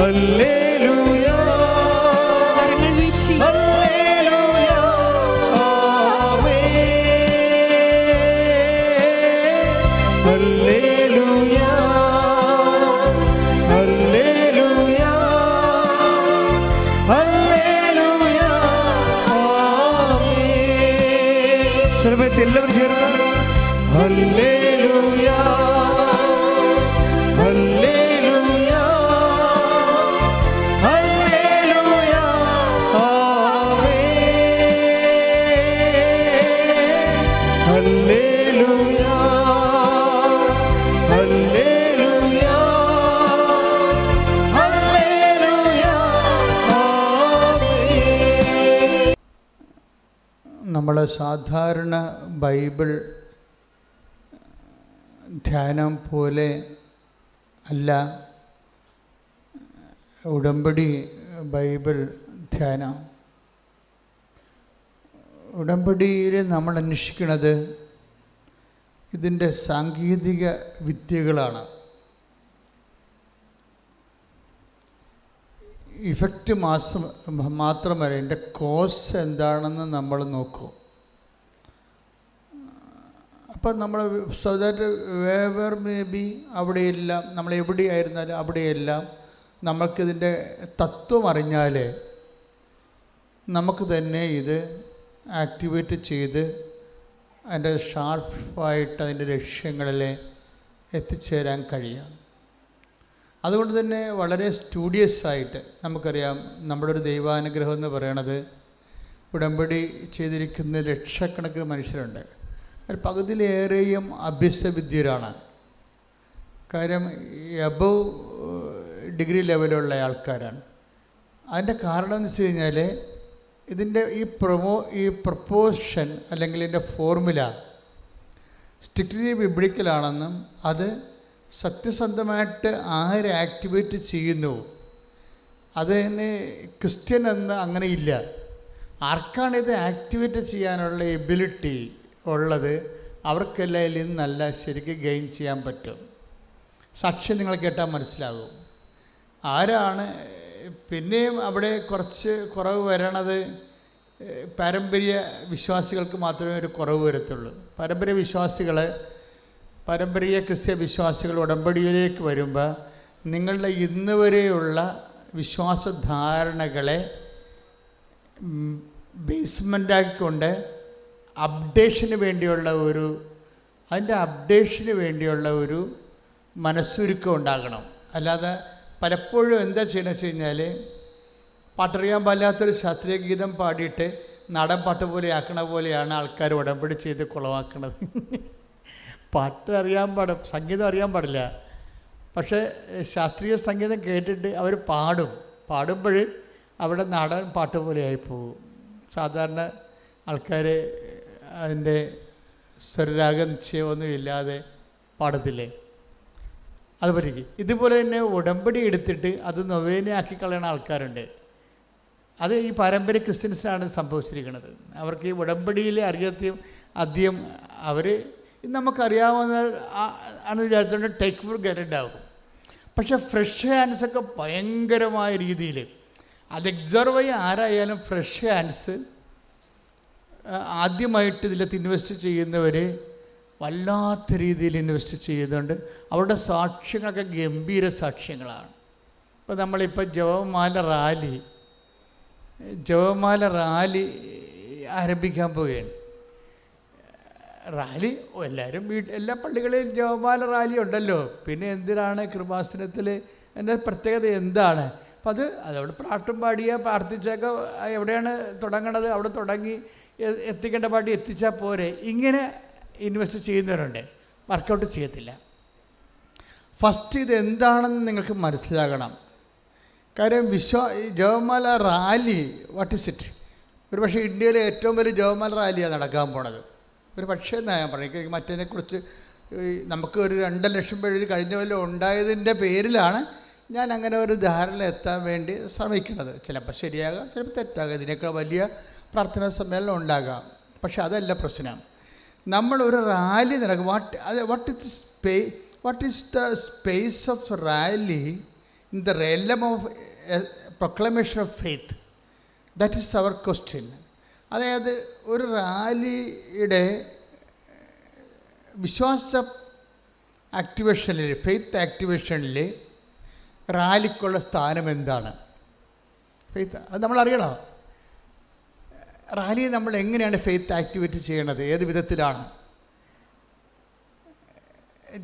Hallelujah. കരങ്ങൾ വീശി hallelujah. ആമേൻ. Hallelujah. ഹല്ലേലൂയ. ഹല്ലേലൂയ. ആമേൻ. സമയത്ത് എല്ലാവരും ചേർന്ന് ഹല്ലേലൂയ. ഹല്ലേലൂയ. ഹല്ലേലൂയ. ആമേൻ. ഹല്ലേലൂയ. ഹല്ലേലൂയ. ഹല്ലേലൂയ. ആമേൻ. നമ്മൾ സാധാരണ ബൈബിൾ ധ്യാനം പോലെ അല്ല ഉടമ്പടി ബൈബിൾ ധ്യാനം. ഉടമ്പടിയിൽ നമ്മൾ അന്വേഷിക്കുന്നത് ഇതിൻ്റെ സാങ്കേതിക വിദ്യകളാണ്. ഇഫക്റ്റ് മാത്രമല്ല, ഇതിൻ്റെ കോസ് എന്താണെന്ന് നമ്മൾ നോക്കും. അപ്പം നമ്മൾ so that waiver may be അവിടെയെല്ലാം നമ്മൾ എവിടെയായിരുന്നാലും അവിടെയെല്ലാം നമുക്കിതിൻ്റെ തത്വം അറിഞ്ഞാൽ നമുക്ക് തന്നെ ഇത് ആക്ടിവേറ്റ് ചെയ്ത് അതിൻ്റെ ഷാർപ്പായിട്ട് അതിൻ്റെ ലക്ഷ്യങ്ങളിൽ എത്തിച്ചേരാൻ കഴിയാം. അതുകൊണ്ട് തന്നെ വളരെ സ്റ്റുഡിയസായിട്ട് നമുക്കറിയാം, നമ്മുടെ ഒരു ദൈവാനുഗ്രഹം എന്ന് പറയണത് ഉടമ്പടി ചെയ്തിരിക്കുന്ന ലക്ഷക്കണക്കിന് മനുഷ്യരുണ്ട്. അതിൽ പകുതിയിലേറെയും അഭ്യസ്തവിദ്യരാണ്. കാര്യം എബവ് ഡിഗ്രി ലെവലുള്ള ആൾക്കാരാണ്. അതിൻ്റെ കാരണം എന്ന് വെച്ച് കഴിഞ്ഞാൽ ഇതിൻ്റെ ഈ പ്രൊപ്പോഷൻ അല്ലെങ്കിൽ ഇതിൻ്റെ ഫോർമുല സ്ട്രിക്റ്റ്ലി ബിബ്ലിക്കലാണെന്നും അത് സത്യസന്ധമായിട്ട് ആര് ആക്ടിവേറ്റ് ചെയ്യുന്നു അതിന് ക്രിസ്ത്യൻ എന്ന് അങ്ങനെയില്ല. ആർക്കാണ് ഇത് ആക്ടിവേറ്റ് ചെയ്യാനുള്ള എബിലിറ്റി ഉള്ളത് അവർക്കെല്ലാം ഇതിൽ നിന്ന് നല്ല ശരിക്കും ഗെയിൻ ചെയ്യാൻ പറ്റും. സാക്ഷ്യം നിങ്ങൾ കേട്ടാൽ മനസ്സിലാകും ആരാണ്. പിന്നെയും അവിടെ കുറച്ച് കുറവ് വരണത് പാരമ്പര്യ വിശ്വാസികൾക്ക് മാത്രമേ ഒരു കുറവ് വരത്തുള്ളൂ. പാരമ്പര്യ ക്രിസ്ത്യ വിശ്വാസികൾ ഉടമ്പടിയിലേക്ക് വരുമ്പോൾ നിങ്ങളുടെ ഇന്ന് വരെയുള്ള വിശ്വാസധാരണകളെ ബേസ്മെൻ്റാക്കിക്കൊണ്ട് അപ്ഡേഷന് വേണ്ടിയുള്ള ഒരു മനസ്സുരുക്കം ഉണ്ടാകണം. അല്ലാതെ പലപ്പോഴും എന്താ ചെയ്യണമെന്ന് വെച്ച് കഴിഞ്ഞാൽ പാട്ടറിയാൻ പാടില്ലാത്തൊരു ശാസ്ത്രീയ ഗീതം പാടിയിട്ട് നാടൻ പാട്ട് പോലെ ആക്കണ പോലെയാണ് ആൾക്കാർ ഉടമ്പടി ചെയ്ത് കുളമാക്കണത്. പാട്ട് അറിയാൻ സംഗീതം അറിയാൻ പാടില്ല, പക്ഷേ ശാസ്ത്രീയ സംഗീതം കേട്ടിട്ട് അവർ പാടുമ്പോൾ അവിടെ നാടൻ പാട്ട് പോലെ ആയിപ്പോകും. സാധാരണ ആൾക്കാർ അതിൻ്റെ സ്വരരാഗ നിശ്ചയമൊന്നും ഇല്ലാതെ പാടത്തില്ലേ, അത് പഠിക്കും. ഇതുപോലെ തന്നെ ഉടമ്പടി എടുത്തിട്ട് അത് നൊവേനയാക്കി കളയുന്ന ആൾക്കാരുണ്ട്. അത് ഈ പാരമ്പര്യ ക്രിസ്ത്യൻസിനാണ് സംഭവിച്ചിരിക്കുന്നത്. അവർക്ക് ഈ ഉടമ്പടിയിലെ അധികം അവർ നമുക്കറിയാവുന്ന ആണ് വിചാരിച്ചുകൊണ്ട് ടേക്ക് ഫോർ ഗ്രാൻറ്റഡ് ആകും. പക്ഷേ ഫ്രഷ് ഹാൻഡ്സൊക്കെ ഭയങ്കരമായ രീതിയിൽ അത് എക്സർവ് ചെയ്യാൻ ആരായാലും ഫ്രഷ് ഹാൻഡ്സ് ആദ്യമായിട്ട് ഇതിലത്ത് ഇൻവെസ്റ്റ് ചെയ്യുന്നവർ വല്ലാത്ത രീതിയിൽ ഇൻവെസ്റ്റ് ചെയ്യുന്നുണ്ട്. അവരുടെ സാക്ഷ്യങ്ങളൊക്കെ ഗംഭീര സാക്ഷ്യങ്ങളാണ്. ഇപ്പോൾ നമ്മളിപ്പോൾ ജപമാല റാലി ആരംഭിക്കാൻ പോവുകയാണ്. റാലി എല്ലാവരും എല്ലാ പള്ളികളിലും ജപമാല റാലി ഉണ്ടല്ലോ. പിന്നെ എന്തിനാണ് കൃപാസനത്തിൽ എൻ്റെ പ്രത്യേകത എന്താണ്? അപ്പം അതവിടെ പാട്ടും പ്രാർത്ഥിച്ചൊക്കെ എവിടെയാണ് തുടങ്ങണത് അവിടെ തുടങ്ങി എത്തിക്കേണ്ട പാട്ടി എത്തിച്ചാൽ പോരെ. ഇങ്ങനെ ഇൻവെസ്റ്റ് ചെയ്യുന്നവരുണ്ട്, വർക്കൗട്ട് ചെയ്യത്തില്ല. ഫസ്റ്റ് ഇതെന്താണെന്ന് നിങ്ങൾക്ക് മനസ്സിലാകണം. കാര്യം ജപമാല റാലി വാട്ട് ഇസ് ഇറ്റ്? ഒരു പക്ഷേ ഇന്ത്യയിലെ ഏറ്റവും വലിയ ജപമാല റാലിയാണ് നടക്കാൻ പോണത്. ഒരു പക്ഷേ ഞാൻ പറയും മറ്റതിനെക്കുറിച്ച് നമുക്ക് ഒരു 2 ലക്ഷം പേര് കഴിഞ്ഞ കൊല്ലം ഉണ്ടായതിൻ്റെ പേരിലാണ് ഞാൻ അങ്ങനെ ഒരു ധാരണ എത്താൻ വേണ്ടി ശ്രമിക്കുന്നത്. ചിലപ്പോൾ ശരിയാകാം, ചിലപ്പോൾ തെറ്റാകാം, ഇതിനേക്കാൾ വലിയ പ്രാർത്ഥനാ സമ്മേളനം ഉണ്ടാകാം. പക്ഷെ അതല്ല പ്രശ്നം. നമ്മളൊരു റാലി നടക്കും. What is the space of rally in the realm of proclamation of faith. That is our question. അതായത് ഒരു റാലിയുടെ വിശ്വാസ ആക്ടിവേഷനിൽ, ഫെയ്ത്ത് ആക്ടിവേഷനിൽ റാലിക്കുള്ള സ്ഥാനം എന്താണ്? ഫെയ്ത്ത് അത് നമ്മൾ അറിയണം. റാലി നമ്മൾ എങ്ങനെയാണ് ഫെയ്ത്ത് ആക്ടിവേറ്റ് ചെയ്യണത്, ഏത് വിധത്തിലാണ്?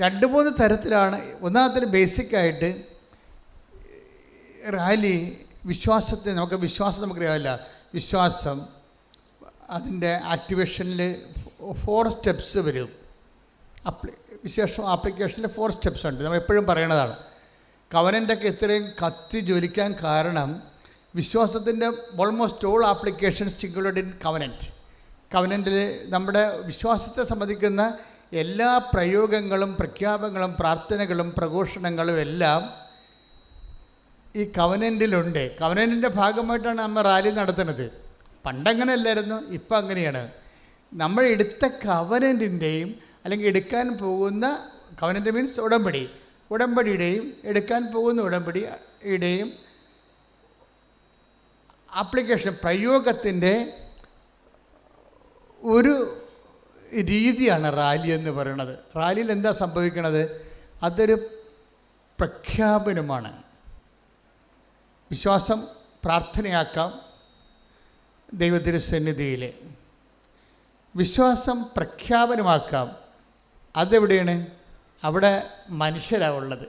2-3 തരത്തിലാണ്. ഒന്നാമത്തെ ബേസിക്കായിട്ട് റാലി വിശ്വാസത്തെ നമുക്കറിയാമല്ല, വിശ്വാസം അതിൻ്റെ ആക്ടിവേഷനിൽ 4 സ്റ്റെപ്സ് വരും. വിശേഷം ആപ്ലിക്കേഷനിൽ 4 സ്റ്റെപ്സ് ഉണ്ട്. നമ്മൾ എപ്പോഴും പറയണതാണ്. കവനൻ്റൊക്കെ ഇത്രയും കത്തി ജ്വലിക്കാൻ കാരണം വിശ്വാസത്തിൻ്റെ almost all applications included in covenant. കവനൻറ്റിൽ നമ്മുടെ വിശ്വാസത്തെ സംബന്ധിക്കുന്ന എല്ലാ പ്രയോഗങ്ങളും പ്രഖ്യാപനങ്ങളും പ്രാർത്ഥനകളും പ്രഘോഷണങ്ങളും എല്ലാം ഈ കവനൻറ്റിലുണ്ട്. കവനൻറ്റിൻ്റെ ഭാഗമായിട്ടാണ് നമ്മൾ റാലി നടത്തുന്നത്. പണ്ടങ്ങനെ അല്ലായിരുന്നു, ഇപ്പം അങ്ങനെയാണ്. നമ്മൾ എടുത്ത കവനൻറ്റിൻ്റെയും അല്ലെങ്കിൽ എടുക്കാൻ പോകുന്ന, കവനൻറ്റ് മീൻസ് ഉടമ്പടിയുടെയും എടുക്കാൻ പോകുന്ന ഉടമ്പടിയുടെയും ആപ്ലിക്കേഷൻ പ്രയോഗത്തിൻ്റെ ഒരു രീതിയാണ് റാലി എന്ന് പറയുന്നത്. റാലിയിൽ എന്താ സംഭവിക്കുന്നത്? അതൊരു പ്രഖ്യാപനമാണ്. വിശ്വാസം പ്രാർത്ഥനയാക്കാം ദൈവത്തിൻ്റെ സന്നിധിയിൽ, വിശ്വാസം പ്രഖ്യാപനമാക്കാം. അതെവിടെയാണ്? അവിടെ മനുഷ്യരാണ് ഉള്ളത്.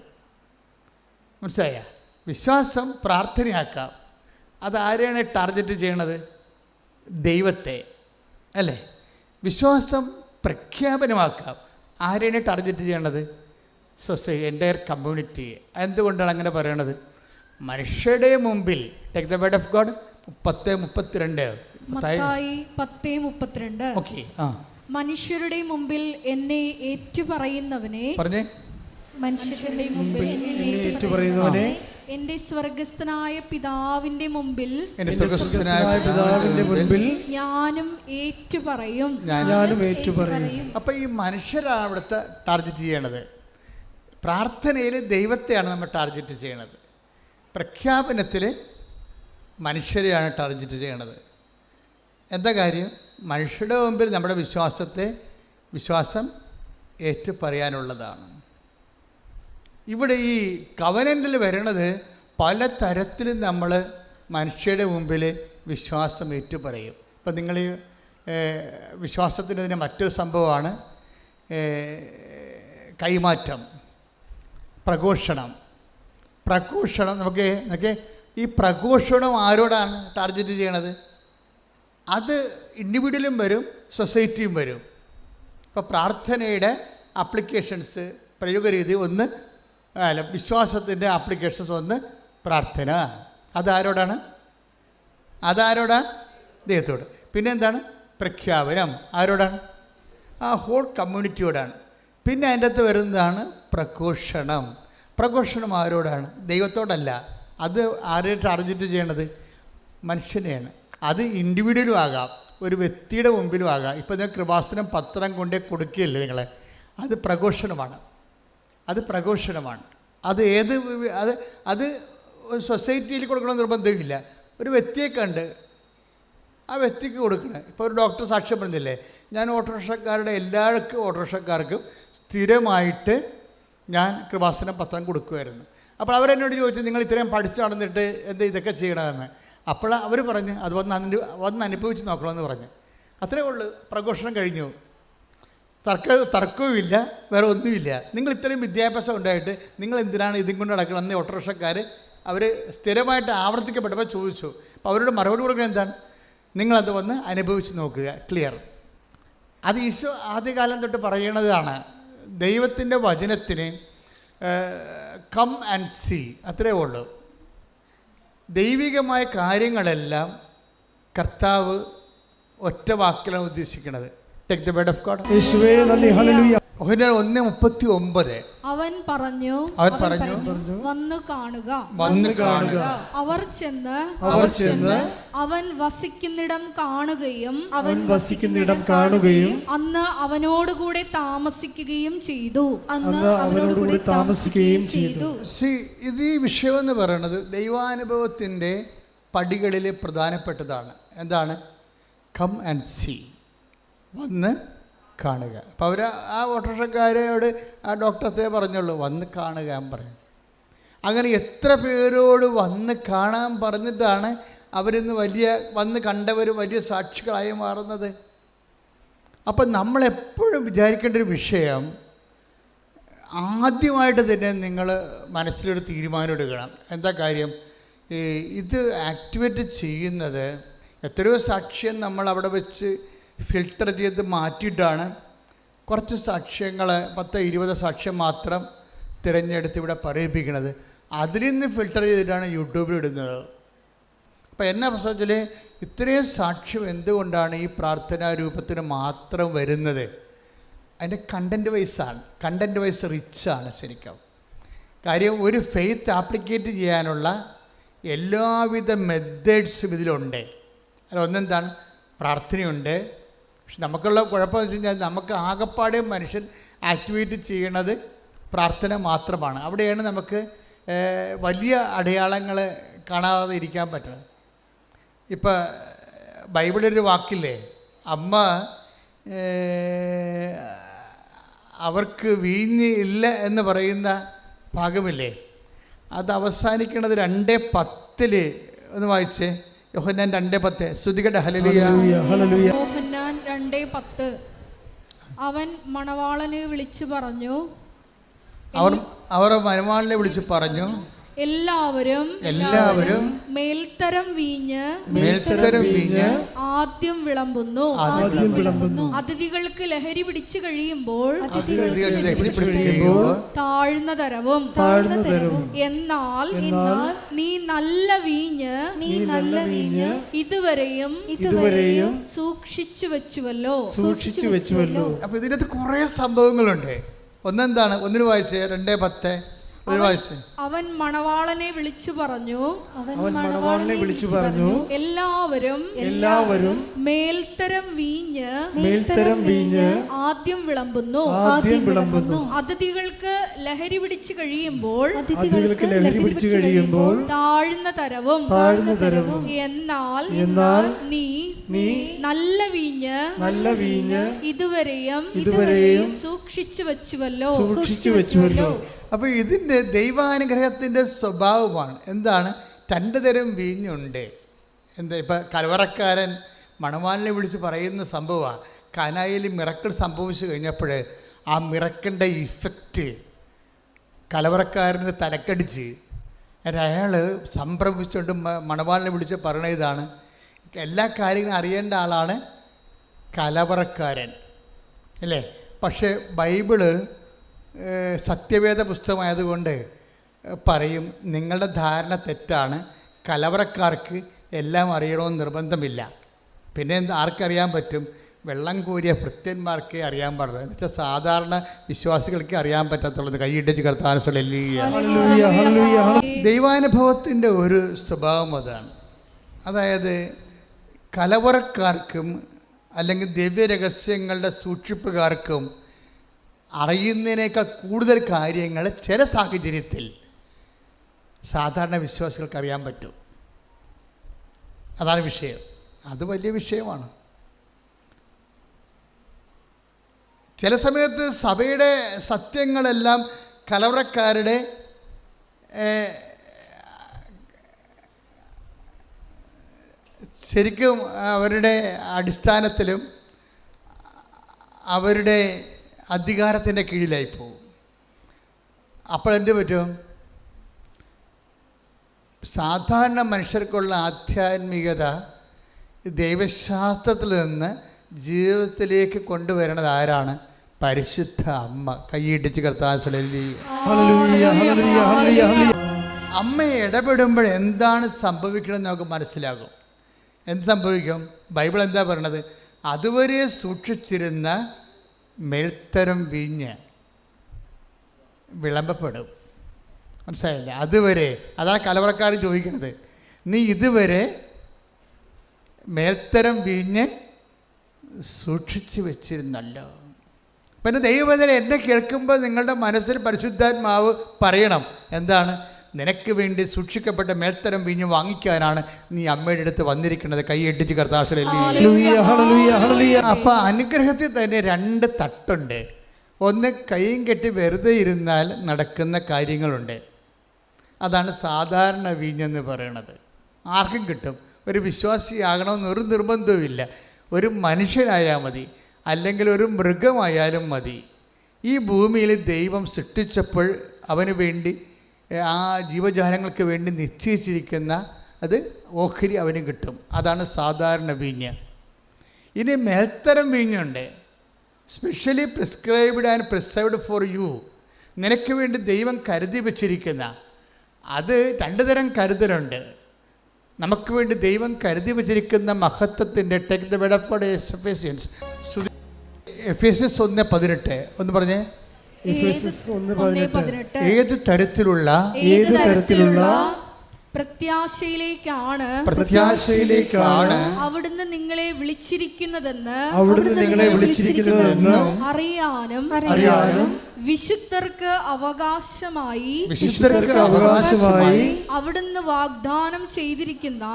മനസ്സിലായ? വിശ്വാസം പ്രാർത്ഥനയാക്കാം. അതാരെയാണ് ടാർഗറ്റ് ചെയ്യണത്? ദൈവത്തെ അല്ലേ? വിശ്വാസം പ്രഖ്യാപനമാക്കാം. ആരെയാണ് ടാർഗറ്റ് ചെയ്യണത്? Society, entire community. എന്തുകൊണ്ടാണ് അങ്ങനെ പറയണത്? മനുഷ്യരുടെ മുമ്പിൽ take the word of God 10:32. Okay. മനുഷ്യരുടെ മുമ്പിൽ എന്നെ ഏറ്റുപറയുന്നവനെ, പറഞ്ഞേ, മനുഷ്യരുടെ മുമ്പിൽ എന്നെ ഏറ്റുപറയുന്നവനെ എന്റെ സ്വർഗസ്ഥനായ പിതാവിന്റെ മുമ്പിൽ ഞാനും ഏറ്റുപറയും. അപ്പൊ ഈ മനുഷ്യരാണ് അവിടുത്തെ ടാർഗറ്റ് ചെയ്യണത്. പ്രാർത്ഥനയിൽ ദൈവത്തെയാണ് നമ്മൾ ടാർഗറ്റ് ചെയ്യണത്. പ്രഖ്യാപനത്തിൽ മനുഷ്യരെയാണ് ടാർഗറ്റ് ചെയ്യണത്. എന്താ കാര്യം? മനുഷ്യരുടെ മുമ്പിൽ നമ്മുടെ വിശ്വാസം ഏറ്റുപറയാനുള്ളതാണ്. ഇവിടെ ഈ കവനൻറ്റിൽ വരണത് പല തരത്തിലും നമ്മൾ മനുഷ്യരുടെ മുമ്പിൽ വിശ്വാസം ഏറ്റുപറയും. ഇപ്പം നിങ്ങൾ വിശ്വാസത്തിൻ്റെ മറ്റൊരു സംഭവമാണ് കൈമാറ്റം, പ്രഘോഷണം. നമുക്ക് ഈ പ്രഘോഷണം ആരോടാണ് ടാർഗറ്റ് ചെയ്യണത്? അത് ഇൻഡിവിജ്വലും വരും, സൊസൈറ്റിയും വരും. ഇപ്പോൾ പ്രാർത്ഥനയുടെ ആപ്ലിക്കേഷൻസ് പ്രയോഗരീതി ഒന്ന്, വിശ്വാസത്തിൻ്റെ ആപ്ലിക്കേഷൻസ് ഒന്ന് പ്രാർത്ഥന. അതാരോടാണ്? ദൈവത്തോട്. പിന്നെ എന്താണ്? പ്രഖ്യാപനം ആരോടാണ്? ആ ഹോൾ കമ്മ്യൂണിറ്റിയോടാണ്. പിന്നെ അതിൻ്റെ അകത്ത് വരുന്നതാണ് പ്രഘോഷണം ആരോടാണ്? ദൈവത്തോടല്ല. അത് ആരെ ടാർഗറ്റ് ചെയ്യണത്? മനുഷ്യനെയാണ്. അത് ഇൻഡിവിജ്വലും ആകാം, ഒരു വ്യക്തിയുടെ മുമ്പിലും ആകാം. ഇപ്പോൾ നിങ്ങൾ കൃപാസനം പത്രം കൊണ്ടേ കൊടുക്കുകയല്ലേ നിങ്ങളെ? അത് പ്രഘോഷണമാണ്. അത് ഒരു സൊസൈറ്റിയിൽ കൊടുക്കണം നിർബന്ധമില്ല. ഒരു വ്യക്തിയെ കണ്ട് ആ വ്യക്തിക്ക് കൊടുക്കണം. ഇപ്പോൾ ഒരു ഡോക്ടർ സാക്ഷ്യം പറഞ്ഞില്ലേ, ഞാൻ ഓട്ടോറിക്ഷക്കാർക്കും സ്ഥിരമായിട്ട് ഞാൻ കൃപാസനം പത്രം കൊടുക്കുമായിരുന്നു. അപ്പോൾ അവരെന്നോട് ചോദിച്ചു, നിങ്ങൾ ഇത്രയും പഠിച്ചു നടന്നിട്ട് എന്താ ഇതൊക്കെ ചെയ്യണമെന്ന്. അപ്പോൾ അവർ പറഞ്ഞ് അത് വന്ന് അനുഭവിച്ച് നോക്കണമെന്ന് പറഞ്ഞു. അത്രേ ഉള്ളൂ. പ്രഘോഷണം കഴിഞ്ഞു. തർക്കവുമില്ല, വേറെ ഒന്നുമില്ല. നിങ്ങൾ ഇത്രയും വിദ്യാഭ്യാസം ഉണ്ടായിട്ട് നിങ്ങൾ എന്തിനാണ് ഇതും കൊണ്ട് നടക്കണമെന്ന് ഓട്ടോറിക്ഷക്കാർ അവർ സ്ഥിരമായിട്ട് ആവർത്തിക്കപ്പെട്ടപ്പോൾ ചോദിച്ചു. അപ്പോൾ അവരോട് മറുപടി കൊടുക്കുന്നത് എന്താണ്? നിങ്ങളത് വന്ന് അനുഭവിച്ച് നോക്കുക. ക്ലിയർ. അത് ഈശോ ആദ്യകാലം തൊട്ട് പറയണതാണ്. ദൈവത്തിൻ്റെ വചനത്തിന് കം ആൻഡ് സീ, അത്രേ ഉള്ളൂ. ദൈവികമായ കാര്യങ്ങളെല്ലാം കർത്താവ് ഒറ്റ വാക്കിലാണ് ഉദ്ദേശിക്കുന്നത്. Take the word of God. യേശുവേ നന്ദി, ഹല്ലേലൂയ. യോഹന്നാൻ 1:39 അവൻ പറഞ്ഞു വന്നു കാണുക. വന്ന് കാണുക. അവർ ചെന്ന് അവൻ വസിക്കുന്നിടം കാണുകയും അന്ന് അവനോടുകൂടെ താമസിക്കുകയും ചെയ്തു. ഇത് ഈ വിഷയം എന്ന് പറയുന്നത് ദൈവാനുഭവത്തിൻ്റെ പടികളിൽ പ്രധാനപ്പെട്ടതാണ്. എന്താണ്? കം ആൻഡ് സീ, വന്ന് കാണുക. അപ്പോൾ അവർ ആ ഓട്ടോറിക്ഷക്കാരോട് ആ ഡോക്ടറത്തെ പറഞ്ഞുള്ളൂ വന്ന് കാണുക എന്ന് പറയും. അങ്ങനെ എത്ര പേരോട് വന്ന് കാണാൻ പറഞ്ഞിട്ടാണ് അവരിന്ന് വന്ന് കണ്ടവർ വലിയ സാക്ഷികളായി മാറുന്നത്. അപ്പം നമ്മളെപ്പോഴും വിചാരിക്കേണ്ട ഒരു വിഷയം, ആദ്യമായിട്ട് തന്നെ നിങ്ങൾ മനസ്സിലൊരു തീരുമാനം എടുക്കണം. എന്താ കാര്യം? ഇത് ആക്ടിവേറ്റ് ചെയ്യുന്നത് എത്രയോ സാക്ഷ്യം നമ്മൾ അവിടെ വെച്ച് ഫിൽട്ടർ ചെയ്ത് മാറ്റിയിട്ടാണ് കുറച്ച് സാക്ഷ്യങ്ങൾ 10-20 സാക്ഷ്യം മാത്രം തിരഞ്ഞെടുത്ത് ഇവിടെ പറയിപ്പിക്കുന്നത്. അതിൽ നിന്ന് ഫിൽട്ടർ ചെയ്തിട്ടാണ് യൂട്യൂബിൽ ഇടുന്നത്. അപ്പോൾ എന്നാ പ്രശ്നത്തിൽ ഇത്രയും സാക്ഷ്യം എന്തുകൊണ്ടാണ് ഈ പ്രാർത്ഥനാ രൂപത്തിന് മാത്രം വരുന്നത്? അതിൻ്റെ കണ്ടൻറ്റ് വൈസ് റിച്ചാണ് ശരിക്കും. കാര്യം ഒരു ഫെയ്ത്ത് ആപ്ലിക്കേറ്റ് ചെയ്യാനുള്ള എല്ലാവിധ മെത്തേഡ്സും ഇതിലുണ്ട്. അതിലൊന്നെന്താണ്? പ്രാർത്ഥനയുണ്ട്. പക്ഷെ നമുക്കുള്ള കുഴപ്പമെന്ന് വെച്ച് കഴിഞ്ഞാൽ നമുക്ക് ആകപ്പാടെ മനുഷ്യൻ ആക്ടിവേറ്റ് ചെയ്യണത് പ്രാർത്ഥന മാത്രമാണ്. അവിടെയാണ് നമുക്ക് വലിയ അടയാളങ്ങൾ കാണാതെ ഇരിക്കാൻ പറ്റുന്നത്. ഇപ്പം ബൈബിളൊരു വാക്കില്ലേ, അമ്മ അവർക്ക് വീഞ്ഞ് ഇല്ല എന്ന് പറയുന്ന ഭാഗമില്ലേ, അത് അവസാനിക്കുന്നത് 2:10 ഒന്ന് വായിച്ചേ. യോഹന്നാൻ 2:10. സ്തുതിക്കട്ടെ, ഹല്ലേലൂയ. യോഹന്നാൻ 2:10. അവൻ മണവാളനെ വിളിച്ചു പറഞ്ഞു, അവർ മണവാളനെ വിളിച്ചു പറഞ്ഞു, എല്ലാവരും മേൽത്തരം വീഞ്ഞ് ആദ്യം വിളമ്പുന്നു. അതിഥികൾക്ക് ലഹരി പിടിച്ചു കഴിയുമ്പോൾ താഴ്ന്ന തരവും. എന്നാൽ നീ നല്ല വീഞ്ഞ് ഇതുവരെയും സൂക്ഷിച്ചു വെച്ചുവല്ലോ. അപ്പൊ ഇതിനകത്ത് കുറെ സംഭവങ്ങളുണ്ട്. ഒന്നെന്താണ്? ഒന്നിന് വായിച്ചേ, 2:10. അവൻ മണവാളനെ വിളിച്ചു പറഞ്ഞു, എല്ലാവരും മേൽത്തരം വീഞ്ഞ് ആദ്യം വിളമ്പുന്നു. അതിഥികൾക്ക് ലഹരി പിടിച്ചു കഴിയുമ്പോൾ താഴ്ന്ന തരവും. എന്നാൽ നീ നല്ല വീഞ്ഞ് ഇതുവരെയും സൂക്ഷിച്ചു വെച്ചുവല്ലോ. അപ്പോൾ ഇതിൻ്റെ ദൈവാനുഗ്രഹത്തിൻ്റെ സ്വഭാവമാണ്. എന്താണ്? 2 തരം വീഞ്ഞുണ്ട്. എന്താ? ഇപ്പം കലവറക്കാരൻ മണവാളിനെ വിളിച്ച് പറയുന്ന സംഭവമാണ്. കാനായിൽ മിറക്കിൾ സംഭവിച്ചു കഴിഞ്ഞപ്പോൾ ആ മിറക്കിൻ്റെ ഇഫക്റ്റ് കലവറക്കാരന് തലക്കടിച്ച് അയാൾ സംഭ്രമിച്ചുകൊണ്ട് മണവാളിനെ വിളിച്ച് പറയണ ഇതാണ്. എല്ലാ കാര്യങ്ങളും അറിയേണ്ട ആളാണ് കലവറക്കാരൻ, അല്ലേ? പക്ഷേ ബൈബിള് സത്യവേദ പുസ്തകമായതുകൊണ്ട് പറയും, നിങ്ങളുടെ ധാരണ തെറ്റാണ്, കലവറക്കാർക്ക് എല്ലാം അറിയണമെന്ന് നിർബന്ധമില്ല. പിന്നെ ആർക്കറിയാൻ പറ്റും? വെള്ളം കോരിയ ഭൃത്യന്മാർക്കേ അറിയാൻ പാടുള്ളൂ. എന്നുവെച്ചാൽ സാധാരണ വിശ്വാസികൾക്ക് അറിയാൻ പറ്റത്തുള്ളത്. കൈയിട്ടിച്ച് കർത്താൻ. ദൈവാനുഭവത്തിൻ്റെ ഒരു സ്വഭാവം അതാണ്. അതായത് കലവറക്കാർക്കും അല്ലെങ്കിൽ ദിവ്യരഹസ്യങ്ങളുടെ സൂക്ഷിപ്പുകാർക്കും അറിയുന്നതിനേക്കാൾ കൂടുതൽ കാര്യങ്ങൾ ചില സാഹചര്യത്തിൽ സാധാരണ വിശ്വാസികൾക്ക് അറിയാൻ പറ്റും. അതാണ് വിഷയം. അത് വലിയ വിഷയമാണ്. ചില സമയത്ത് സഭയുടെ സത്യങ്ങളെല്ലാം കലവറക്കാരുടെ ശരിക്കും അവരുടെ അടിസ്ഥാനത്തിലും അവരുടെ അധികാരത്തിൻ്റെ കീഴിലായി പോകും. അപ്പോൾ എന്ത് പറ്റും? സാധാരണ മനുഷ്യർക്കുള്ള ആധ്യാത്മികത ദൈവശാസ്ത്രത്തിൽ നിന്ന് ജീവിതത്തിലേക്ക് കൊണ്ടുവരണത് ആരാണ്? പരിശുദ്ധ അമ്മ. കൈയിടിച്ച് കർത്താൻ. അമ്മ ഇടപെടുമ്പോൾ എന്താണ് സംഭവിക്കണമെന്ന് നമുക്ക് മനസ്സിലാകും. എന്ത് സംഭവിക്കും? ബൈബിൾ എന്താ പറയണത്? അതുവരെ സൂക്ഷിച്ചിരുന്ന മേൽത്തരം വീഞ്ഞ് വിളമ്പപ്പെടും. മനസ്സിലായില്ല? അതുവരെ, അതാണ് കലവറക്കാർ ചോദിക്കുന്നത്, നീ ഇതുവരെ മേൽത്തരം വീഞ്ഞ് സൂക്ഷിച്ചു വെച്ചിരുന്നല്ലോ. പിന്നെ ദൈവവചനം എന്നെ കേൾക്കുമ്പോൾ നിങ്ങളുടെ മനസ്സിൽ പരിശുദ്ധാത്മാവ് പറയണം, എന്താണ്? നിനക്ക് വേണ്ടി സൂക്ഷിക്കപ്പെട്ട മേൽത്തരം വീഞ്ഞ് വാങ്ങിക്കാനാണ് നീ അമ്മയുടെ അടുത്ത് വന്നിരിക്കുന്നത്. കൈയടിച്ച് കർത്താവിൽ. അപ്പോൾ അനുഗ്രഹത്തിൽ തന്നെ 2 തട്ടുണ്ട്. ഒന്ന്, കൈയും കെട്ടി വെറുതെ ഇരുന്നാൽ നടക്കുന്ന കാര്യങ്ങളുണ്ട്. അതാണ് സാധാരണ വീഞ്ഞെന്ന് പറയണത്. ആർക്കും കിട്ടും. ഒരു വിശ്വാസിയാകണമെന്ന് ഒരു നിർബന്ധവുമില്ല. ഒരു മനുഷ്യനായാൽ മതി, അല്ലെങ്കിൽ ഒരു മൃഗമായാലും മതി. ഈ ഭൂമിയിൽ ദൈവം സൃഷ്ടിച്ചപ്പോൾ അവന് വേണ്ടി, ആ ജീവജാലങ്ങൾക്ക് വേണ്ടി നിശ്ചയിച്ചിരിക്കുന്ന അത് ഓഹരി അവന് കിട്ടും. അതാണ് സാധാരണ വീഞ്ഞ്. ഇനി മേൽത്തരം വീഞ്ഞുണ്ട്. Specially prescribed and preserved for you. നിനക്ക് വേണ്ടി ദൈവം കരുതി വച്ചിരിക്കുന്ന, അത് 2 തരം കരുതലുണ്ട്. നമുക്ക് വേണ്ടി ദൈവം കരുതി വച്ചിരിക്കുന്ന മഹത്വത്തിൻ്റെ take the word of God Ephesians 1:18 ഒന്ന് പറഞ്ഞേ. ഏത് തരത്തിലുള്ള പ്രത്യാശയിലേക്കാണ് അവിടുന്ന് നിങ്ങളെ വിളിച്ചിരിക്കുന്നതെന്ന് അറിയാനും വിശുദ്ധർക്ക് അവകാശമായി അവിടുന്ന് വാഗ്ദാനം ചെയ്തിരിക്കുന്ന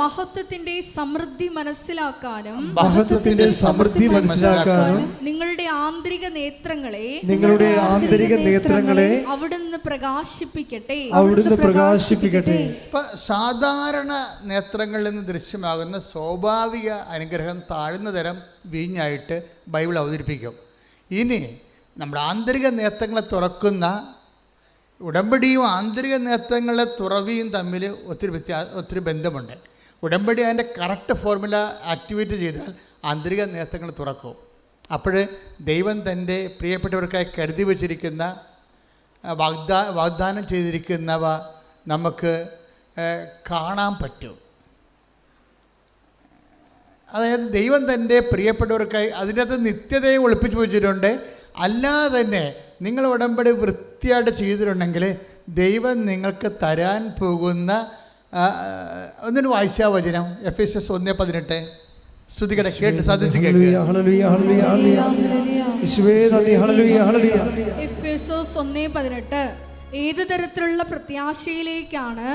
മഹത്വത്തിന്റെ സമൃദ്ധി മനസ്സിലാക്കാനും നിങ്ങളുടെ ആന്തരിക നേത്രങ്ങളെ അവിടുന്ന് പ്രകാശിപ്പിക്കട്ടെ. സാധാരണ നേത്രങ്ങളിൽ നിന്ന് ദൃശ്യമാകുന്ന സ്വാഭാവിക അനുഗ്രഹം താഴ്ന്ന തരം വീഞ്ഞായിട്ട് ബൈബിൾ അവതരിപ്പിക്കും. ഇനി നമ്മുടെ ആന്തരിക നേത്രങ്ങളെ തുറക്കുന്ന ഉടമ്പടിയും ആന്തരിക നേത്രങ്ങളെ തുറവിയും തമ്മിൽ ഒത്തിരി ബന്ധമുണ്ട്. ഉടമ്പടി അതിൻ്റെ കറക്റ്റ് ഫോർമുല ആക്ടിവേറ്റ് ചെയ്താൽ ആന്തരിക നേത്രങ്ങൾ തുറക്കും. അപ്പോൾ ദൈവം തൻ്റെ പ്രിയപ്പെട്ടവർക്കായി കരുതി വച്ചിരിക്കുന്ന വാഗ്ദാനം ചെയ്തിരിക്കുന്നവ നമുക്ക് കാണാൻ പറ്റും. അതായത് ദൈവം തൻ്റെ പ്രിയപ്പെട്ടവർക്കായി അതിനകത്ത് നിത്യതയെ ഒളിപ്പിച്ചു വെച്ചിട്ടുണ്ട്. അല്ലാതെ തന്നെ നിങ്ങൾ ഉടമ്പടി വൃത്തിയായിട്ട് ചെയ്തിട്ടുണ്ടെങ്കിൽ ദൈവം നിങ്ങൾക്ക് തരാൻ പോകുന്ന ഒന്നിന് വായിച്ചാ വചനം എഫേസ്യസ് 1:18 ശ്രുതികടെ കേട്ട് സാധിച്ചു കേൾക്കുക. എഫേസോസ് 1:18 ഏത് തരത്തിലുള്ള പ്രത്യാശയിലേക്കാണ്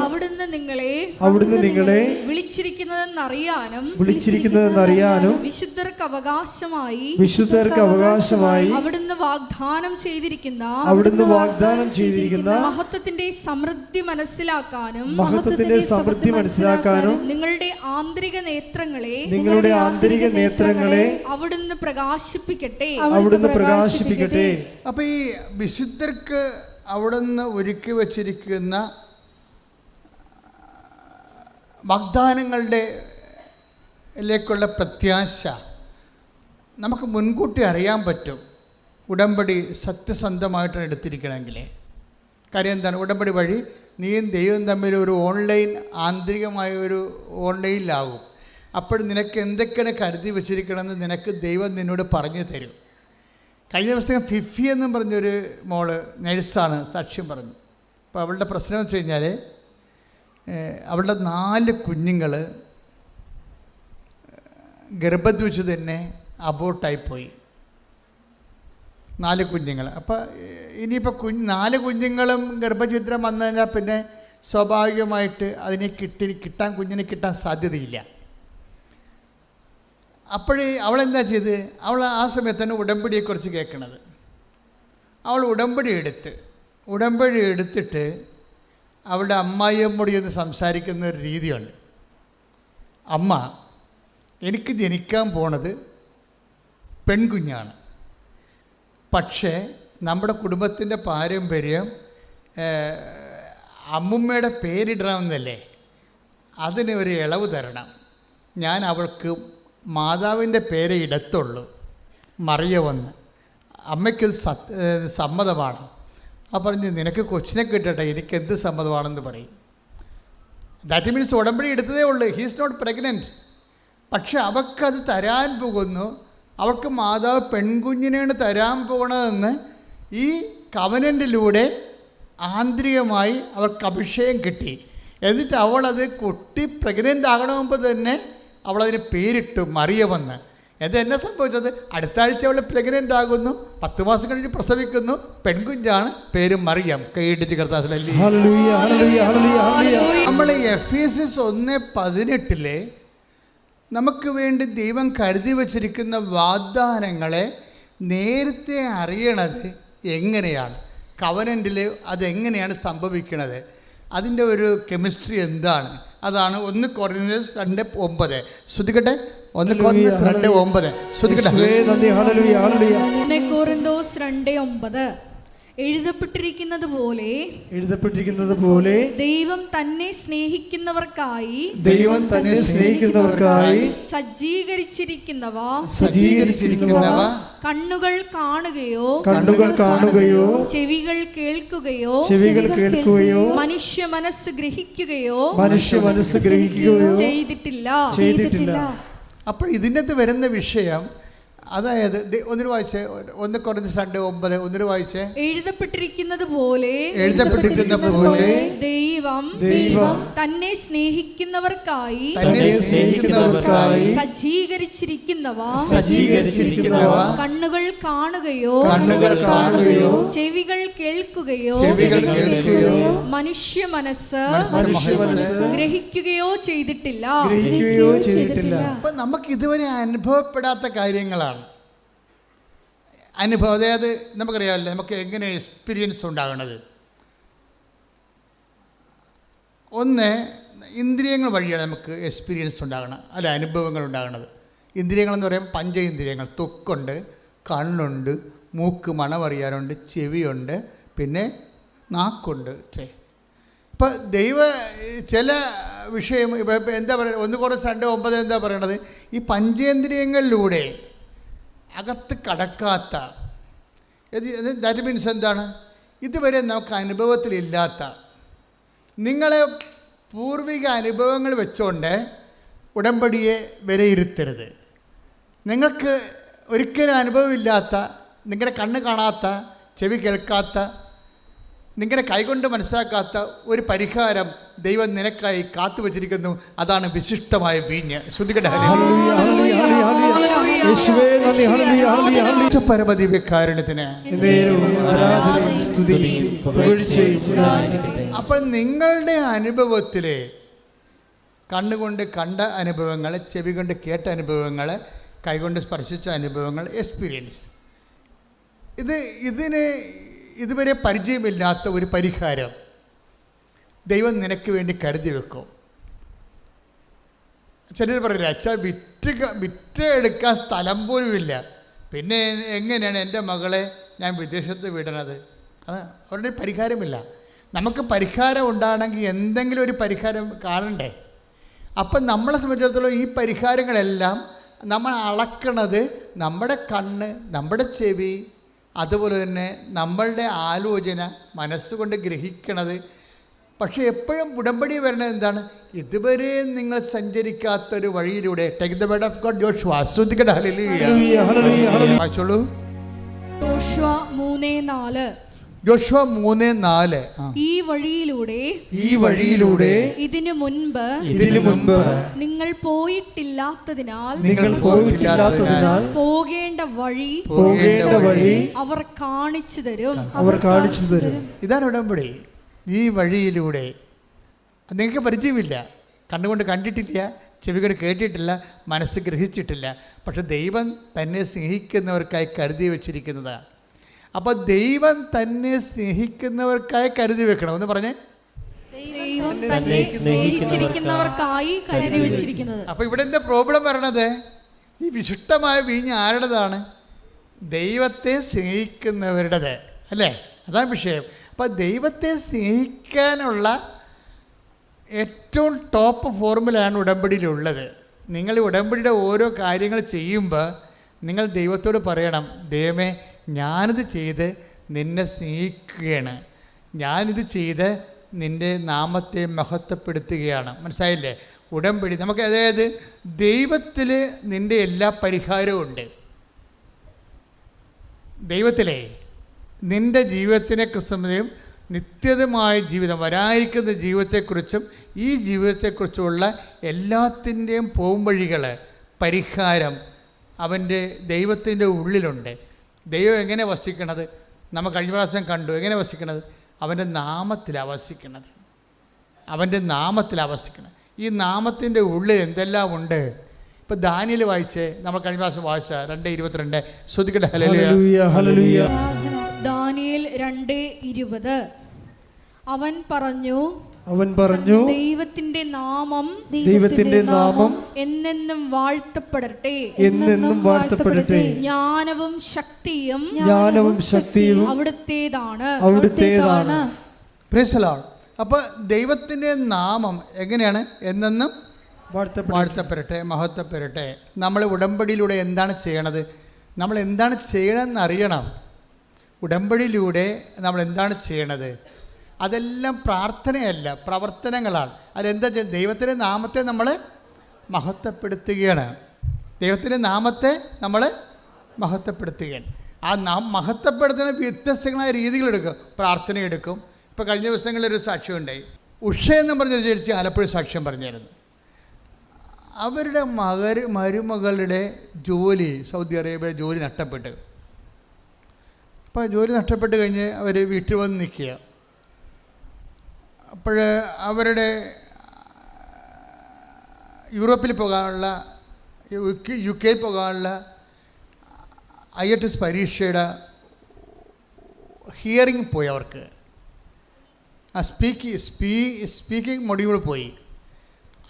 അവിടുന്ന് നിങ്ങളെ വിളിച്ചിരിക്കുന്നതെന്നറിയാനും വിശുദ്ധർക്ക് അവകാശമായി അവിടുന്ന് വാഗ്ദാനം ചെയ്തിരിക്കുന്ന മഹത്വത്തിന്റെ സമൃദ്ധി മനസ്സിലാക്കാനും നിങ്ങളുടെ ആന്തരിക നേത്രങ്ങളെ അവിടുന്ന് പ്രകാശിപ്പിക്കട്ടെ. അപ്പോൾ ഈ വിശുദ്ധർക്ക് അവിടുന്ന് ഒരുക്കി വച്ചിരിക്കുന്ന വാഗ്ദാനങ്ങളിലേക്കുള്ള പ്രത്യാശ നമുക്ക് മുൻകൂട്ടി അറിയാൻ പറ്റും. ഉടമ്പടി സത്യസന്ധമായിട്ടാണ് എടുത്തിരിക്കണമെങ്കിൽ. കാര്യം എന്താണ്? ഉടമ്പടി വഴി നീയും ദൈവം തമ്മിൽ ഒരു ആന്തരികമായ ഒരു ഓൺലൈനിലാകും. അപ്പോൾ നിനക്ക് എന്തൊക്കെയാണ് കരുതി വച്ചിരിക്കണമെന്ന് നിനക്ക് ദൈവം നിന്നോട് പറഞ്ഞു തരും. കഴിഞ്ഞ ദിവസം ഫിഫി എന്നും പറഞ്ഞൊരു മോള് നഴ്സാണ്, സാക്ഷ്യം പറഞ്ഞു. അപ്പോൾ അവളുടെ പ്രശ്നം എന്ന് വെച്ച് കഴിഞ്ഞാൽ അവളുടെ 4 കുഞ്ഞുങ്ങൾ ഗർഭത്തിൽ വെച്ച് തന്നെ അബോർട്ടായിപ്പോയി. 4 കുഞ്ഞുങ്ങൾ. അപ്പോൾ ഇനിയിപ്പോൾ 4 കുഞ്ഞുങ്ങളും ഗർഭഛിദ്രം വന്നു കഴിഞ്ഞാൽ പിന്നെ സ്വാഭാവികമായിട്ട് അതിനെ കുഞ്ഞിനെ കിട്ടാൻ സാധ്യതയില്ല. അപ്പോഴേ അവളെന്താ ചെയ്ത്, അവൾ ആ സമയത്ത് തന്നെ ഉടമ്പടിയെക്കുറിച്ച് കേൾക്കണത്. അവൾ ഉടമ്പടി എടുത്തിട്ട് അവളുടെ അമ്മായിയമ്മോട് ഒന്ന് സംസാരിക്കുന്ന ഒരു രീതിയുണ്ട്. അമ്മ, എനിക്ക് ജനിക്കാൻ പോണത് പെൺകുഞ്ഞാണ്. പക്ഷേ നമ്മുടെ കുടുംബത്തിൻ്റെ പാരമ്പര്യം അമ്മുമ്മയുടെ പേരിടണമെന്നല്ലേ, അതിന് ഒരു ഇളവ് തരണം. ഞാൻ അവൾക്ക് മാതാവിൻ്റെ പേരെ ഇടത്തുള്ളൂ, മറിയവെന്ന്. അമ്മയ്ക്ക് സമ്മതമാണ്. ആ പറഞ്ഞ് നിനക്ക് കൊച്ചിനെ കിട്ടട്ടെ, എനിക്കെന്ത് സമ്മതമാണെന്ന് പറയും. ദാറ്റ് മീൻസ് ഉടമ്പടി എടുത്തതേ ഉള്ളൂ. He is not pregnant. പക്ഷെ അവൾക്കത് തരാൻ പോകുന്നു. അവൾക്ക് മാതാവ് പെൺകുഞ്ഞിനെയാണ് തരാൻ പോകണതെന്ന് ഈ കവനൻ്റിലൂടെ ആന്തരികമായി അവൾക്ക് അഭിഷേകം കിട്ടി. എന്നിട്ട് അവളത് കുട്ടി പ്രഗ്നൻ്റ് ആകണമെമ്പോൾ തന്നെ അവളതിന് പേരിട്ടു മറിയമെന്ന്. എന്നെ സംഭവിച്ചത്, അടുത്ത ആഴ്ച അവൾ പ്രഗ്നൻ്റ് ആകുന്നു, 10 മാസം കഴിഞ്ഞ് പ്രസവിക്കുന്നു, പെൺകുഞ്ഞാണ്, പേര് മറിയം. കൈയിടിച്ച് കർത്താവിലല്ലേ. നമ്മൾ എഫേസ്യസ് 1:18 നമുക്ക് വേണ്ടി ദൈവം കരുതി വച്ചിരിക്കുന്ന വാഗ്ദാനങ്ങളെ നേരത്തെ അറിയണത് എങ്ങനെയാണ്, കവനൻ്റിൽ അതെങ്ങനെയാണ് സംഭവിക്കുന്നത്, അതിൻ്റെ ഒരു കെമിസ്ട്രി എന്താണ്, അതാണ് 1 കൊരിന്ത്യൻസ് 2:9. ശ്രദ്ധിക്കട്ടെ, 1 കൊരിന്ത്യൻസ് 2:9 ശ്രദ്ധിക്കട്ടെ. 1 കൊരിന്തോസ് 2:9 എഴുതപ്പെട്ടിരിക്കുന്നത് പോലെ ദൈവം തന്നെ സ്നേഹിക്കുന്നവർക്കായി സജ്ജീകരിച്ചിരിക്കുന്നവ കണ്ണുകൾ കാണുകയോ ചെവികൾ കേൾക്കുകയോ മനുഷ്യ മനസ്സ് ഗ്രഹിക്കുകയോ ചെയ്തിട്ടില്ല. അപ്പോൾ ഇതിനകത്ത് വരുന്ന വിഷയം, അതായത് ഒന്നിനു വായിച്ചേ, 1 കൊരിന്ത്യൻസ് 2:9 ഒന്നിനു വായിച്ചേ. എഴുതപ്പെട്ടിരിക്കുന്നത് പോലെ ദൈവം തന്നെ സ്നേഹിക്കുന്നവർക്കായി സജ്ജീകരിച്ചിരിക്കുന്നവ കണ്ണുകൾ കാണുകയോ ചെവികൾ കേൾക്കുകയോ മനുഷ്യ മനസ്സ് ഗ്രഹിക്കുകയോ ചെയ്തിട്ടില്ല. അപ്പൊ നമുക്ക് ഇതുവരെ അനുഭവപ്പെടാത്ത കാര്യങ്ങളാണ്. അനുഭവം, അതായത് നമുക്കറിയാമല്ലോ നമുക്ക് എങ്ങനെ എക്സ്പീരിയൻസ് ഉണ്ടാകണത്. ഒന്ന്, ഇന്ദ്രിയങ്ങൾ വഴിയാണ് നമുക്ക് എക്സ്പീരിയൻസ് ഉണ്ടാകണം, അല്ല അനുഭവങ്ങൾ ഉണ്ടാകണത്. ഇന്ദ്രിയങ്ങളെന്ന് പറയുമ്പോൾ പഞ്ചേന്ദ്രിയങ്ങൾ, ത്വക്കുണ്ട്, കണ്ണുണ്ട്, മൂക്ക് മണമറിയാനുണ്ട്, ചെവിയുണ്ട്, പിന്നെ നാക്കുണ്ട്. ഇപ്പം ചില വിഷയം ഇപ്പം എന്താ പറയുക, 1 കൊരിന്ത്യൻസ് 2:9 എന്താ പറയണത്, ഈ പഞ്ചേന്ദ്രിയങ്ങളിലൂടെ അകത്ത് കടക്കാത്ത, ദാറ്റ് മീൻസ് എന്താണ്, ഇതുവരെ നമുക്ക് അനുഭവത്തിലില്ലാത്ത, നിങ്ങളെ പൂർവിക അനുഭവങ്ങൾ വെച്ചുകൊണ്ട് ഉടമ്പടിയെ വിലയിരുത്തരുത്. നിങ്ങൾക്ക് ഒരിക്കലും അനുഭവമില്ലാത്ത, നിങ്ങളുടെ കണ്ണ് കാണാത്ത, ചെവി കേൾക്കാത്ത, നിങ്ങളുടെ കൈകൊണ്ട് മനസ്സിലാക്കാത്ത ഒരു പരിഹാരം ദൈവം നിനക്കായി കാത്തു വച്ചിരിക്കുന്നു. അതാണ് വിശിഷ്ടമായ വീഞ്ഞ്. ശ്രദ്ധിക്കട്ടെ. പരമദിവ്യകാരുണ്യത്തിന് അപ്പോൾ നിങ്ങളുടെ അനുഭവത്തിലെ കണ്ണുകൊണ്ട് കണ്ട അനുഭവങ്ങൾ, ചെവി കൊണ്ട് കേട്ട അനുഭവങ്ങൾ, കൈകൊണ്ട് സ്പർശിച്ച അനുഭവങ്ങൾ, എക്സ്പീരിയൻസ്, ഇതിന് ഇതുവരെ പരിചയമില്ലാത്ത ഒരു പരിഹാരം ദൈവം നിനക്ക് വേണ്ടി കരുതി വെക്കും. ചിലർ പറയില്ല, അച്ഛാ വിറ്റ് എടുക്കാൻ സ്ഥലം പോലുമില്ല, പിന്നെ എങ്ങനെയാണ് എൻ്റെ മകളെ ഞാൻ വിദേശത്ത് വിടണത്? അത് അവരുടെ പരിഹാരമില്ല. നമുക്ക് പരിഹാരം ഉണ്ടാകണമെങ്കിൽ എന്തെങ്കിലും ഒരു പരിഹാരം കാണണ്ടേ? അപ്പം നമ്മളെ സംബന്ധിച്ചിടത്തോളം ഈ പരിഹാരങ്ങളെല്ലാം നമ്മൾ അളക്കണത് നമ്മുടെ കണ്ണ്, നമ്മുടെ ചെവി, അതുപോലെ തന്നെ നമ്മളുടെ ആലോചന, മനസ്സുകൊണ്ട് ഗ്രഹിക്കണത്. പക്ഷേ എപ്പോഴും ഉടമ്പടി വരണത് എന്താണ്, ഇതുവരെ നിങ്ങൾ സഞ്ചരിക്കാത്തൊരു വഴിയിലൂടെ. Take the word of God. യോശുവ, ശ്രദ്ധിക്കട്ടെ. ഹല്ലേലൂയ. വായിച്ചോളൂ. യോശുവ 3:4. ഈ വഴിയിലൂടെ ഇതിനു മുൻപ് നിങ്ങൾ പോയിട്ടില്ലാത്തതിനാൽ പോകേണ്ട വഴി അവർ കാണിച്ചു തരും. ഇതാണ് ഉടമ്പടി. ഈ വഴിയിലൂടെ നിങ്ങൾക്ക് പരിചയമില്ല, കണ്ണുകൊണ്ട് കണ്ടിട്ടില്ല, ചെവി കൊണ്ട് കേട്ടിട്ടില്ല, മനസ്സ് ഗ്രഹിച്ചിട്ടില്ല. പക്ഷെ ദൈവം തന്നെ സ്നേഹിക്കുന്നവർക്കായി കരുതി വച്ചിരിക്കുന്നതാണ്. അപ്പോൾ ദൈവം തന്നെ സ്നേഹിക്കുന്നവർക്കായി കരുതി വെക്കണം. ഒന്ന് പറഞ്ഞേ. ദൈവം തന്നെ സ്നേഹിച്ചിരിക്കുന്നവർക്കായി കരുതി വെച്ചിരിക്കുന്നത്. അപ്പോൾ ഇവിടെ എന്താ പ്രോബ്ലം വരണത്? ഈ വിശിഷ്ടമായ വീഞ്ഞ് ആരുടേതാണ്? ദൈവത്തെ സ്നേഹിക്കുന്നവരുടേത് അല്ലേ? അതാണ് വിഷയം. അപ്പോൾ ദൈവത്തെ സ്നേഹിക്കാനുള്ള ഏറ്റവും ടോപ്പ് ഫോർമുലയാണ് ഉടമ്പടിയിലുള്ളത്. നിങ്ങൾ ഉടമ്പടിയുടെ ഓരോ കാര്യങ്ങൾ ചെയ്യുമ്പോൾ നിങ്ങൾ ദൈവത്തോട് പറയണം, ദൈവമേ, ഞാനിത് ചെയ്ത് നിന്നെ സ്നേഹിക്കുകയാണ്, ഞാനിത് ചെയ്ത് നിൻ്റെ നാമത്തെ മഹത്വപ്പെടുത്തുകയാണ്. മനസ്സിലായില്ലേ? ഉടമ്പടി. നമുക്ക് അതായത് ദൈവത്തിൽ നിൻ്റെ എല്ലാ പരിഹാരവും ഉണ്ട്. ദൈവത്തിലെ നിൻ്റെ ജീവിതത്തിനെ കുറിച്ചും നിത്യതമായ ജീവിതം, വരാനിരിക്കുന്ന ജീവിതത്തെക്കുറിച്ചും ഈ ജീവിതത്തെക്കുറിച്ചുമുള്ള എല്ലാത്തിൻ്റെയും പോംവഴികൾ, പരിഹാരം അവൻ്റെ ദൈവത്തിൻ്റെ ഉള്ളിലുണ്ട്. ദൈവം എങ്ങനെ വസിക്കണത്? നമ്മൾ കഴിഞ്ഞ പ്രാവശ്യം കണ്ടു. എങ്ങനെ വസിക്കണത്? അവൻ്റെ നാമത്തിലാണ് വസിക്കണത്. അവൻ്റെ നാമത്തിലാണ് വസിക്കണത്. ഈ നാമത്തിൻ്റെ ഉള്ളിൽ എന്തെല്ലാം ഉണ്ട്? ഇപ്പോൾ ദാനിയേൽ വായിച്ചേ, നമ്മൾ കഴിഞ്ഞ പ്രാവശ്യം വായിച്ച 2:22. ശ്രുതിക്കട്ടെ. ഹല്ലേലൂയ, ഹല്ലേലൂയ. ദാനിയേൽ 2:20. അവൻ പറഞ്ഞു, ദൈവത്തിന്റെ നാമം എന്നെന്നും വാഴ്ത്തപ്പെടട്ടെ, എന്നെന്നും വാഴ്ത്തപ്പെടട്ടെ. ജ്ഞാനവും ശക്തിയും അവിടുത്തേതാണ്. Praise the Lord. അപ്പോൾ ദൈവത്തിൻ്റെ നാമം എങ്ങനെയാണ്? എന്നെന്നും വാഴ്ത്തപ്പെടട്ടെ, മഹത്വപ്പെടട്ടെ. നമ്മൾ ഉടമ്പടിയിലൂടെ എന്താണ് ചെയ്യണത്? നമ്മൾ എന്താണ് ചെയ്യണമെന്ന് അറിയണം. ഉടമ്പടിയിലൂടെ നമ്മൾ എന്താണ് ചെയ്യണത്? അതെല്ലാം പ്രാർത്ഥനയല്ല, പ്രവർത്തനങ്ങളാണ്. അതെന്താ ചെയ്യുക? ദൈവത്തിൻ്റെ നാമത്തെ നമ്മൾ മഹത്വപ്പെടുത്തുകയാണ്. ദൈവത്തിൻ്റെ നാമത്തെ നമ്മൾ മഹത്വപ്പെടുത്തുകയാണ്. ആ മഹത്വപ്പെടുത്തുന്ന വ്യത്യസ്തങ്ങളായ രീതികളെടുക്കും. പ്രാർത്ഥന എടുക്കും. ഇപ്പോൾ കഴിഞ്ഞ ദിവസങ്ങളിലൊരു സാക്ഷ്യം ഉണ്ടായി. ഉഷ എന്ന് പറഞ്ഞൊരു ചേച്ചി ആലപ്പുഴ സാക്ഷ്യം പറഞ്ഞായിരുന്നു. അവരുടെ മരുമകളുടെ ജോലി, സൗദി അറേബ്യ ജോലി നഷ്ടപ്പെട്ടു. അപ്പോൾ ജോലി നഷ്ടപ്പെട്ട് കഴിഞ്ഞ് അവർ വീട്ടിൽ വന്ന് നിൽക്കുക. അപ്പോൾ അവരുടെ യൂറോപ്പിൽ പോകാനുള്ള, യു കെയിൽ പോകാനുള്ള IELTS പരീക്ഷയുടെ ഹിയറിംഗ് പോയി. അവർക്ക് ആ സ്പീക്കിംഗ് മൊഡ്യൂൾ പോയി.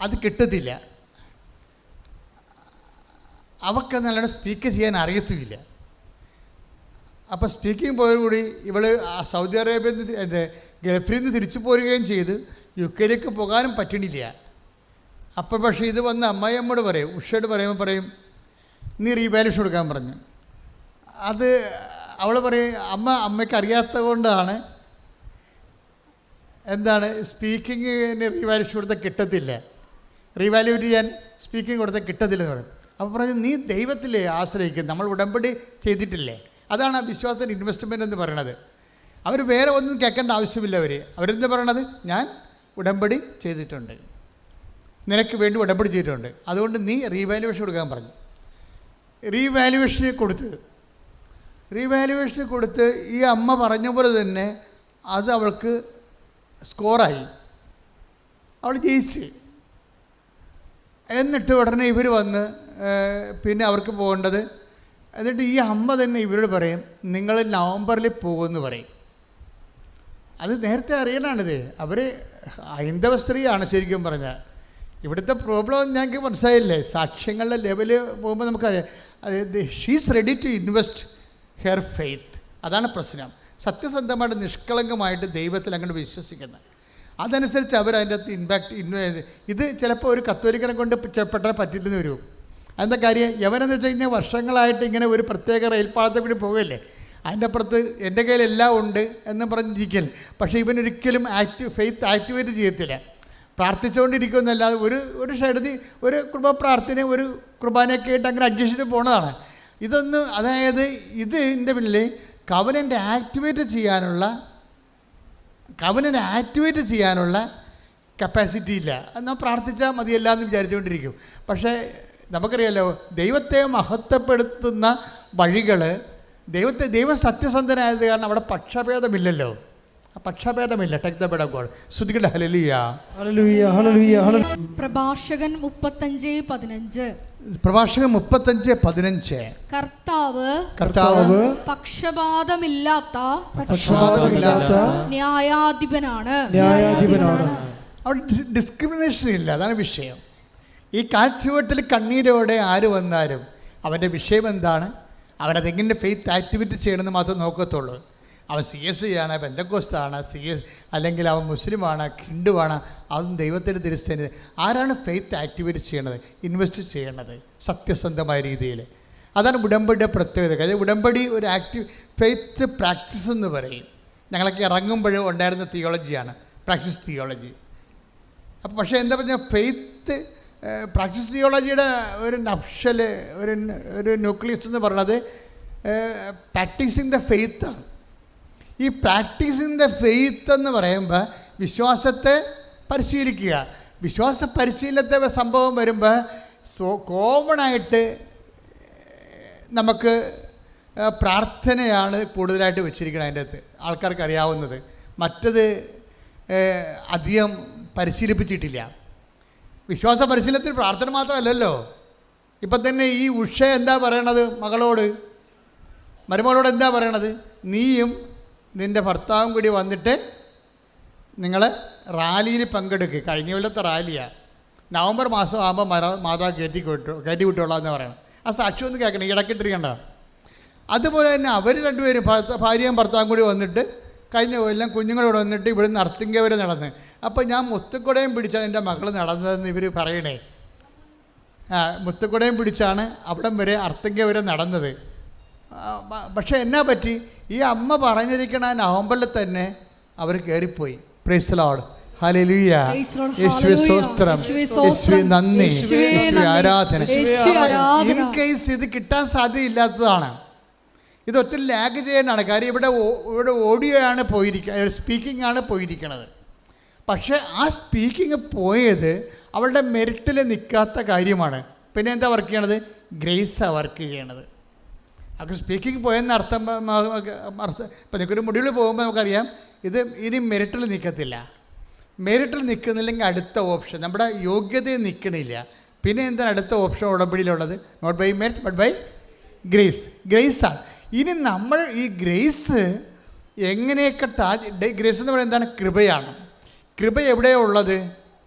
അത് കിട്ടത്തില്ല. അവർക്ക് നല്ലോണം സ്പീക്ക് ചെയ്യാൻ അറിയത്തുമില്ല. അപ്പോൾ സ്പീക്കിംഗ് പോയതോടുകൂടി ഇവൾ സൗദി അറേബ്യയിൽ നിന്ന്, ഗൾഫിൽ നിന്ന് തിരിച്ചു പോരുകയും ചെയ്ത് UK പോകാനും പറ്റണില്ല. അപ്പോൾ പക്ഷേ ഇത് വന്ന് അമ്മയോട് പറയും, ഉഷയോട് പറയുമ്പോൾ പറയും, നീ റീവാലുവേഷൻ കൊടുക്കാൻ പറഞ്ഞു. അത് അവൾ പറയും, അമ്മയ്ക്ക് അറിയാത്ത കൊണ്ടാണ്, എന്താണ് സ്പീക്കിങ്ങിന് റീവാലുവേഷൻ കൊടുത്താൽ കിട്ടത്തില്ല, റീവാലുവേറ്റ് ചെയ്യാൻ സ്പീക്കിംഗ് കൊടുത്താൽ കിട്ടത്തില്ലെന്ന് പറയും. അപ്പോൾ പറഞ്ഞു, നീ ദൈവത്തിലെ ആശ്രയിക്കും, നമ്മൾ ഉടമ്പടി ചെയ്തിട്ടില്ലേ. അതാണ് ആ വിശ്വാസത്തിൻ്റെ ഇൻവെസ്റ്റ്മെൻ്റ് എന്ന് പറയണത്. അവർ വേറെ ഒന്നും കേൾക്കേണ്ട ആവശ്യമില്ല. അവരെന്താ പറയണത്? ഞാൻ ഉടമ്പടി ചെയ്തിട്ടുണ്ട്, നിനക്ക് വേണ്ടി ഉടമ്പടി ചെയ്തിട്ടുണ്ട്, അതുകൊണ്ട് നീ റീവാലുവേഷൻ കൊടുക്കാൻ പറഞ്ഞു. റീവാലുവേഷന് കൊടുത്ത് ഈ അമ്മ പറഞ്ഞ പോലെ തന്നെ അത് അവൾക്ക് സ്കോറായി, അവൾ ജയിച്ച്. എന്നിട്ട് ഉടനെ ഇവർ വന്ന് പിന്നെ അവർക്ക് പോകേണ്ടത്, എന്നിട്ട് ഈ അമ്മ തന്നെ ഇവരോട് പറയും, നിങ്ങൾ നവംബറിൽ പോകുമെന്ന് പറയും. അത് നേരത്തെ അറിയാനാണിത്. അവർ ഹൈന്ദവ സ്ത്രീയാണ് ശരിക്കും പറഞ്ഞാൽ. ഇവിടുത്തെ പ്രോബ്ലം ഞങ്ങൾക്ക് മനസ്സിലായില്ലേ? സാക്ഷ്യങ്ങളുടെ ലെവല് പോകുമ്പോൾ നമുക്കറിയാം. She's ready to invest her faith. അതാണ് പ്രശ്നം. സത്യസന്ധമായിട്ട് നിഷ്കളങ്കമായിട്ട് ദൈവത്തിൽ അങ്ങോട്ട് വിശ്വസിക്കുന്നത്. അതനുസരിച്ച് അവരതിൻ്റെ അകത്ത് ഇത് ചിലപ്പോൾ ഒരു കത്തോലിക്കനെ കൊണ്ട് പെട്ടാൽ പറ്റില്ലെന്ന് വരും. അതിൻ്റെ കാര്യം യവനെന്ന് വെച്ച് കഴിഞ്ഞാൽ വർഷങ്ങളായിട്ട് ഇങ്ങനെ ഒരു പ്രത്യേക റെയിൽപ്പാളത്തെ കൂടി പോകുകയല്ലേ. അതിൻ്റെ അപ്പുറത്ത് എൻ്റെ കയ്യിൽ എല്ലാം ഉണ്ട് എന്ന് പറഞ്ഞിരിക്കല്. പക്ഷേ ഇവനൊരിക്കലും ഫെയ്ത്ത് ആക്ടിവേറ്റ് ചെയ്യത്തില്ല. പ്രാർത്ഥിച്ചുകൊണ്ടിരിക്കുമെന്നല്ലാതെ ഒരു സൈഡിൽ ഒരു പ്രാർത്ഥന, ഒരു കുർബാനയൊക്കെ ആയിട്ട് അങ്ങനെ അഡ്ജസ്റ്റ് ചെയ്ത് പോണതാണ്. ഇതൊന്നും, അതായത് ഇതിൻ്റെ പിന്നിൽ കവനൻ്റ് ആക്ടിവേറ്റ് ചെയ്യാനുള്ള കപ്പാസിറ്റി ഇല്ല. എന്നാൽ പ്രാർത്ഥിച്ചാൽ മതിയല്ല എന്ന് വിചാരിച്ചുകൊണ്ടിരിക്കും. പക്ഷേ നമുക്കറിയാലോ, ദൈവത്തെ മഹത്വപ്പെടുത്തുന്ന വഴികൾ, ദൈവം സത്യസന്ധനായത് കാരണം അവിടെ പക്ഷഭേദമില്ലല്ലോ. പക്ഷഭേദമില്ല. ടേക്ക് ദ ബെഡഗോൾ. ശ്രുതികട്ടെ. ഹല്ലേലൂയ, ഹല്ലേലൂയ, ഹല്ലേലൂയ, ഹല്ലേലൂയ. പ്രഭാഷകൻ 35:15. പ്രഭാഷകൻ 35:15. കർത്താവ് പക്ഷപാതമില്ലാത്ത ന്യായാധിപനാണ്. അവിടെ ഡിസ്ക്രിമിനേഷൻ ഇല്ല. അതാണ് വിഷയം. ഈ കാഴ്ചവെട്ടിൽ കണ്ണീരോടെ ആര് വന്നാലും അവൻ്റെ വിഷയം എന്താണ്? അവനതെങ്ങനെ ഫെയ്ത്ത് ആക്ടിവിറ്റി ചെയ്യണമെന്ന് മാത്രം നോക്കത്തുള്ളൂ. അവൻ CSC ആണ്, പെന്തക്കോസ്താണ്, അല്ലെങ്കിൽ അവൻ മുസ്ലിമാണ്, ഹിന്ദുവാണ്, അതും ദൈവത്തിൻ്റെ തിരുസ്ഥേന. ആരാണ് ഫെയ്ത്ത് ആക്ടിവേറ്റ് ചെയ്യണത്, ഇൻവെസ്റ്റ് ചെയ്യണത് സത്യസന്ധമായ രീതിയിൽ? അതാണ് ഉടമ്പടിയുടെ പ്രത്യേകത. കാര്യം ഉടമ്പടി ഒരു ഫെയ്ത്ത് പ്രാക്ടീസ് എന്ന് പറയും. ഞങ്ങളൊക്കെ ഇറങ്ങുമ്പോഴും ഉണ്ടായിരുന്ന തിയോളജിയാണ് പ്രാക്ടീസ് തിയോളജി. അപ്പോൾ പക്ഷേ എന്താ പറഞ്ഞാൽ ഫെയ്ത്ത് ഫെയ്ത്ത് പ്രാക്ടീസ് തിയോളജിയുടെ ഒരു നപ്ഷൽ, ഒരു ന്യൂക്ലിയസ് എന്ന് പറയുന്നത് പ്രാക്ടീസിങ് ദ ഫെയ്ത്താണ്. ഈ പ്രാക്ടീസിങ് ദ ഫെയ്ത്ത് എന്ന് പറയുമ്പോൾ വിശ്വാസത്തെ പരിശീലിക്കുക. വിശ്വാസ പരിശീലനത്തെ സംഭവം വരുമ്പോൾ കോമണായിട്ട് നമുക്ക് പ്രാർത്ഥനയാണ് കൂടുതലായിട്ട് വെച്ചിരിക്കുന്നത്. അതിൻ്റെ അകത്ത് ആൾക്കാർക്ക് അറിയാവുന്നത്, മറ്റത് അധികം പരിശീലിപ്പിച്ചിട്ടില്ല. വിശ്വാസ പരിശീലനത്തിൽ പ്രാർത്ഥന മാത്രമല്ലല്ലോ. ഇപ്പം തന്നെ ഈ ഉഷ എന്താ പറയണത് മരുമകളോട് എന്താ പറയണത്? നീയും നിൻ്റെ ഭർത്താവും കൂടി വന്നിട്ട് നിങ്ങൾ റാലിയിൽ പങ്കെടുക്കുക. കഴിഞ്ഞ കൊല്ലത്തെ റാലിയാണ്. നവംബർ മാസം ആകുമ്പോൾ മാതാവ് കയറ്റി വിട്ടോളാം എന്ന് പറയണം. ആ സാക്ഷ്യം ഒന്ന് കേൾക്കണം, ഇടയ്ക്കിട്ടിരിക്കണ്ട. അതുപോലെ തന്നെ അവർ രണ്ടുപേരും ഭാര്യയും ഭർത്താവും കൂടി വന്നിട്ട് കഴിഞ്ഞ കൊല്ലം കുഞ്ഞുങ്ങളോട് വന്നിട്ട് ഇവിടുന്ന് അർത്തിങ്ക വരെ നടന്ന്. അപ്പോൾ ഞാൻ മുത്തുക്കുടയും പിടിച്ചാണ് എൻ്റെ മകൾ നടന്നതെന്ന് ഇവർ പറയണേ. മുത്തുക്കുടയും പിടിച്ചാണ് അവിടം വരെ അർത്തിങ്ക വരെ നടന്നത്. പക്ഷേ എന്നാ പറ്റി? ഈ അമ്മ പറഞ്ഞിരിക്കണ നവംബറിൽ തന്നെ അവർ കയറിപ്പോയി. പ്രൈസ് ദി ലോർഡ്, ഹല്ലേലൂയ, യേശുവേ സ്തോത്രം, യേശുവേ നന്ദി, യേശുവേ ആരാധന. ഇൻ കേസ് ഇത് കിട്ടാൻ സാധ്യതയില്ലാത്തതാണ്. ഇത് ഒത്തിരി ലാഗ് ചെയ്യാനാണ് കാര്യം. ഇവിടെ ഓഡിയോ ആണ് പോയിരിക്കുന്നത്, സ്പീക്കിംഗ് ആണ് പോയിരിക്കുന്നത്. പക്ഷേ ആ സ്പീക്കിംഗ് പോയത് അവളുടെ മെറിറ്റിൽ നിൽക്കാത്ത കാര്യമാണ്. പിന്നെ എന്താ വർക്ക് ചെയ്യണത്? ഗ്രേസാണ് വർക്ക് ചെയ്യണത്. അപ്പോൾ സ്പീക്കിംഗ് പോയെന്ന് അർത്ഥം ഇപ്പം നിങ്ങൾക്കൊരു മുടിയിൽ പോകുമ്പോൾ നമുക്കറിയാം ഇനി മെറിറ്റിൽ നിൽക്കത്തില്ല. മെറിറ്റിൽ നിൽക്കുന്നില്ലെങ്കിൽ അടുത്ത ഓപ്ഷൻ നമ്മുടെ യോഗ്യതയിൽ നിൽക്കണില്ല. പിന്നെ എന്താണ് അടുത്ത ഓപ്ഷൻ ഉടമ്പടിയിലുള്ളത്? Not by merit but by ഗ്രേസാണ്. ഇനി നമ്മൾ ഈ ഗ്രേസ് എങ്ങനെയൊക്കെ ഗ്രേസ് എന്ന് പറയുന്നത് എന്താണ്? കൃപയാണ്. കൃപ എവിടെയാണ് ഉള്ളത്?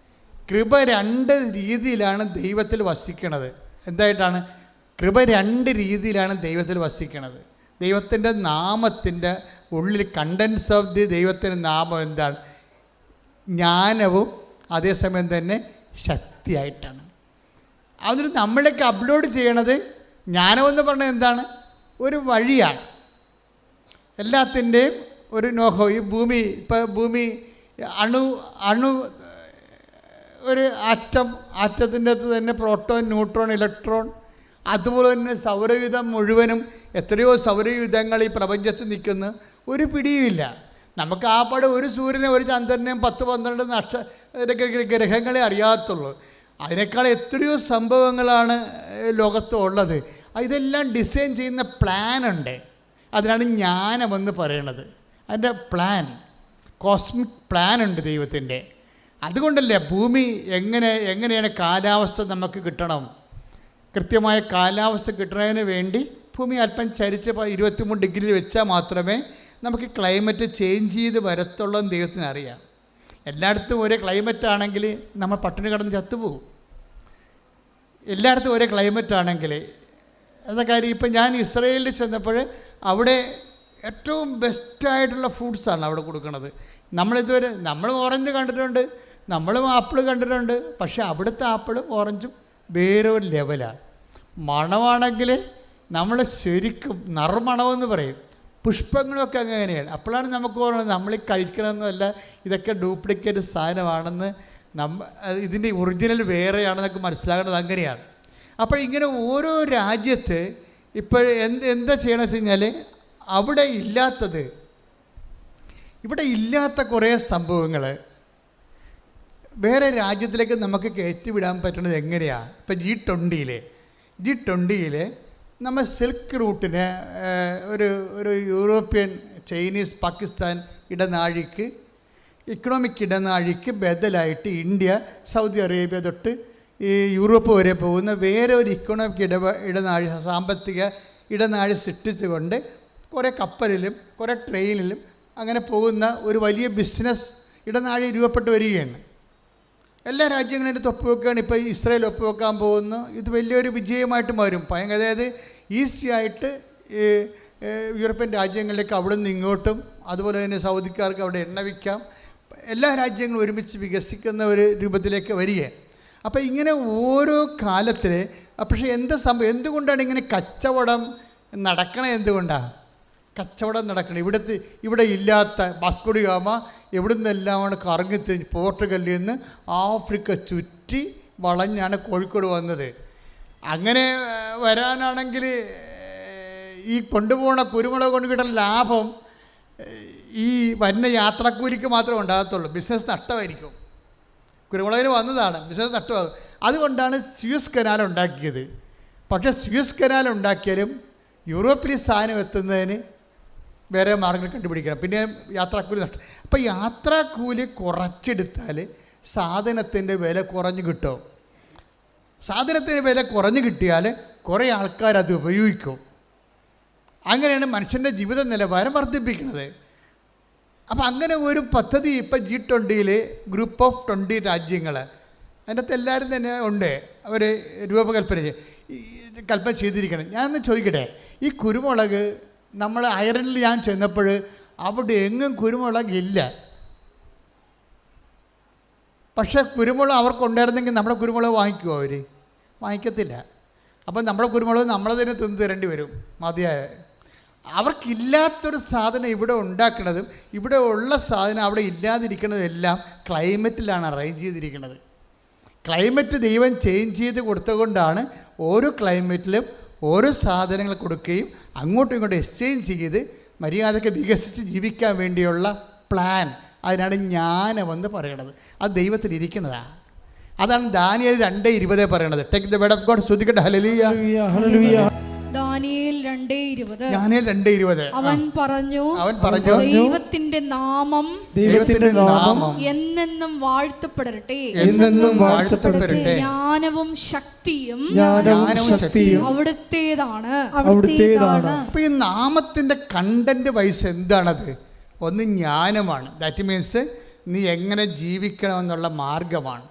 കൃപ രണ്ട് രീതിയിലാണ് ദൈവത്തിൽ വസിക്കണത്. എന്തായിട്ടാണ്? കൃപ രണ്ട് രീതിയിലാണ് ദൈവത്തിൽ വസിക്കണത്. ദൈവത്തിൻ്റെ നാമത്തിൻ്റെ ഉള്ളിൽ കണ്ടൻസ് ഓഫ് ദി ദൈവത്തിൻ്റെ നാമം എന്താണ്? ജ്ഞാനവും അതേസമയം തന്നെ ശക്തിയായിട്ടാണ്. അതിന് നമ്മളേക്ക് അപ്ലോഡ് ചെയ്യണത് ജ്ഞാനമെന്ന് പറഞ്ഞത് എന്താണ്? ഒരു വഴിയാണ്. എല്ലാത്തിൻ്റെയും ഒരു നോഹോ. ഈ ഭൂമി ഭൂമി അണു ഒരു ആറ്റത്തിൻ്റെ അകത്ത് തന്നെ പ്രോട്ടോൺ, ന്യൂട്രോൺ, ഇലക്ട്രോൺ, അതുപോലെ തന്നെ സൗരയൂഥം മുഴുവനും എത്രയോ സൗരയൂഥങ്ങൾ ഈ പ്രപഞ്ചത്തിൽ നിൽക്കുന്ന ഒരു പിടിയുമില്ല. നമുക്ക് ആ പാടെ ഒരു സൂര്യനെ ഒരു ചന്ദ്രനെയും 10-12 ഗ്രഹങ്ങളെ അറിയാത്തുള്ളൂ. അതിനേക്കാൾ എത്രയോ സംഭവങ്ങളാണ് ലോകത്ത് ഉള്ളത്. ഇതെല്ലാം ഡിസൈൻ ചെയ്യുന്ന പ്ലാനുണ്ട്. അതിനാണ് ജ്ഞാനമെന്ന് പറയണത്. അതിൻ്റെ കോസ്മിക് പ്ലാനുണ്ട് ദൈവത്തിൻ്റെ. അതുകൊണ്ടല്ലേ ഭൂമി എങ്ങനെയാണ് കാലാവസ്ഥ നമുക്ക് കിട്ടണം. കൃത്യമായ കാലാവസ്ഥ കിട്ടുന്നതിന് വേണ്ടി ഭൂമി അല്പം ചരിച്ച് 23 ഡിഗ്രിയിൽ വെച്ചാൽ മാത്രമേ നമുക്ക് ക്ലൈമറ്റ് ചേഞ്ച് ചെയ്ത് വരത്തുള്ളൂ എന്ന് ദൈവത്തിന് അറിയാം. എല്ലായിടത്തും ഒരേ ക്ലൈമറ്റ് ആണെങ്കിൽ നമ്മൾ പട്ടിണി കിടന്ന് ചത്തുപോകും. എല്ലായിടത്തും ഒരേ ക്ലൈമറ്റ് ആണെങ്കിൽ എന്താ കാര്യം? ഇപ്പം ഞാൻ ഇസ്രയേലിൽ ചെന്നപ്പോൾ അവിടെ ഏറ്റവും ബെസ്റ്റായിട്ടുള്ള ഫ്രൂട്ട്സാണ് അവിടെ കൊടുക്കുന്നത്. നമ്മൾ ഓറഞ്ച് കണ്ടിട്ടുണ്ട്, നമ്മളും ആപ്പിൾ കണ്ടിട്ടുണ്ട്. പക്ഷേ അവിടുത്തെ ആപ്പിളും ഓറഞ്ചും വേറെ ഒരു ലെവലാണ്. മണമാണെങ്കിൽ നമ്മൾ ശരിക്കും നറുമണമെന്ന് പറയും. പുഷ്പങ്ങളൊക്കെ അങ്ങനെയാണ്. അപ്പോഴാണ് നമുക്ക് ഓർമ്മ നമ്മൾ കഴിക്കണമെന്നല്ല, ഇതൊക്കെ ഡ്യൂപ്ലിക്കേറ്റ് സാധനമാണെന്ന്, ഇതിൻ്റെ ഒറിജിനൽ വേറെയാണെന്നൊക്കെ മനസ്സിലാകുന്നത് അങ്ങനെയാണ്. അപ്പോൾ ഇങ്ങനെ ഓരോ രാജ്യത്ത് ഇപ്പോൾ എന്താ ചെയ്യണമെന്ന് വെച്ച് കഴിഞ്ഞാൽ അവിടെ ഇവിടെ ഇല്ലാത്ത കുറേ സംഭവങ്ങൾ വേറെ രാജ്യത്തിലേക്ക് നമുക്ക് കയറ്റിവിടാൻ പറ്റുന്നത് എങ്ങനെയാണ്? ഇപ്പോൾ G20 നമ്മൾ സിൽക്ക് റൂട്ടിന് ഒരു യൂറോപ്യൻ, ചൈനീസ്, പാകിസ്ഥാൻ ഇക്കണോമിക് ഇടനാഴിക്ക് ബദലായിട്ട് ഇന്ത്യ, സൗദി അറേബ്യ തൊട്ട് ഈ യൂറോപ്പ് വരെ പോകുന്ന വേറെ ഒരു ഇക്കണോമിക് ഇടനാഴി, സാമ്പത്തിക ഇടനാഴി സൃഷ്ടിച്ചുകൊണ്ട് കുറേ കപ്പലിലും കുറേ ട്രെയിനിലും അങ്ങനെ പോകുന്ന ഒരു വലിയ ബിസിനസ് ഇടനാഴി രൂപപ്പെട്ട് വരികയാണ്. എല്ലാ രാജ്യങ്ങളും ഇതിൻ്റെ ഒപ്പുവെക്കുകയാണ്. ഇപ്പോൾ ഇസ്രായേൽ ഒപ്പുവെക്കാൻ പോകുന്നു. ഇത് വലിയൊരു വിജയമായിട്ട് വരും. അതായത് ഈസി ആയിട്ട് യൂറോപ്യൻ രാജ്യങ്ങളിലേക്ക് അവിടെ നിന്ന് ഇങ്ങോട്ടും, അതുപോലെ തന്നെ സൗദിക്കാർക്ക് അവിടെ എണ്ണ വിൽക്കാം. എല്ലാ രാജ്യങ്ങളും ഒരുമിച്ച് വികസിക്കുന്ന ഒരു രൂപത്തിലേക്ക് വരികയാണ്. അപ്പോൾ ഇങ്ങനെ ഓരോ കാലത്തിൽ പക്ഷേ എന്തുകൊണ്ടാണ് ഇങ്ങനെ കച്ചവടം നടക്കണത്? കച്ചവടം നടക്കണം. ഇവിടെ ഇല്ലാത്ത വാസ്കോ ഡി ഗാമ എവിടെ നിന്നെല്ലാമാണ് കറങ്ങിത്തിരിഞ്ഞ് പോർട്ടുഗലിൽ നിന്ന് ആഫ്രിക്ക ചുറ്റി വളഞ്ഞാണ് കോഴിക്കോട് വന്നത്. അങ്ങനെ വരാനാണെങ്കിൽ ഈ കൊണ്ടുപോകുന്ന കുരുമുളക് കൊണ്ട് കിട്ടുന്ന ലാഭം ഈ വന്ന യാത്രാക്കൂലിക്ക് മാത്രമേ ഉണ്ടാകത്തുള്ളൂ. ബിസിനസ് നഷ്ടമായിരിക്കും. കുരുമുളകിന് വന്നതാണ്, ബിസിനസ് നഷ്ടമാകും. അതുകൊണ്ടാണ് സ്യൂസ് കനാൽ ഉണ്ടാക്കിയത്. പക്ഷേ സ്യൂസ് കനാൽ ഉണ്ടാക്കിയാലും യൂറോപ്പിൽ സാധനം എത്തുന്നതിന് വേറെ മാർഗ്ഗങ്ങൾ കണ്ടുപിടിക്കണം. പിന്നെ യാത്രാക്കൂലി നഷ്ടം. അപ്പോൾ യാത്രാക്കൂലി കുറച്ചെടുത്താൽ സാധനത്തിൻ്റെ വില കുറഞ്ഞു കിട്ടും. സാധനത്തിന് വില കുറഞ്ഞു കിട്ടിയാൽ കുറേ ആൾക്കാരത് ഉപയോഗിക്കും. അങ്ങനെയാണ് മനുഷ്യൻ്റെ ജീവിത നിലവാരം വർദ്ധിപ്പിക്കുന്നത്. അപ്പോൾ അങ്ങനെ ഒരു പദ്ധതി ഇപ്പോൾ G20 ഗ്രൂപ്പ് ഓഫ് 20 രാജ്യങ്ങൾ, അതിൻ്റെ അകത്ത് എല്ലാവരും തന്നെ ഉണ്ട്. അവർ രൂപകൽപ്പന ചെയ്തിരിക്കണം. ഞാനൊന്ന് ചോദിക്കട്ടെ, ഈ കുരുമുളക് നമ്മൾ അയർലൻഡിൽ ഞാൻ ചെന്നപ്പോൾ അവിടെ എങ്ങും കുരുമുളക് ഇല്ല. പക്ഷേ കുരുമുളക് അവർക്കുണ്ടായിരുന്നെങ്കിൽ നമ്മുടെ കുരുമുളക് വാങ്ങിക്കുമോ? അവർ വാങ്ങിക്കത്തില്ല. അപ്പം നമ്മുടെ കുരുമുളക് നമ്മൾ തന്നെ തിന്ന് തരേണ്ടി വരും മതിയായ. അവർക്കില്ലാത്തൊരു സാധനം ഇവിടെ ഉണ്ടാക്കുന്നതും ഇവിടെ ഉള്ള സാധനം അവിടെ ഇല്ലാതിരിക്കുന്നതും എല്ലാം ക്ലൈമറ്റിലാണ് അറേഞ്ച് ചെയ്തിരിക്കുന്നത്. ക്ലൈമറ്റ് ദൈവം ചേഞ്ച് ചെയ്ത് കൊടുത്തുകൊണ്ടാണ് ഓരോ ക്ലൈമറ്റിലും ഓരോ സാധനങ്ങൾ കൊടുക്കുകയും അങ്ങോട്ടും ഇങ്ങോട്ടും എക്സ്ചേഞ്ച് ചെയ്ത് മര്യാദയ്ക്ക് വികസിച്ച് ജീവിക്കാൻ വേണ്ടിയുള്ള പ്ലാൻ, അതിനാണ് ജ്ഞാനമെന്ന് പറയണത്. അത് ദൈവത്തിലിരിക്കുന്നതാണ്. അതാണ് ദാനിയേൽ 2:20 പറയണത്. Take the word of God. ശ്രദ്ധിക്കട്ടെ. ഹല്ലേലൂയ, ഹല്ലേലൂയ. ദാനിയേൽ 2:20. ദാനിയേൽ 2:20. അവൻ പറഞ്ഞു ദൈവത്തിന്റെ നാമം എന്നെന്നും വാഴ്ത്തപ്പെടട്ടെ, എന്നെന്നും വാഴ്ത്തപ്പെടട്ടെ. ജ്ഞാനവും ശക്തിയും അവിടുത്തേതാണ്. അപ്പോൾ ഈ നാമത്തിൻ്റെ കണ്ടന്റ് വൈസ് എന്താണത്? ഒന്ന് ജ്ഞാനമാണ്. ദാറ്റ് മീൻസ് നീ എങ്ങനെ ജീവിക്കണമെന്നുള്ള മാർഗമാണ്.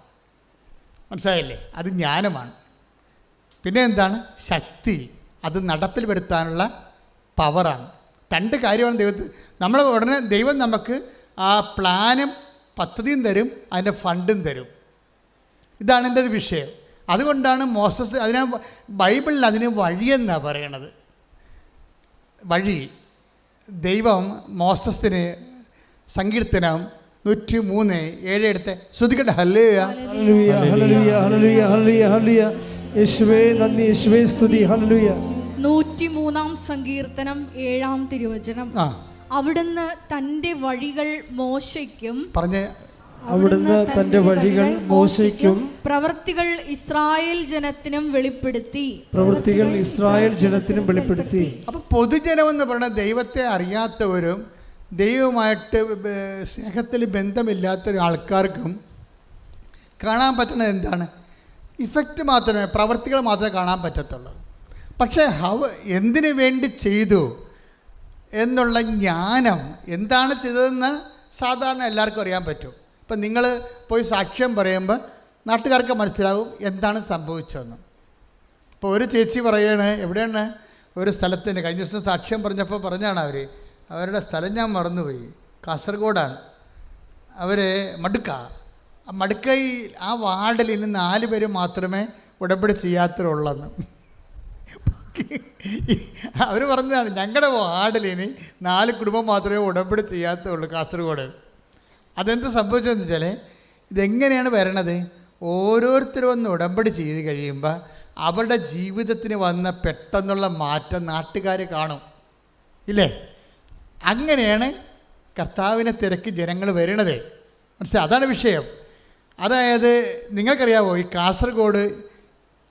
മനസ്സിലായില്ലേ? അത് ജ്ഞാനമാണ്. പിന്നെ എന്താണ്? ശക്തി. അത് നടപ്പിൽ വരുത്താനുള്ള പവറാണ്. രണ്ട് കാര്യമാണ് ദൈവത്തിൽ. നമ്മൾ ഉടനെ ദൈവം നമുക്ക് ആ പ്ലാനും പദ്ധതിയും തരും, അതിൻ്റെ ഫണ്ടും തരും. ഇതാണ് എൻ്റെ വിഷയം. അതുകൊണ്ടാണ് മോസസ്, അതിനെ ബൈബിളിൽ അതിന് വഴിയെന്നാണ് പറയണത്. വഴി. ദൈവം മോസസിന് സങ്കീർത്തനം 103:7 എടുത്ത് ശ്രദ്ധിക്കട്ടെ. ഹല്ലേലൂയ, ഹല്ലേലൂയ, ഹല്ലേലൂയ, ഹല്ലേലൂയ, ഹല്ലേലൂയ, ഹല്ലേലൂയ. യേശുവേ നന്ദി, യേശുവേ സ്തുതി. ഹല്ലേലൂയ. 103-ാം സങ്കീർത്തനം 7-ാം തിരുവചനം. അവിടുന്ന് തൻ്റെ വഴികൾ മോശയ്ക്കും അവിടുന്ന് തന്റെ വഴികൾ മോശയ്ക്കും പ്രവൃത്തികൾ ഇസ്രായേൽ ജനത്തിനും വെളിപ്പെടുത്തി. അപ്പോൾ പൊതുജനം എന്ന് പറയുന്നത് ദൈവത്തെ അറിയാത്തവരും ദൈവവുമായിട്ട് സ്നേഹത്തിൽ ബന്ധമില്ലാത്ത ആൾക്കാർക്കും കാണാൻ പറ്റുന്നത് എന്താണ്? ഇഫക്റ്റ് മാത്രമേ, പ്രവൃത്തികൾ മാത്രമേ കാണാൻ പറ്റത്തുള്ളൂ. പക്ഷേ എന്തിനു വേണ്ടി ചെയ്തു എന്നുള്ള ജ്ഞാനം, എന്താണ് ചെയ്തതെന്ന് സാധാരണ എല്ലാവർക്കും അറിയാൻ പറ്റും. ഇപ്പം നിങ്ങൾ പോയി സാക്ഷ്യം പറയുമ്പോൾ നാട്ടുകാർക്ക് മനസ്സിലാവും എന്താണ് സംഭവിച്ചതെന്ന്. ഇപ്പോൾ ഒരു ചേച്ചി പറയാണ്, എവിടെയാണ് ഒരു സ്ഥലത്തിന് കഴിഞ്ഞ ദിവസം സാക്ഷ്യം പറഞ്ഞപ്പോൾ പറഞ്ഞാണ് അവരുടെ സ്ഥലം ഞാൻ മറന്നുപോയി, കാസർഗോഡാണ്. അവർ മടുക്കൈ ആ വാർഡിൽ ഇന്ന് 4 പേര് മാത്രമേ ഉടമ്പടി ചെയ്യാത്തവരുള്ളെന്ന്. അവർ പറഞ്ഞതാണ്, ഞങ്ങളുടെ വാർഡിൽ ഇനി 4 കുടുംബം മാത്രമേ ഉടമ്പടി ചെയ്യാത്തുള്ളൂ കാസർഗോഡ്. അതെന്ത് സംഭവിച്ചതെന്ന് വെച്ചാൽ, ഇതെങ്ങനെയാണ് വരണത്? ഓരോരുത്തരും ഒന്ന് ഉടമ്പടി ചെയ്ത് കഴിയുമ്പോൾ അവരുടെ ജീവിതത്തിന് വന്ന പെട്ടെന്നുള്ള മാറ്റം നാട്ടുകാർ കാണും, ഇല്ലേ? അങ്ങനെയാണ് കർത്താവിനെ തിരക്കി ജനങ്ങൾ വരണത്. മനസ്സിലായി? അതാണ് വിഷയം. അതായത് നിങ്ങൾക്കറിയാമോ, ഈ കാസർഗോഡ്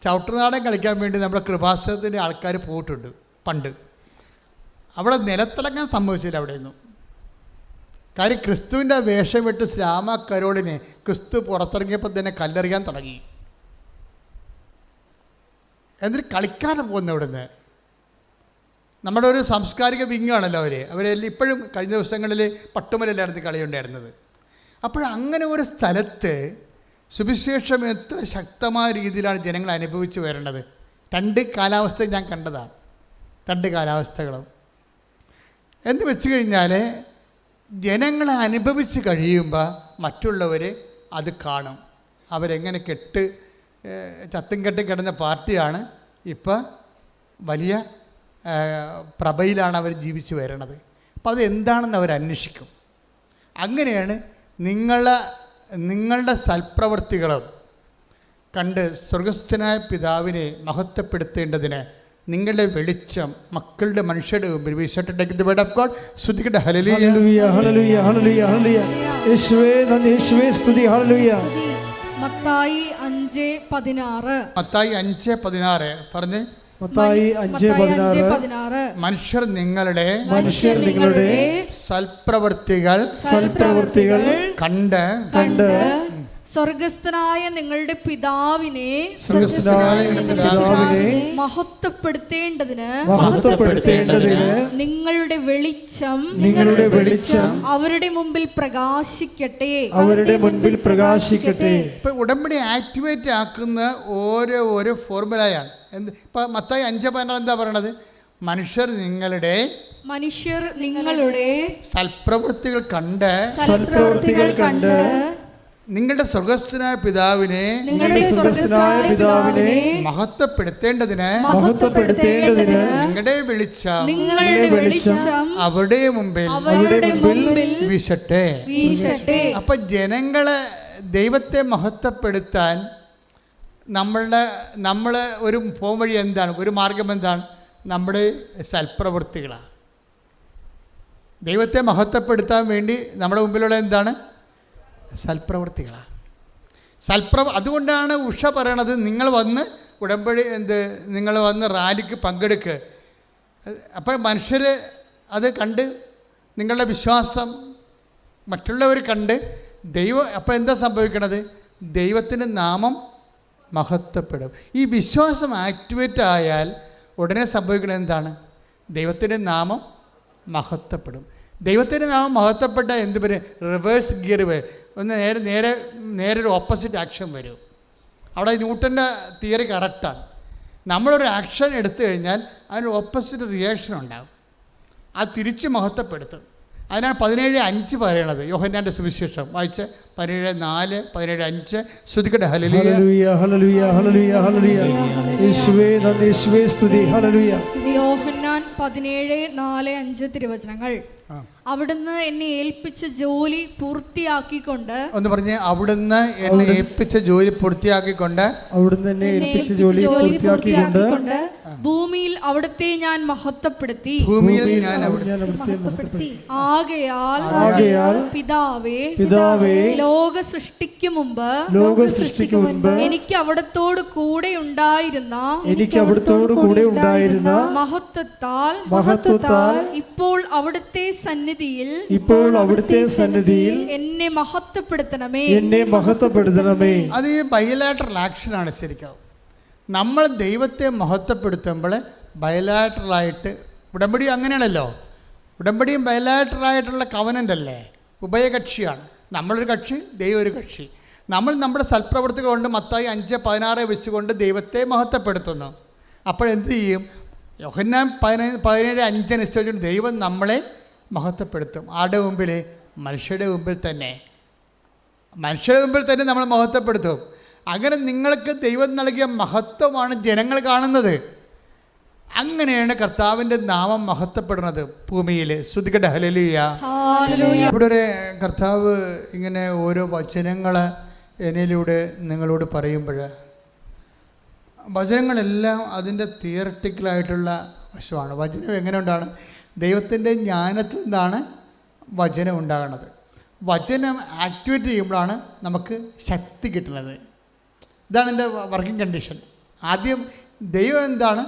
ചവിട്ടുനാടൻ കളിക്കാൻ വേണ്ടി നമ്മുടെ കൃപാസനത്തിൻ്റെ ആൾക്കാർ പോയിട്ടുണ്ട് പണ്ട്. അവിടെ നിലത്തിളങ്ങാൻ സംഭവിച്ചില്ല അവിടെയൊന്നും. കാര്യം ക്രിസ്തുവിൻ്റെ വേഷം വിട്ട് ശ്യാമ കരോളിനെ ക്രിസ്തു പുറത്തിറങ്ങിയപ്പോൾ തന്നെ കല്ലെറിയാൻ തുടങ്ങി. എന്നിട്ട് കളിക്കാതെ പോകുന്നു ഇവിടുന്ന്. നമ്മുടെ ഒരു സാംസ്കാരിക വിങ്ങാണല്ലോ അവരെല്ലാം. ഇപ്പോഴും കഴിഞ്ഞ ദിവസങ്ങളിൽ പട്ടുമലയിലായിരുന്നു കളിയുണ്ടായിരുന്നത്. അപ്പോഴങ്ങനെ ഒരു സ്ഥലത്ത് സുവിശേഷം എത്ര ശക്തമായ രീതിയിലാണ് ജനങ്ങൾ അനുഭവിച്ച് വരേണ്ടത്. 2 കാലാവസ്ഥ ഞാൻ കണ്ടതാണ്. 2 കാലാവസ്ഥകളും എന്ന് വെച്ച് കഴിഞ്ഞാൽ, ജനങ്ങളെ അനുഭവിച്ച് കഴിയുമ്പോൾ മറ്റുള്ളവർ അത് കാണും. അവരെങ്ങനെ ചത്തും കെട്ടും കിടന്ന പാർട്ടിയാണ് ഇപ്പോൾ വലിയ പ്രഭയിലാണ് അവർ ജീവിച്ച് വരണത്. അപ്പോൾ അതെന്താണെന്ന് അവർ അന്വേഷിക്കും. അങ്ങനെയാണ് നിങ്ങളുടെ സൽപ്രവൃത്തികളും കണ്ട് സ്വർഗസ്ഥനായ പിതാവിനെ മഹത്വപ്പെടുത്തേണ്ടതിന് നിങ്ങളുടെ വെളിച്ചം മക്കളുടെ മനുഷ്യരുടെ മുമ്പിൽ ശ്രദ്ധിക്കട്ടെ. ഹല്ലേലൂയ, ഹല്ലേലൂയ, ഹല്ലേലൂയ, ഹല്ലേലൂയ. യേശുവേ നന്ദി, യേശുവേ സ്തുതി. ഹല്ലേലൂയ. മത്തായി 5:16. മത്തായി 5:16 പറഞ്ഞ്. മത്തായി 5:16. മനുഷ്യർ നിങ്ങളുടെ സൽപ്രവൃത്തികൾ കണ്ട് സ്വർഗസ്ഥനായ നിങ്ങളുടെ പിതാവിനെ മഹത്വപ്പെടുത്തേണ്ടതിന് നിങ്ങളുടെ വെളിച്ചം അവരുടെ മുമ്പിൽ പ്രകാശിക്കട്ടെ. ഇപ്പൊ ഉടമ്പടി ആക്ടിവേറ്റ് ആക്കുന്ന ഓരോ ഫോർമുലയാണ്. ഇപ്പൊ മത്തായി 5:16 എന്താ പറയണത്? മനുഷ്യർ നിങ്ങളുടെ സൽപ്രവൃത്തികൾ കണ്ട് നിങ്ങളുടെ സ്വർഗസ്ഥനായ പിതാവിനെ മഹത്വപ്പെടുത്തേണ്ടതിന് നിങ്ങളുടെ വെളിച്ചം അവരുടെ മുമ്പിൽ വീശട്ടെ. അപ്പൊ ജനങ്ങളെ ദൈവത്തെ മഹത്വപ്പെടുത്താൻ നമ്മൾ ഒരു പോംവഴി എന്താണ്? ഒരു മാർഗം എന്താണ്? നമ്മുടെ സൽപ്രവൃത്തികളാണ്. ദൈവത്തെ മഹത്വപ്പെടുത്താൻ വേണ്ടി നമ്മുടെ മുമ്പിലുള്ള എന്താണ്? സൽപ്രവൃത്തികളാണ്. അതുകൊണ്ടാണ് ഉഷ പറയണത്, നിങ്ങൾ വന്ന് ഉടമ്പടി നിങ്ങൾ വന്ന് റാലിക്ക് പങ്കെടുക്കുക. അപ്പോൾ മനുഷ്യർ അത് കണ്ട് നിങ്ങളുടെ വിശ്വാസം മറ്റുള്ളവർ കണ്ട് അപ്പോൾ എന്താ സംഭവിക്കണത്? ദൈവത്തിൻ്റെ നാമം മഹത്വപ്പെടും. ഈ വിശ്വാസം ആക്ടിവേറ്റ് ആയാൽ ഉടനെ സംഭവിക്കുന്നത് എന്താണ്? ദൈവത്തിൻ്റെ നാമം മഹത്വപ്പെടും. ദൈവത്തിൻ്റെ നാമം മഹത്വപ്പെട്ട എന്ത് വരും? റിവേഴ്സ് ഗിയർ വരും. ഒന്ന് നേരെ ഒരു ഓപ്പോസിറ്റ് ആക്ഷൻ വരും. അവിടെ ന്യൂട്ടൻ്റെ തിയറി കറക്റ്റാണ്. നമ്മളൊരു ആക്ഷൻ എടുത്തു കഴിഞ്ഞാൽ അതിന് ഓപ്പോസിറ്റ് റിയാക്ഷൻ ഉണ്ടാകും. അത് തിരിച്ച് മഹത്വപ്പെടുത്തും. അതിനാണ് 17:5 പറയണത്. യോഹന്നാൻ്റെ സുവിശേഷം വായിച്ച് 17:4, 17:5 ശ്രദ്ധിക്കട്ടെ. ഹല്ലേലൂയ, ഹല്ലേലൂയ, ഹല്ലേലൂയ, ഹല്ലേലൂയ. യേശുവേ നന്ദി, യേശുവേ സ്തുതി. ഹല്ലേലൂയ. യോഹന്നാൻ 17:4-5 തിരുവചനങ്ങൾ. അവിടുന്ന് എന്നെ ഏൽപ്പിച്ച ജോലി പൂർത്തിയാക്കിക്കൊണ്ട് ഒന്ന് പറഞ്ഞേ. അവിടുന്ന് എന്നെ ഏൽപ്പിച്ച ജോലി പൂർത്തിയാക്കിക്കൊണ്ട് ഭൂമിയിൽ അവിടുത്തെ ഞാൻ മഹത്വപ്പെടുത്തി. ആകയാൽ പിതാവേ ലോക സൃഷ്ടിക്കു മുമ്പ് എനിക്ക് അവിടത്തോട് കൂടെ ഉണ്ടായിരുന്ന മഹത്വത്താൽ ഇപ്പോൾ അവിടുത്തെ സന്നിധിയിൽ എന്നെ മഹത്വപ്പെടുത്തണമേ. അത് ഈ ബയലാറ്ററൽ ആക്ഷനാണ്. ശരിക്കും നമ്മൾ ദൈവത്തെ മഹത്വപ്പെടുത്തുമ്പോൾ ബയലാറ്ററലായിട്ട്, ഉടമ്പടി അങ്ങനെയാണല്ലോ. ഉടമ്പടിയും ബയലാറ്ററലായിട്ടുള്ള കവനൻ്റ് അല്ലേ, ഉഭയകക്ഷിയാണ്. നമ്മളൊരു കക്ഷി, ദൈവം ഒരു കക്ഷി. നമ്മൾ നമ്മുടെ സൽപ്രവൃത്തികൾ കൊണ്ട് മത്തായി 5:16 വെച്ചുകൊണ്ട് ദൈവത്തെ മഹത്വപ്പെടുത്തുന്നു. അപ്പോഴെന്ത് ചെയ്യും? യോഹന്നാൻ 17:5 അനുസരിച്ചുകൊണ്ട് ദൈവം നമ്മളെ മഹത്വപ്പെടുത്തും. ആരുടെ മുമ്പിൽ? മനുഷ്യരുടെ മുമ്പിൽ തന്നെ നമ്മൾ മഹത്വപ്പെടുത്തും. അങ്ങനെ നിങ്ങൾക്ക് ദൈവം നൽകിയ മഹത്വമാണ് ജനങ്ങൾ കാണുന്നത്. അങ്ങനെയാണ് കർത്താവിൻ്റെ നാമം മഹത്വപ്പെടുന്നത് ഭൂമിയിൽ. ശ്രദ്ധിക്കട്ടെ. ഹല്ലേലൂയ. ഇവിടെ ഒരു കർത്താവ് ഇങ്ങനെ ഓരോ വചനങ്ങൾ എന്നിലൂടെ നിങ്ങളോട് പറയുമ്പോൾ, വചനങ്ങളെല്ലാം അതിൻ്റെ തിയററ്റിക്കലായിട്ടുള്ള വശമാണ്. വചനം എങ്ങനെ ഉണ്ടാണ്? ദൈവത്തിൻ്റെ ജ്ഞാനത്തിൽ നിന്നാണ് വചനം ഉണ്ടാകുന്നത്. വചനം ആക്ടിവേറ്റ് ചെയ്യുമ്പോഴാണ് നമുക്ക് ശക്തി കിട്ടുന്നത്. ഇതാണ് എൻ്റെ വർക്കിംഗ് കണ്ടീഷൻ. ആദ്യം ദൈവം എന്താണ്?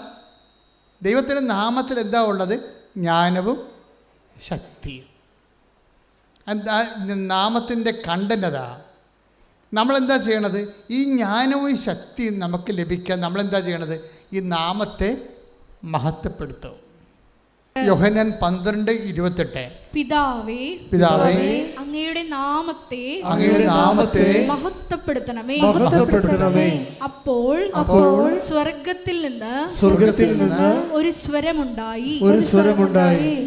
ദൈവത്തിൻ്റെ നാമത്തിൽ എന്താ ഉള്ളത്? ജ്ഞാനവും ശക്തിയും. എന്താ നാമത്തിൻ്റെ കണ്ടന്റ്? അതാ നമ്മളെന്താ ചെയ്യണത്? ഈ ജ്ഞാനവും ശക്തിയും നമുക്ക് ലഭിക്കാൻ നമ്മളെന്താ ചെയ്യണത്? ഈ നാമത്തെ മഹത്വപ്പെടുത്തും. യോഹന്നാൻ 12:28 പിതാവേ അങ്ങയുടെ നാമത്തെ മഹത്വപ്പെടുത്തണമേ. അപ്പോൾ സ്വർഗത്തിൽ നിന്ന് ഒരു സ്വരമുണ്ടായി,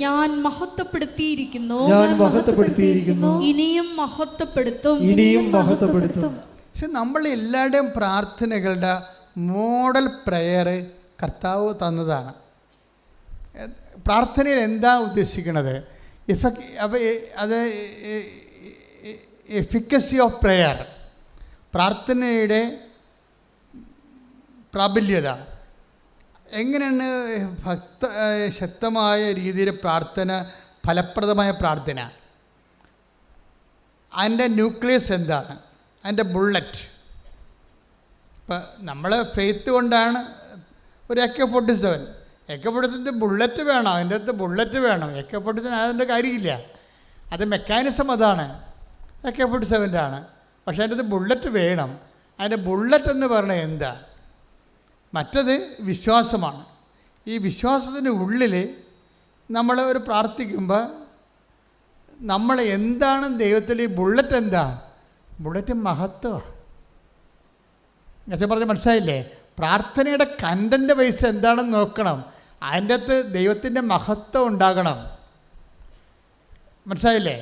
ഞാൻ മഹത്വപ്പെടുത്തിയിരിക്കുന്നു, ഇനിയും മഹത്വപ്പെടുത്തും. പക്ഷെ നമ്മൾ എല്ലാവരുടെയും പ്രാർത്ഥനകളുടെ മോഡൽ പ്രയർ കർത്താവ് തന്നതാണ്. പ്രാർത്ഥനയിൽ എന്താ ഉദ്ദേശിക്കുന്നത്? അത് എഫിക്കസി ഓഫ് പ്രെയർ. പ്രാർത്ഥനയുടെ പ്രാബല്യത. എങ്ങനെയാണ് ശക്തമായ രീതിയിൽ പ്രാർത്ഥന, ഫലപ്രദമായ പ്രാർത്ഥന? അതിൻ്റെ ന്യൂക്ലിയസ് എന്താണ്? അതിൻ്റെ ബുള്ളറ്റ്. ഇപ്പം നമ്മൾ ഫെയ്ത്ത് കൊണ്ടാണ് ഒരു AK-47 ബുള്ളറ്റ് വേണം, അതിൻ്റെ അകത്ത് ബുള്ളറ്റ് വേണം. AK-47 അതിൻ്റെ കാര്യമില്ല, അത് മെക്കാനിസം അതാണ്, AK-47 ആണ്. പക്ഷേ അതിൻ്റെ അകത്ത് ബുള്ളറ്റ് വേണം. അതിൻ്റെ ബുള്ളറ്റ് എന്ന് പറഞ്ഞാൽ എന്താ? മറ്റത് വിശ്വാസമാണ്. ഈ വിശ്വാസത്തിൻ്റെ ഉള്ളിൽ നമ്മൾ ഒരു പ്രാർത്ഥിക്കുമ്പോൾ നമ്മൾ എന്താണ് ദൈവത്തിൽ ഈ ബുള്ളറ്റ് എന്താ? ബുള്ളറ്റ് മഹത്വമാണ്. ഞാൻ പറഞ്ഞ മനസ്സിലായില്ലേ? പ്രാർത്ഥനയുടെ കണ്ടൻ്റ് വൈസ് എന്താണെന്ന് നോക്കണം. അതിൻ്റെ അകത്ത് ദൈവത്തിൻ്റെ മഹത്വം ഉണ്ടാകണം. മനസ്സിലായില്ലേ?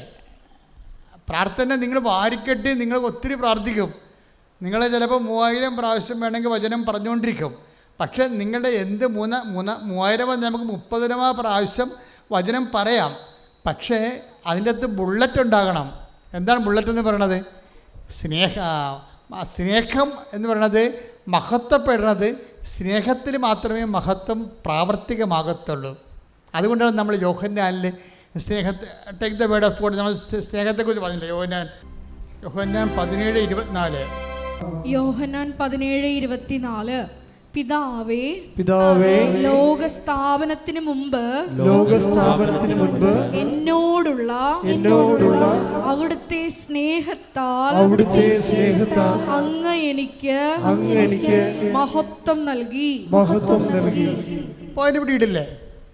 പ്രാർത്ഥന നിങ്ങൾ വാരിക്കെട്ടി നിങ്ങൾ ഒത്തിരി പ്രാർത്ഥിക്കും. നിങ്ങൾ ചിലപ്പോൾ 3000 പ്രാവശ്യം വേണമെങ്കിൽ വചനം പറഞ്ഞുകൊണ്ടിരിക്കും. പക്ഷേ നിങ്ങളുടെ എന്ത് 3000 നമുക്ക് 30,000 പ്രാവശ്യം വചനം പറയാം. പക്ഷേ അതിൻ്റെ അകത്ത് ബുള്ളറ്റ് ഉണ്ടാകണം. എന്താണ് ബുള്ളറ്റ് എന്ന് പറയണത്? സ്നേഹം എന്ന് പറയണത് മഹത്വപ്പെടുന്നത് സ്നേഹത്തിൽ മാത്രമേ മഹത്വം പ്രാവർത്തികമാകത്തുള്ളൂ. അതുകൊണ്ടാണ് നമ്മൾ യോഹന്നാനിൽ take the word of God, നമ്മൾ സ്നേഹത്തെക്കുറിച്ച് പറഞ്ഞില്ല. യോഹന്നാൻ 17:24. യോഹന്നാൻ 17:24. പിതാവേ, ലോകസ്ഥാപനത്തിന് മുമ്പ് എന്നോടുള്ള അവിടുത്തെ സ്നേഹത്താൽ അങ്ങ് എനിക്ക് മഹത്വം നൽകി. പോയിന്റ് പിടിയിട്ടില്ലേ?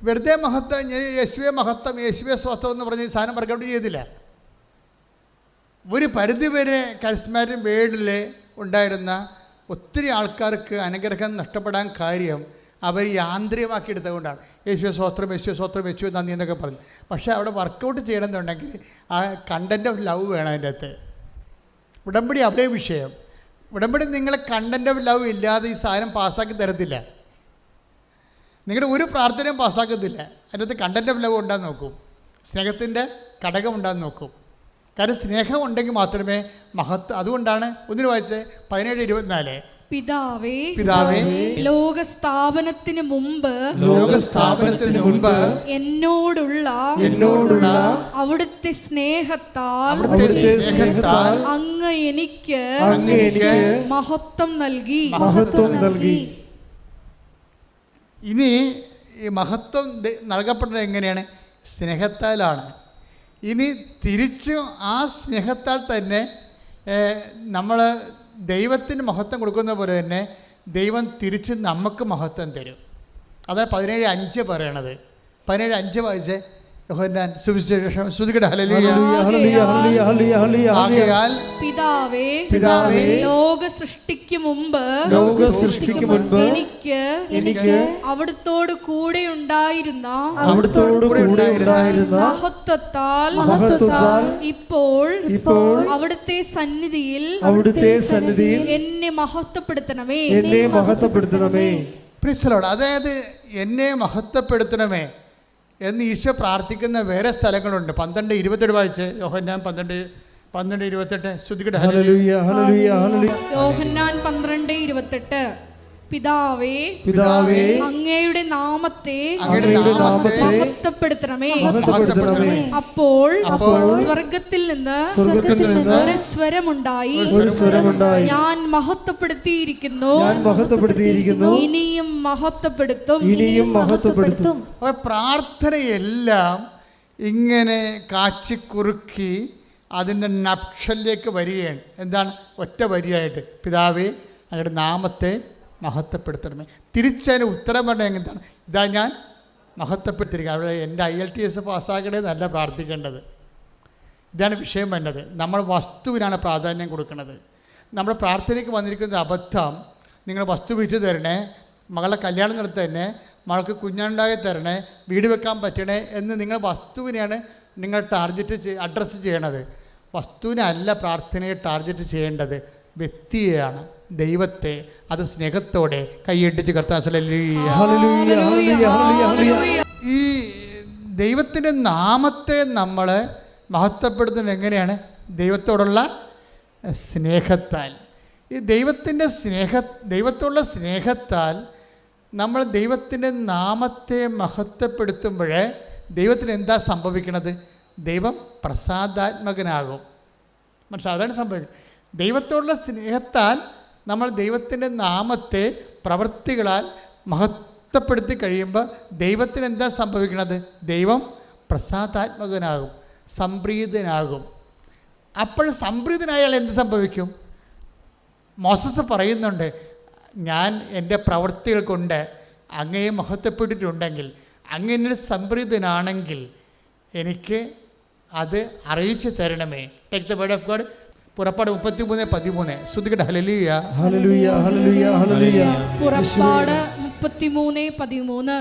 വെറുതെ മഹത്വം, യേശുവെ മഹത്വം, യേശുവെ സ്വസ്ത്രം എന്ന് പറഞ്ഞ് സാധനം വർക്കൗട്ട് ചെയ്തില്ല. ഒരു പരിധിവരെ കരിസ്മാറ്റിക് വേൾഡിൽ ഉണ്ടായിരുന്ന ഒത്തിരി ആൾക്കാർക്ക് അനുഗ്രഹം നഷ്ടപ്പെടാൻ കാര്യം അവർ യാന്ത്രികമാക്കി എടുത്തുകൊണ്ടാണ്. യേശുവെ സ്വസ്ത്രം, യേശുവെ സ്വസ്ത്രം, യേശുവെ നന്ദി എന്നൊക്കെ പറഞ്ഞു. പക്ഷേ അവിടെ വർക്കൗട്ട് ചെയ്യണമെന്നുണ്ടെങ്കിൽ ആ കണ്ടൻറ് ഓഫ് ലവ് വേണം. അതിൻ്റെ അകത്ത് ഉടമ്പടി അവിടെ വിഷയം. ഉടമ്പടി നിങ്ങളെ കണ്ടൻറ് ഓഫ് ലവ് ഇല്ലാതെ ഈ സാധനം പാസ്സാക്കി തരത്തില്ല. നിങ്ങളുടെ ഒരു പ്രാർത്ഥനയും പാസ്സാക്കത്തില്ല. അതിൻ്റെ അകത്ത് കണ്ടൻറ് ഓഫ് ലവ് ഉണ്ടാകുന്ന നോക്കും, സ്നേഹത്തിൻ്റെ ഘടകം ഉണ്ടാകുന്ന നോക്കും. കാരണം സ്നേഹം ഉണ്ടെങ്കിൽ മാത്രമേ മഹത്വം. അതുകൊണ്ടാണ് ഒന്നിനു വായിച്ച് 17:24. പിതാവേ, ലോകസ്ഥാപനത്തിന് മുമ്പ് എന്നോടുള്ള അവിടുത്തെ സ്നേഹത്താൽ അങ്ങ് എനിക്ക് മഹത്വം നൽകി. ഇനി ഈ മഹത്വം നൽകപ്പെട്ടത് എങ്ങനെയാണ്? സ്നേഹത്താലാണ്. ഇനി തിരിച്ച് ആ സ്നേഹത്താൽ തന്നെ നമ്മൾ ദൈവത്തിന് മഹത്വം കൊടുക്കുന്ന പോലെ തന്നെ ദൈവം തിരിച്ച് നമുക്ക് മഹത്വം തരും. അതാണ് 17:5 പറയണത്. 17:5 വായിച്ചേ. യോഹന്നാൻ സുവിശേഷം. ശ്രുതികട ആകയാൽ പിതാവേ, ലോക സൃഷ്ടിക്ക് മുമ്പ് എനിക്ക് അവിടുത്തോട് കൂടെ ഉണ്ടായിരുന്ന മഹത്വത്താൽ ഇപ്പോൾ അവിടുത്തെ സന്നിധിയിൽ എന്നെ മഹത്വപ്പെടുത്തണമേ. അതായത് എന്നെ മഹത്വപ്പെടുത്തണമേ എന്ന് ഈശോ പ്രാർത്ഥിക്കുന്ന വേറെ സ്ഥലങ്ങളുണ്ട്. 12:27 വായിച്ച്. യോഹന്നാൻ 12:28. ശ്രുതികട യോഹന്നാൻ 12:28. പിതാവേ, അങ്ങയുടെ നാമത്തെ മഹത്വപ്പെടുത്തണമേ. അപ്പോൾ സ്വർഗത്തിൽ നിന്ന് ഒരു സ്വരമുണ്ടായി, ഞാൻ മഹത്വപ്പെടുത്തിയിരിക്കുന്നു, ഇനിയും മഹത്വപ്പെടുത്തും. പ്രാർത്ഥനയെല്ലാം ഇങ്ങനെ കാച്ചിക്കുറുക്കി അതിൻ്റെ നക്ഷലിലേക്ക് വരികയാണ്. എന്താണ്? ഒറ്റ വരിയായിട്ട് പിതാവേ അങ്ങയുടെ നാമത്തെ മഹത്വപ്പെടുത്തണമേ. തിരിച്ചതിന് ഉത്തരം പറഞ്ഞാൽ എന്താണ്? ഇതാ ഞാൻ മഹത്വപ്പെടുത്തിയിരിക്കുക. അവിടെ എൻ്റെ IELTS പാസ്സാക്കണേ നല്ല പ്രാർത്ഥിക്കേണ്ടത്. ഇതാണ് വിഷയം വരുന്നത്. നമ്മൾ വസ്തുവിനാണ് പ്രാധാന്യം കൊടുക്കുന്നത്. നമ്മുടെ പ്രാർത്ഥനയ്ക്ക് വന്നിരിക്കുന്ന അബദ്ധം, നിങ്ങൾ വസ്തു വിറ്റ് തരണേ, മകളെ കല്യാണം നടത്തി തരണേ, മകൾക്ക് കുഞ്ഞുണ്ടായി തരണേ, വീട് വെക്കാൻ പറ്റണേ എന്ന് നിങ്ങൾ വസ്തുവിനെയാണ് നിങ്ങൾ അഡ്രസ്സ് ചെയ്യണത്. വസ്തുവിനല്ല പ്രാർത്ഥനയെ ടാർഗറ്റ് ചെയ്യേണ്ടത്, വ്യക്തിയെയാണ്, ദൈവത്തെ. അത് സ്നേഹത്തോടെ കൈയടിച്ച് കർത്താവ്. ഈ ദൈവത്തിൻ്റെ നാമത്തെ നമ്മൾ മഹത്വപ്പെടുത്തുന്നത് എങ്ങനെയാണ്? ദൈവത്തോടുള്ള സ്നേഹത്താൽ. ഈ ദൈവത്തോടുള്ള സ്നേഹത്താൽ നമ്മൾ ദൈവത്തിൻ്റെ നാമത്തെ മഹത്വപ്പെടുത്തുമ്പോൾ ദൈവത്തിന് എന്താ സംഭവിക്കണത്? ദൈവം പ്രസാദാത്മകനാകും. അതാണ് സംഭവിക്കുന്നത്. ദൈവത്തോടുള്ള സ്നേഹത്താൽ നമ്മൾ ദൈവത്തിൻ്റെ നാമത്തെ പ്രവൃത്തികളാൽ മഹത്വപ്പെടുത്തി കഴിയുമ്പോൾ ദൈവത്തിന് എന്താ സംഭവിക്കുന്നത്? ദൈവം പ്രസാദാത്മകനാകും, സംപ്രീതനാകും. അപ്പോൾ സംപ്രീതനായാൽ എന്ത് സംഭവിക്കും? മോസസ് പറയുന്നുണ്ട്, ഞാൻ എൻ്റെ പ്രവൃത്തികൾ കൊണ്ട് അങ്ങയെ മഹത്വപ്പെട്ടിട്ടുണ്ടെങ്കിൽ, അങ്ങനെ സംപ്രീതനാണെങ്കിൽ എനിക്ക് അത് അറിയിച്ചു തരണമേ. Take the word of God. പുറപ്പാട് 33:13. ശ്രുതികട്ടെ. ഹല്ലേലൂയ, ഹല്ലേലൂയ, ഹല്ലേലൂയ, ഹല്ലേലൂയ. പുറപ്പാട് 33:13.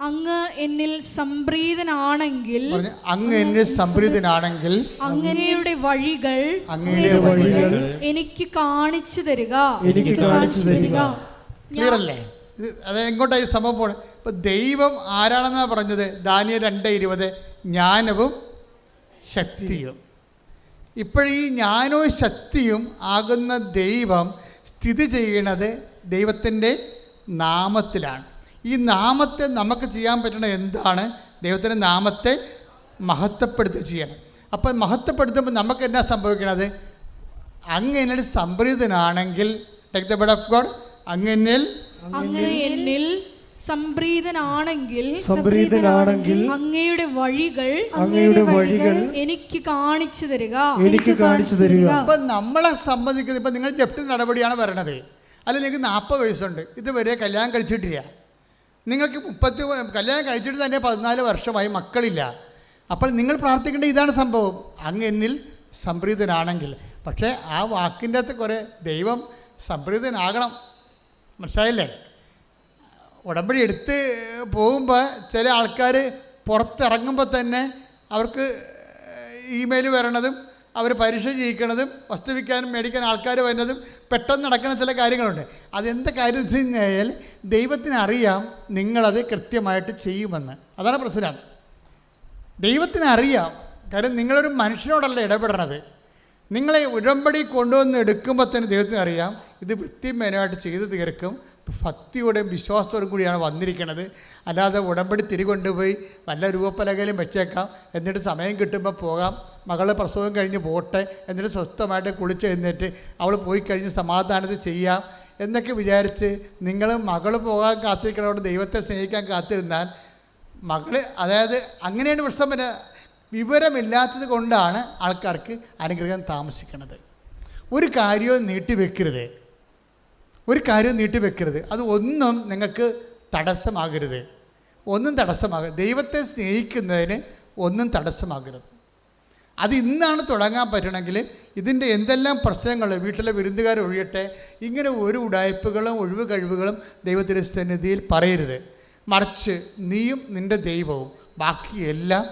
അങ്ങ് എന്നിൽ സംപ്രീതനാണെങ്കിൽ, അങ്ങ് എന്നിൽ സംപ്രീതനാണെങ്കിൽ അങ്ങയുടെ വഴികൾ എനിക്ക് കാണിച്ചു തരിക. ക്ലിയർ അല്ലേ? അത് എങ്ങോട്ടായി സംഭവം പോണേ? ഇപ്പൊ ദൈവം ആരാണെന്നാ പറഞ്ഞത്? ദാനിയേൽ 2:20, ജ്ഞാനവും ശക്തിയും. ഇപ്പോഴീ ജ്ഞാനവും ശക്തിയും ആകുന്ന ദൈവം സ്ഥിതി ചെയ്യുന്നത് ദൈവത്തിൻ്റെ നാമത്തിലാണ്. ഈ നാമത്തെ നമുക്ക് ചെയ്യാൻ പറ്റുന്ന എന്താണ്? ദൈവത്തിൻ്റെ നാമത്തെ മഹത്വപ്പെടുത്തുക ചെയ്യണം. അപ്പം മഹത്വപ്പെടുത്തുമ്പോൾ നമുക്ക് എന്നാ സംഭവിക്കണത്? അങ്ങനെ സംപ്രീതനാണെങ്കിൽ, take the word of God, അങ്ങനെ എന്നിൽ സംപ്രീതനാണെങ്കിൽ അങ്ങയുടെ വഴികൾ എനിക്ക് കാണിച്ചു തരിക. അപ്പൊ നമ്മളെ സംബന്ധിക്കുന്നത്, ഇപ്പൊ നിങ്ങൾ ജപ്തി നടപടിയാണ് വരണത്, അല്ല നിങ്ങൾക്ക് 40 വയസ്സുണ്ട്, ഇതുവരെ കല്യാണം കഴിച്ചിട്ടില്ല, നിങ്ങൾക്ക് കല്യാണം കഴിച്ചിട്ട് തന്നെ 14 വർഷമായി, മക്കളില്ല. അപ്പോൾ നിങ്ങൾ പ്രാർത്ഥിക്കേണ്ട ഇതാണ് സംഭവം, അങ്ങ് എന്നിൽ സംപ്രീതനാണെങ്കിൽ. പക്ഷേ ആ വാക്കിൻ്റെ അകത്ത് കുറേ ദൈവം സംപ്രീതനാകണം, മനസ്സിലായില്ലേ? ഉടമ്പടി എടുത്ത് പോകുമ്പോൾ ചില ആൾക്കാർ പുറത്തിറങ്ങുമ്പോൾ തന്നെ അവർക്ക് ഇമെയിൽ വരണതും അവർ പരീക്ഷ ജയിക്കണതും വസ്തു വിൽക്കാനും മേടിക്കാൻ ആൾക്കാർ വരുന്നതും പെട്ടെന്ന് നടക്കുന്ന ചില കാര്യങ്ങളുണ്ട്. അതെന്താ കാര്യം വെച്ച് കഴിഞ്ഞാൽ ദൈവത്തിനറിയാം നിങ്ങളത് കൃത്യമായിട്ട് ചെയ്യുമെന്ന്. അതാണ് പ്രശ്നം. ദൈവത്തിനറിയാം, കാര്യം നിങ്ങളൊരു മനുഷ്യനോടല്ല ഇടപെടണത്. നിങ്ങളെ ഉടമ്പടി കൊണ്ടുവന്ന് എടുക്കുമ്പോൾ തന്നെ ദൈവത്തിനറിയാം ഇത് വൃത്തിമേനമായിട്ട് ചെയ്ത് തീർക്കും, ഭക്തിയോടെയും വിശ്വാസത്തോടും കൂടിയാണ് വന്നിരിക്കുന്നത്. അല്ലാതെ ഉടമ്പടി തിരികൊണ്ടുപോയി വല്ല രൂപപ്പലകയിലും വെച്ചേക്കാം, എന്നിട്ട് സമയം കിട്ടുമ്പോൾ പോകാം, മകളെ പ്രസവം കഴിഞ്ഞ് പോട്ടെ, എന്നിട്ട് സ്വസ്ഥമായിട്ട് കുളിച്ച് എഴുന്നേറ്റ് അവൾ പോയി കഴിഞ്ഞ് സമാധാനത്തിൽ ചെയ്യാം എന്നൊക്കെ വിചാരിച്ച് നിങ്ങൾ മകൾ പോകാൻ കാത്തിരിക്കണോട് ദൈവത്തെ സ്നേഹിക്കാൻ കാത്തിരുന്നാൽ അതായത് അങ്ങനെയാണ് പ്രശ്നം. പിന്നെ വിവരമില്ലാത്തത് കൊണ്ടാണ് ആൾക്കാർക്ക് അനുഗ്രഹം താമസിക്കുന്നത്. ഒരു കാര്യവും നീട്ടിവെക്കരുത്, അത് ഒന്നും നിങ്ങൾക്ക് തടസ്സമാകരുത്. ദൈവത്തെ സ്നേഹിക്കുന്നതിന് ഒന്നും തടസ്സമാകരുത്. അത് ഇന്നാണ് തുടങ്ങാൻ പറ്റണമെങ്കിൽ ഇതിൻ്റെ എന്തെല്ലാം പ്രശ്നങ്ങൾ വീട്ടിലെ വിരുന്നുകാർ ഒഴിയട്ടെ, ഇങ്ങനെ ഒരു ഉടായ്പകളും ഒഴിവ് കഴിവുകളും ദൈവത്തിൻ്റെ സന്നിധിയിൽ പറയരുത്. മറിച്ച് നീയും നിൻ്റെ ദൈവവും ബാക്കിയെല്ലാം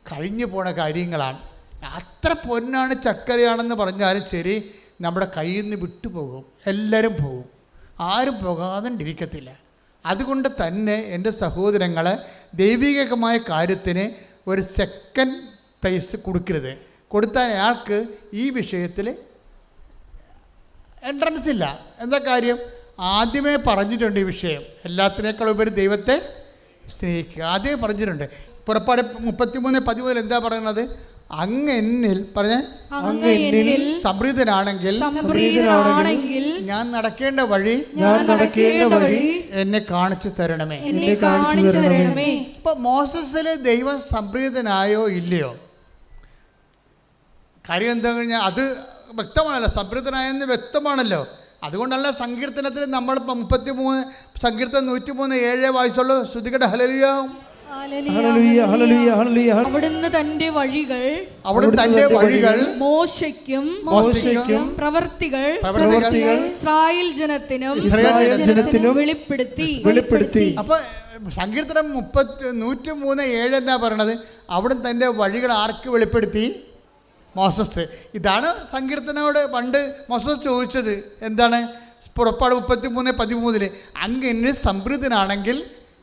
കഴിഞ്ഞു പോണ കാര്യങ്ങളാണ്. അത്ര പൊന്നാണ് ചക്കരയാണെന്ന് പറഞ്ഞാലും ശരി, നമ്മുടെ കയ്യിൽ നിന്ന് വിട്ടുപോകും, എല്ലാവരും പോകും, ആരും പോകാതിരിക്കത്തില്ല. അതുകൊണ്ട് തന്നെ എൻ്റെ സഹോദരങ്ങളെ, ദൈവികമായ കാര്യത്തിന് ഒരു സെക്കൻഡ് പ്ലേസ് കൊടുക്കരുത്. കൊടുത്താൽ അയാൾക്ക് ഈ വിഷയത്തിൽ എൻട്രൻസ് ഇല്ല. എന്താ കാര്യം? ആദ്യമേ പറഞ്ഞിട്ടുണ്ട് ഈ വിഷയം, എല്ലാത്തിനേക്കാളുപരി ദൈവത്തെ സ്നേഹിക്കുക ആദ്യമേ പറഞ്ഞിട്ടുണ്ട്. പുറപ്പാട് 33:13 എന്താ പറയുന്നത്? അങ്ങ് എന്നിൽ സംപ്രീതനാണെങ്കിൽ ഞാൻ നടക്കേണ്ട വഴി എന്നെ കാണിച്ചു തരണമേ. ഇപ്പൊ മോസസില് ദൈവം സംപ്രീതനായോ ഇല്ലയോ? കാര്യം എന്താ കഴിഞ്ഞാൽ അത് വ്യക്തമാണല്ലോ, സംപ്രീതനായെന്ന് വ്യക്തമാണല്ലോ. അതുകൊണ്ടല്ല സങ്കീർത്തനത്തിൽ നമ്മൾ 33 സങ്കീർത്തനം 103:7 വായിച്ചുള്ളൂ. ശ്രുതികട്ടെ. ഹല്ലേലൂയ, അവിടുന്ന് തന്റെ വഴികൾ മോശയ്ക്കും പ്രവർത്തികൾ ഇസ്രായേൽ ജനത്തിനും വെളിപ്പെടുത്തി. അപ്പൊ സങ്കീർത്തനം 103:7 എന്നാ പറയണത്? അവിടുന്ന് തന്റെ വഴികൾ ആർക്ക് വെളിപ്പെടുത്തി? മോസസ്. ഇതാണ് സങ്കീർത്തനോട് പണ്ട് മോസസ് ചോദിച്ചത്. എന്താണ്? പുറപ്പാട് 33:13 അങ്ങ് എന്നിൽ സംപ്രീതനാണെങ്കിൽ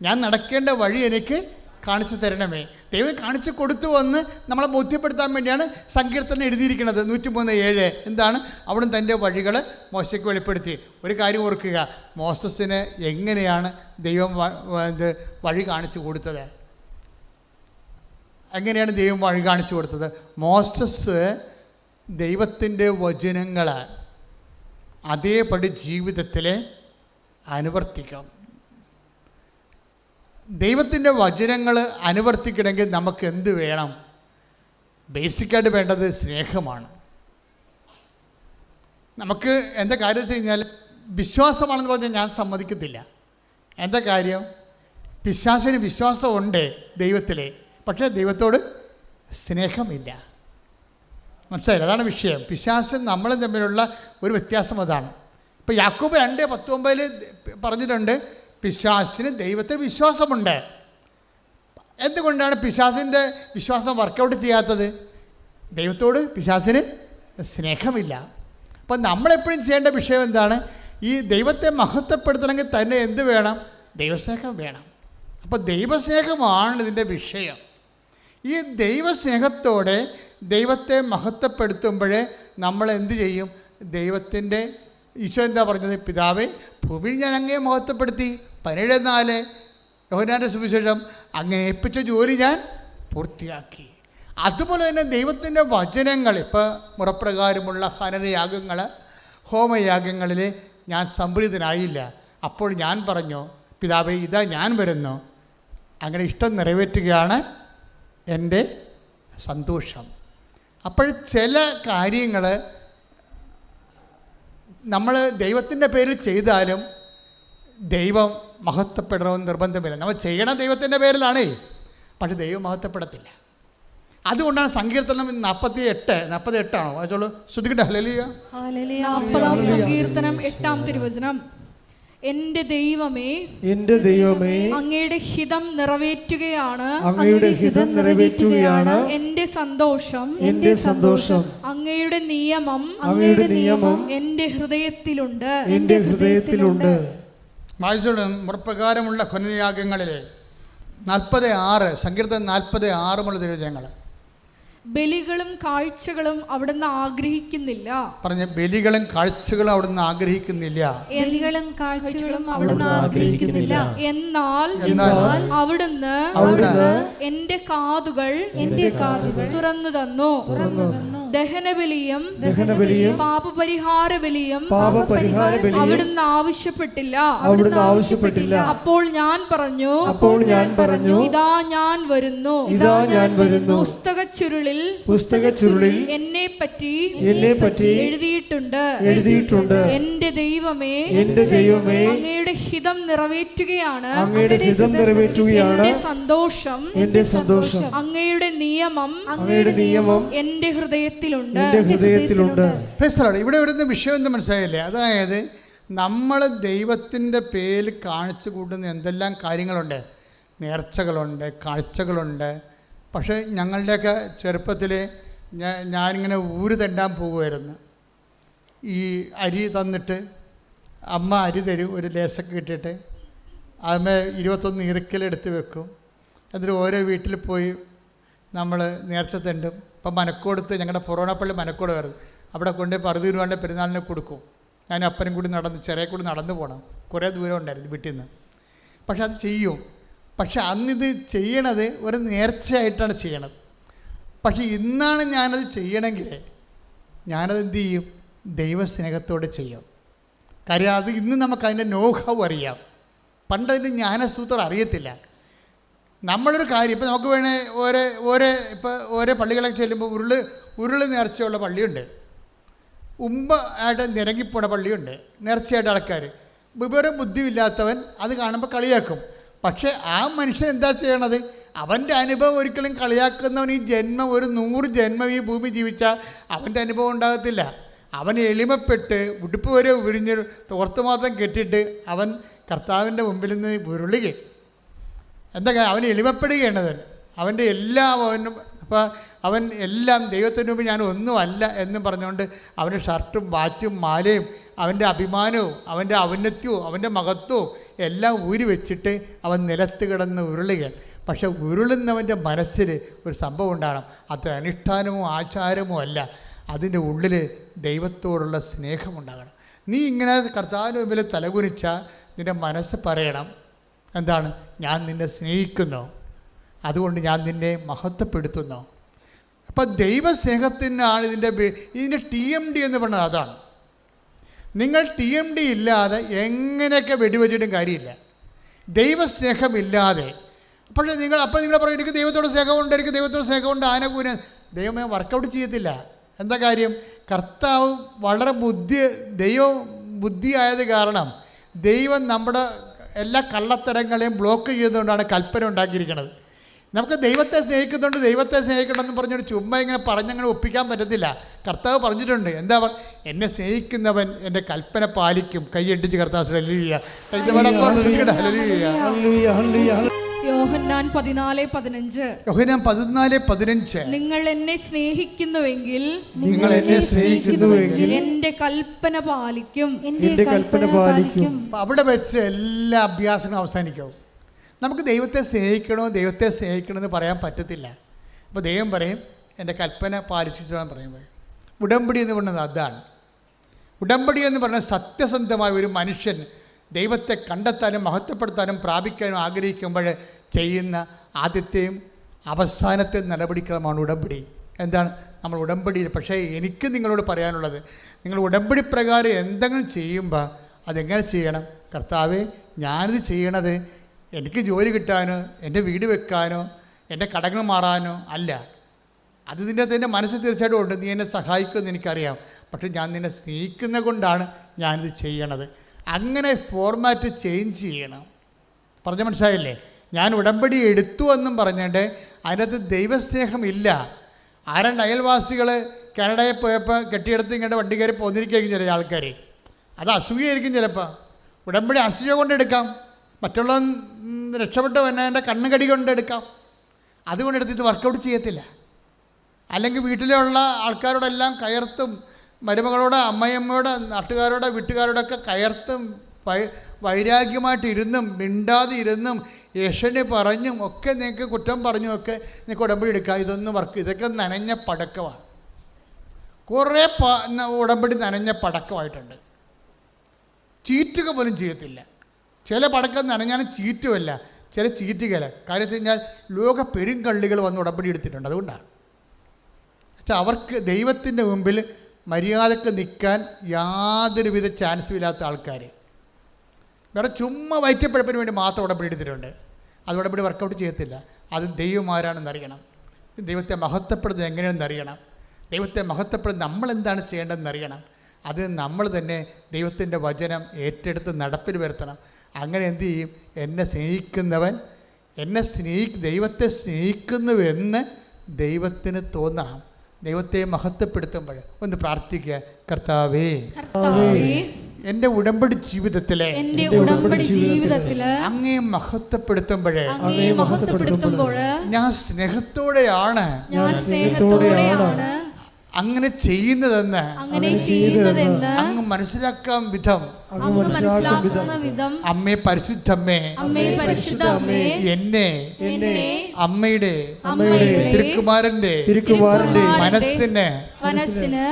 ഞാൻ നടക്കേണ്ട വഴി എനിക്ക് കാണിച്ചു തരണമേ. ദൈവം കാണിച്ചു കൊടുത്തു വന്ന് നമ്മളെ ബോധ്യപ്പെടുത്താൻ വേണ്ടിയാണ് സങ്കീർത്തനം എഴുതിയിരിക്കുന്നത്. 103:7 എന്താണ്? അവിടുന്ന് തൻ്റെ വഴികൾ മോശയ്ക്ക് വെളിപ്പെടുത്തി. ഒരു കാര്യം ഓർക്കുക, മോസസിന് എങ്ങനെയാണ് ദൈവം വഴി കാണിച്ചു കൊടുത്തത്? എങ്ങനെയാണ് ദൈവം വഴി കാണിച്ചു കൊടുത്തത്? മോസസ് ദൈവത്തിൻ്റെ വചനങ്ങൾ അതേപടി ജീവിതത്തിൽ അനുവർത്തിക്കാം. ദൈവത്തിൻ്റെ വചനങ്ങൾ അനുവർത്തിക്കണമെങ്കിൽ നമുക്ക് എന്ത് വേണം? ബേസിക്കായിട്ട് വേണ്ടത് സ്നേഹമാണ്. നമുക്ക് എന്താ കാര്യം വെച്ച് കഴിഞ്ഞാൽ, വിശ്വാസമാണെന്ന് പറഞ്ഞാൽ ഞാൻ സമ്മതിക്കത്തില്ല. എന്താ കാര്യം? പിശാചിന് വിശ്വാസമുണ്ട് ദൈവത്തിൽ, പക്ഷേ ദൈവത്തോട് സ്നേഹമില്ല. മനസ്സിലായില്ല? അതാണ് വിഷയം. പിശാചും നമ്മളും തമ്മിലുള്ള ഒരു വ്യത്യാസം അതാണ്. ഇപ്പോൾ യാക്കോബ് 2:19 പറഞ്ഞിട്ടുണ്ട്, പിശാചിന് ദൈവത്തെ വിശ്വാസമുണ്ട്. എന്തുകൊണ്ടാണ് പിശാചിൻ്റെ വിശ്വാസം വർക്കൗട്ട് ചെയ്യാത്തത്? ദൈവത്തോട് പിശാചിന് സ്നേഹമില്ല. അപ്പം നമ്മളെപ്പോഴും ചെയ്യേണ്ട വിഷയം എന്താണ്? ഈ ദൈവത്തെ മഹത്വപ്പെടുത്തണമെങ്കിൽ തന്നെ എന്ത് വേണം? ദൈവസ്നേഹം വേണം. അപ്പോൾ ദൈവസ്നേഹമാണ് ഇതിൻ്റെ വിഷയം. ഈ ദൈവസ്നേഹത്തോടെ ദൈവത്തെ മഹത്വപ്പെടുത്തുമ്പോൾ നമ്മൾ എന്ത് ചെയ്യും? ദൈവത്തിൻ്റെ ഈശോ എന്താ പറഞ്ഞത്? പിതാവേ, ഭൂമിയിൽ ഞാൻ അങ്ങയെ മഹത്വപ്പെടുത്തി. 17:4 യോഹന്നാന്റെ സുവിശേഷം, അങ്ങയെ ഏൽപ്പിച്ച ജോലി ഞാൻ പൂർത്തിയാക്കി. അതുപോലെ തന്നെ ദൈവത്തിൻ്റെ വചനങ്ങൾ, ഇപ്പോൾ മുറപ്രകാരമുള്ള ഹനനയാഗങ്ങൾ, ഹോമയാഗങ്ങളിൽ ഞാൻ സംപ്രീതനായില്ല. അപ്പോൾ ഞാൻ പറഞ്ഞു, പിതാവേ, ഇതാ ഞാൻ വരുന്നു. അങ്ങനെ ഇഷ്ടം നിറവേറ്റുകയാണ് എൻ്റെ സന്തോഷം. അപ്പോൾ ചില കാര്യങ്ങൾ നമ്മൾ ദൈവത്തിൻ്റെ പേരിൽ ചെയ്താലും ദൈവം മഹത്വപ്പെടണമെന്ന് നിർബന്ധമില്ല. നമ്മൾ ചെയ്യണം ദൈവത്തിൻ്റെ പേരിലാണേ, പക്ഷെ ദൈവം മഹത്വപ്പെടത്തില്ല. അതുകൊണ്ടാണ് സങ്കീർത്തനം 48 ആണോ വായിച്ചോളൂ, ശ്രുതിക്കട്ടെ. ഹല്ലേലൂയ. 40-ാം സങ്കീർത്തനം 8-ാം തിരുവചനം. എന്റെ ദൈവമേ, എന്റെ ദൈവമേ, അങ്ങയുടെ ഹിതം നിറവേറ്റുകയാണ്, അങ്ങയുടെ ഹിതം നിറവേറ്റുകയാണ് എന്റെ സന്തോഷം, എന്റെ സന്തോഷം. അങ്ങയുടെ നിയമം, അങ്ങയുടെ നിയമം എന്റെ ഹൃദയത്തിലുണ്ട്, എന്റെ ഹൃദയത്തിലുണ്ട്. വായിച്ചോളും. മുറപ്രകാരമുള്ള ഹനനയാഗങ്ങളിൽ 40:6 സങ്കീർത്തനം 40:6 മുതൽ തിരുവചനങ്ങൾ. ബലികളും കാഴ്ചകളും അവിടുന്ന് ആഗ്രഹിക്കുന്നില്ല. പറഞ്ഞ ബലികളും കാഴ്ചകളും അവിടുന്ന് ആഗ്രഹിക്കുന്നില്ല. ബലികളും കാഴ്ചകളും അവിടുന്ന് ആഗ്രഹിക്കുന്നില്ല. എന്നാൽ അവിടുന്ന് എന്റെ കാതുകൾ തുറന്നു തന്നു. ദഹനബലിയും പാപപരിഹാര ബലിയും അവിടുന്ന് ആവശ്യപ്പെട്ടില്ല. അപ്പോൾ ഞാൻ പറഞ്ഞു, ഇതാ ഞാൻ വരുന്നു. പുസ്തകച്ചുരുളിൽ എന്നെ പറ്റി എഴുതിയിട്ടുണ്ട്. എന്റെ ദൈവമേ, അങ്ങയുടെ ഹിതം നിറവേറ്റുകയാണ്, എന്റെ സന്തോഷം, അങ്ങയുടെ നിയമം എന്റെ ഹൃദയത്തിലുണ്ട്. ഇവിടെ വരുന്ന വിഷയം എന്ന് മനസ്സിലായില്ലേ? അതായത് നമ്മൾ ദൈവത്തിൻ്റെ പേരിൽ കാണിച്ചു കൂട്ടുന്ന എന്തെല്ലാം കാര്യങ്ങളുണ്ട്. നേർച്ചകളുണ്ട്, കാഴ്ചകളുണ്ട്. പക്ഷേ ഞങ്ങളുടെയൊക്കെ ചെറുപ്പത്തിൽ ഞാനിങ്ങനെ ഊര് തെണ്ടാൻ പോകുമായിരുന്നു. ഈ അരി തന്നിട്ട് അമ്മ അരി തരും, ഒരു ലേസൊക്കെ ഇട്ടിട്ട് അതിന്മേ 21 ഇറുക്കലെടുത്ത് വെക്കും. എന്നിട്ട് ഓരോ വീട്ടിൽ പോയി നമ്മൾ നേർച്ച തെണ്ടും. ഇപ്പം മനക്കോടത്ത്, ഞങ്ങളുടെ ഫൊറോണപ്പള്ളി മനക്കോട് വരുന്നത്, അവിടെ കൊണ്ട് 10 രൂപയുടെ പെരുന്നാളിനെ കൊടുക്കും. ഞാൻ അപ്പനും കൂടി ചെറിയ കൂടി നടന്നു പോകണം, കുറേ ദൂരം ഉണ്ടായിരുന്നു വീട്ടിൽ നിന്ന്. പക്ഷെ അത് ചെയ്യും. പക്ഷെ അന്നിത് ചെയ്യണത് ഒരു നേർച്ചയായിട്ടാണ് ചെയ്യണത്. പക്ഷെ ഇന്നാണ് ഞാനത് ചെയ്യണമെങ്കിൽ ഞാനത് എന്ത് ചെയ്യും? ദൈവസ്നേഹത്തോടെ ചെയ്യും. കാര്യം അത് ഇന്ന് നമുക്കതിൻ്റെ നോഹൗ അറിയാം. പണ്ടതിൻ്റെ ജ്ഞാനസൂത്രം അറിയത്തില്ല. നമ്മളൊരു കാര്യം ഇപ്പോൾ നമുക്ക് വേണേൽ ഓരോ പള്ളികളൊക്കെ ചെല്ലുമ്പോൾ ഉരുള് നേർച്ചയുള്ള പള്ളിയുണ്ട്, ആയിട്ട് നിരങ്ങിപ്പോണ പള്ളിയുണ്ട്, നേർച്ചയായിട്ട് ആൾക്കാർ. വിവരം ബുദ്ധിയില്ലാത്തവൻ അത് കാണുമ്പോൾ കളിയാക്കും. പക്ഷേ ആ മനുഷ്യൻ എന്താ ചെയ്യണത്? അവൻ്റെ അനുഭവം ഒരിക്കലും കളിയാക്കുന്നവൻ ഈ ജന്മം, ഒരു 100 ജന്മം ഈ ഭൂമി ജീവിച്ചാൽ അവൻ്റെ അനുഭവം ഉണ്ടാകത്തില്ല. അവൻ എളിമപ്പെട്ട് ഉടുപ്പ് വരെ ഉരിഞ്ഞ് തോർത്തുമാത്രം കെട്ടിയിട്ട് അവൻ കർത്താവിൻ്റെ മുമ്പിൽ നിന്ന് ഉരുളുകയും എന്താ അവൻ എളിമപ്പെടുകയാണത്. അവൻ്റെ എല്ലാം അപ്പോൾ അവൻ എല്ലാം ദൈവത്തിൻ്റെ മുമ്പ് ഞാൻ ഒന്നുമല്ല എന്നും പറഞ്ഞുകൊണ്ട് അവൻ്റെ ഷർട്ടും വാച്ചും മാലയും അവൻ്റെ അഭിമാനവും അവൻ്റെ ഔന്നത്യവും അവൻ്റെ മഹത്വവും എല്ലാം ഊരി വെച്ചിട്ട് അവൻ നിലത്ത് കിടന്ന് ഉരുളുകയാണ്. പക്ഷെ ഉരുളുന്നവൻ്റെ മനസ്സിൽ ഒരു സംഭവം ഉണ്ടാകണം. അത് അനുഷ്ഠാനമോ ആചാരമോ അല്ല, അതിൻ്റെ ഉള്ളിൽ ദൈവത്തോടുള്ള സ്നേഹമുണ്ടാകണം. നീ ഇങ്ങനെ കർത്താവിന് മുമ്പിൽ തലകുനിച്ചാൽ നിൻ്റെ മനസ്സ് പറയണം, എന്താണ്? ഞാൻ നിന്നെ സ്നേഹിക്കുന്നു, അതുകൊണ്ട് ഞാൻ നിന്നെ മഹത്വപ്പെടുത്തുന്നു. അപ്പം ദൈവസ്നേഹത്തിനാണ് ഇതിൻ്റെ TMD എന്ന് പറഞ്ഞത് അതാണ്. നിങ്ങൾ TMD ഇല്ലാതെ എങ്ങനെയൊക്കെ വെടിവെച്ചിട്ടും കാര്യമില്ല, ദൈവസ്നേഹമില്ലാതെ. പക്ഷേ നിങ്ങൾ പറയും എനിക്ക് ദൈവത്തോട് സ്നേഹമുണ്ട്, എനിക്ക് ദൈവത്തോട് സ്നേഹമുണ്ട്, ആനകൂന ദൈവമേ വർക്കൗട്ട് ചെയ്യത്തില്ല. എന്താ കാര്യം? കർത്താവ് വളരെ ദൈവം ബുദ്ധിയായത് കാരണം ദൈവം നമ്മുടെ എല്ലാ കള്ളത്തരങ്ങളെയും ബ്ലോക്ക് ചെയ്തുകൊണ്ടാണ് കൽപ്പന ഉണ്ടാക്കിയിരിക്കുന്നത്. നമുക്ക് ദൈവത്തെ സ്നേഹിക്കണമെന്ന് പറഞ്ഞൊരു ചുമ്മാ ഇങ്ങനെ പറഞ്ഞങ്ങനെ ഒപ്പിക്കാൻ പറ്റത്തില്ല. കർത്താവ് പറഞ്ഞിട്ടുണ്ട്, എന്താ എന്നെ സ്നേഹിക്കുന്നവൻ എൻ്റെ കൽപ്പന പാലിക്കും. കൈയടിച്ച് കർത്താവ് യോഹന്നാൻ 14:15 നിങ്ങൾ എന്നെ സ്നേഹിക്കുന്നുവെങ്കിൽ എന്റെ കൽപ്പന പാലിക്കും. അവിടെ വെച്ച് എല്ലാ അഭ്യാസങ്ങളും അവസാനിക്കും. നമുക്ക് ദൈവത്തെ സ്നേഹിക്കണമെന്ന് പറയാൻ പറ്റത്തില്ല. അപ്പോൾ ദൈവം പറയും എൻ്റെ കൽപ്പന പാലിച്ചിട്ടാണ് പറയുമ്പോൾ. ഉടമ്പടി എന്ന് പറയുന്നത് അതാണ്. ഉടമ്പടി എന്ന് പറഞ്ഞാൽ സത്യസന്ധമായ ഒരു മനുഷ്യൻ ദൈവത്തെ കണ്ടെത്താനും മഹത്വപ്പെടുത്താനും പ്രാപിക്കാനും ആഗ്രഹിക്കുമ്പോൾ ചെയ്യുന്ന ആദ്യത്തെയും അവസാനത്തെ നടപടിക്രമമാണ് ഉടമ്പടി. എന്താണ് നമ്മൾ ഉടമ്പടിയിൽ? പക്ഷേ എനിക്ക് നിങ്ങളോട് പറയാനുള്ളത്, നിങ്ങൾ ഉടമ്പടി പ്രകാരം എന്തെങ്കിലും ചെയ്യുമ്പോൾ അതെങ്ങനെ ചെയ്യണം? കർത്താവേ, ഞാനിത് ചെയ്യണത് എനിക്ക് ജോലി കിട്ടാനോ എൻ്റെ വീട് വെക്കാനോ എൻ്റെ കടങ്ങൾ മാറാനോ അല്ല. അത് ഇതിൻ്റെ അകത്ത് എൻ്റെ മനസ്സിൽ തീർച്ചയായിട്ടും ഉണ്ട്, നീ എന്നെ സഹായിക്കുമെന്ന് എനിക്കറിയാം. പക്ഷേ ഞാൻ നിന്നെ സ്നേഹിക്കുന്നത് കൊണ്ടാണ് ഞാനിത് ചെയ്യണത്. അങ്ങനെ ഫോർമാറ്റ് ചേഞ്ച് ചെയ്യണം. പറഞ്ഞ മനസ്സിലായില്ലേ? ഞാൻ ഉടമ്പടി എടുത്തു എന്നും പറഞ്ഞിട്ട് അതിനകത്ത് ദൈവസ്നേഹമില്ല. ആരണ്ട് അയൽവാസികൾ കാനഡയിൽ പോയപ്പോൾ കെട്ടിയെടുത്ത് ഇങ്ങോട്ട് വണ്ടി കയറി പോന്നിരിക്കുകയായിരിക്കും ചില ആൾക്കാർ. അത് അസൂയായിരിക്കും ചിലപ്പോൾ. ഉടമ്പടി അസൂയ കൊണ്ടെടുക്കാം, മറ്റുള്ള രക്ഷപ്പെട്ട് വന്നെ എൻ്റെ കണ്ണുകടി കൊണ്ടെടുക്കാം. അതുകൊണ്ടെടുത്ത് ഇത് വർക്കൗട്ട് ചെയ്യത്തില്ല. അല്ലെങ്കിൽ വീട്ടിലുള്ള ആൾക്കാരോടെല്ലാം കയർത്തും, മരുമകളോട്, അമ്മയമ്മയോട്, നാട്ടുകാരോട്, വീട്ടുകാരോടൊക്കെ കയർത്തും വൈരാഗ്യമായിട്ട് ഇരുന്നും മിണ്ടാതെ ഇരുന്നും യേശുവിനെ പറഞ്ഞും ഒക്കെ നിങ്ങൾക്ക് കുറ്റം പറഞ്ഞും ഒക്കെ നിങ്ങൾക്ക് ഉടമ്പടി എടുക്കാം. ഇതൊന്നും ഇതൊക്കെ നനഞ്ഞ പടക്കമാണ്. കുറേ ഉടമ്പടി നനഞ്ഞ പടക്കമായിട്ടുണ്ട്. ചീറ്റുക പോലും ചെയ്യത്തില്ല. ചില പടക്കം നനഞ്ഞാലും ചീറ്റുമല്ല, ചില ചീറ്റുകയില്ല. കാര്യം വെച്ച് കഴിഞ്ഞാൽ ലോക പെരുങ്കള്ളികൾ വന്ന് ഉടമ്പടി എടുത്തിട്ടുണ്ട്. അതുകൊണ്ടാണ് അവർക്ക് ദൈവത്തിൻ്റെ മുമ്പിൽ മര്യാദക്ക് നിൽക്കാൻ യാതൊരുവിധ ചാൻസും ഇല്ലാത്ത ആൾക്കാർ വേറെ ചുമ്മാ വയറ്റപ്പഴപ്പിന് വേണ്ടി മാത്രം ഉടമ്പടി എടുത്തിട്ടുണ്ട്. അത് ഉടമ്പടി വർക്കൗട്ട് ചെയ്യത്തില്ല. അത് ദൈവമാരാണെന്നറിയണം. ദൈവത്തെ മഹത്വപ്പെടുന്നത് എങ്ങനെയാണെന്നറിയണം. ദൈവത്തെ മഹത്വപ്പെടുന്നത് നമ്മളെന്താണ് ചെയ്യേണ്ടതെന്നറിയണം. അത് നമ്മൾ തന്നെ ദൈവത്തിൻ്റെ വചനം ഏറ്റെടുത്ത് നടപ്പിൽ വരുത്തണം. അങ്ങനെ എന്തു ചെയ്യും? എന്നെ സ്നേഹിക്കുന്നവൻ ദൈവത്തെ സ്നേഹിക്കുന്നുവെന്ന് ദൈവത്തിന് തോന്നണം. ദൈവത്തെ മഹത്വപ്പെടുത്തുമ്പോൾ ഒന്ന് പ്രാർത്ഥിക്കുക, കർത്താവേ, എൻ്റെ ഉടമ്പടി ജീവിതത്തിലെ അങ്ങേ മഹത്വപ്പെടുത്തുമ്പോഴേ ഞാൻ സ്നേഹത്തോടെയാണ് അങ്ങനെ ചെയ്യുന്നതെന്ന് അങ്ങ് മനസ്സിലാക്കാൻ വിധം അമ്മേ പരിശുദ്ധമ്മേ എന്നെ അമ്മയുടെ തിരുക്കുമാരന്റെ മനസ്സിന്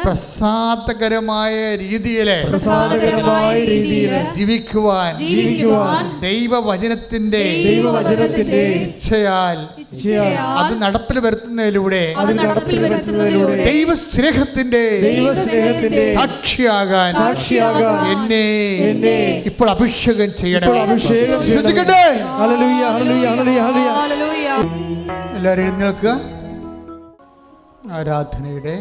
പ്രസാദകരമായ രീതിയിൽ ജീവിക്കുവാൻ ദൈവവചനത്തിന്റെ ഇച്ഛയാൽ അത് നടപ്പിൽ വരുത്തുന്നതിലൂടെ ദൈവസ്നേഹത്തിന്റെ സാക്ഷിയാകാൻ എന്നെ ഇപ്പോൾ അഭിഷേകം ചെയ്യണം. എല്ലാവരും എഴുന്നേൽക്കുക. ആരാധനയുടെ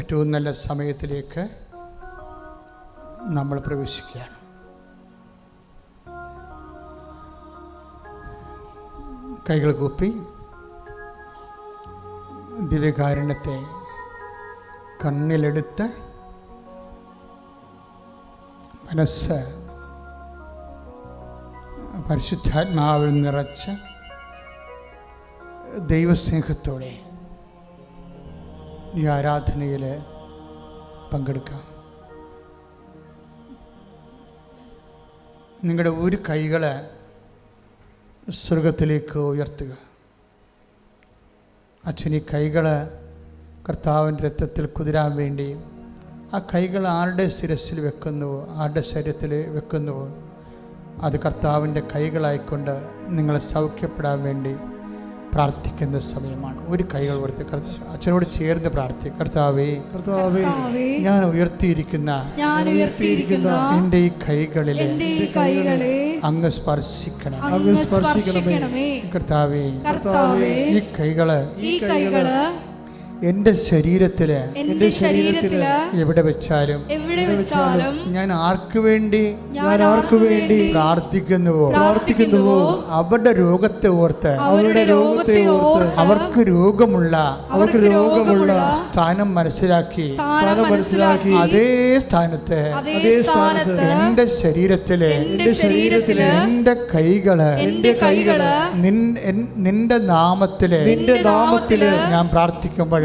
ഏറ്റവും നല്ല സമയത്തിലേക്ക് നമ്മൾ പ്രവേശിക്കുകയാണ്. കൈകൾ കൂപ്പി ദിവ്യകാരുണ്യത്തെ കണ്ണിലെടുത്ത് മനസ്സ് പരിശുദ്ധാത്മാവിൽ നിറച്ച് ദൈവസ്നേഹത്തോടെ ഈ ആരാധനയിൽ പങ്കെടുക്കാം. നിങ്ങളുടെ ഒരു കൈകളെ സ്വർഗത്തിലേക്ക് ഉയർത്തുക. അച്ഛൻ ഈ കൈകൾ കർത്താവിൻ്റെ രക്തത്തിൽ കുതിരാൻ വേണ്ടി ആ കൈകൾ ആരുടെ ശിരസിൽ വെക്കുന്നുവോ, ആരുടെ ശരീരത്തിൽ വെക്കുന്നുവോ, അത് കർത്താവിൻ്റെ കൈകളായിക്കൊണ്ട് നിങ്ങളെ സൗഖ്യപ്പെടാൻ വേണ്ടി പ്രാർത്ഥിക്കുന്ന സമയമാണ്. ഒരു കൈകൾ കൊടുത്ത് അച്ഛനോട് ചേർന്ന് പ്രാർത്ഥിക്കും. കർത്താവേ, ഞാൻ ഉയർത്തിയിരിക്കുന്ന എൻ്റെ ഈ കൈകളിലെ അങ്ങ് സ്പർശിക്കണമേ. കർത്താവേ, ഈ കൈകള് എൻ്റെ ശരീരത്തില് എവിടെ വെച്ചാലും ഞാൻ ആർക്കു വേണ്ടി പ്രാർത്ഥിക്കുന്നുവോ അവരുടെ രോഗത്തെ ഓർത്ത് അവർക്ക് രോഗമുള്ള സ്ഥാനം മനസ്സിലാക്കി അതേ സ്ഥാനത്ത് എൻ്റെ ശരീരത്തില് എൻ്റെ കൈകള് നിന്റെ നാമത്തില് ഞാൻ പ്രാർത്ഥിക്കുമ്പോൾ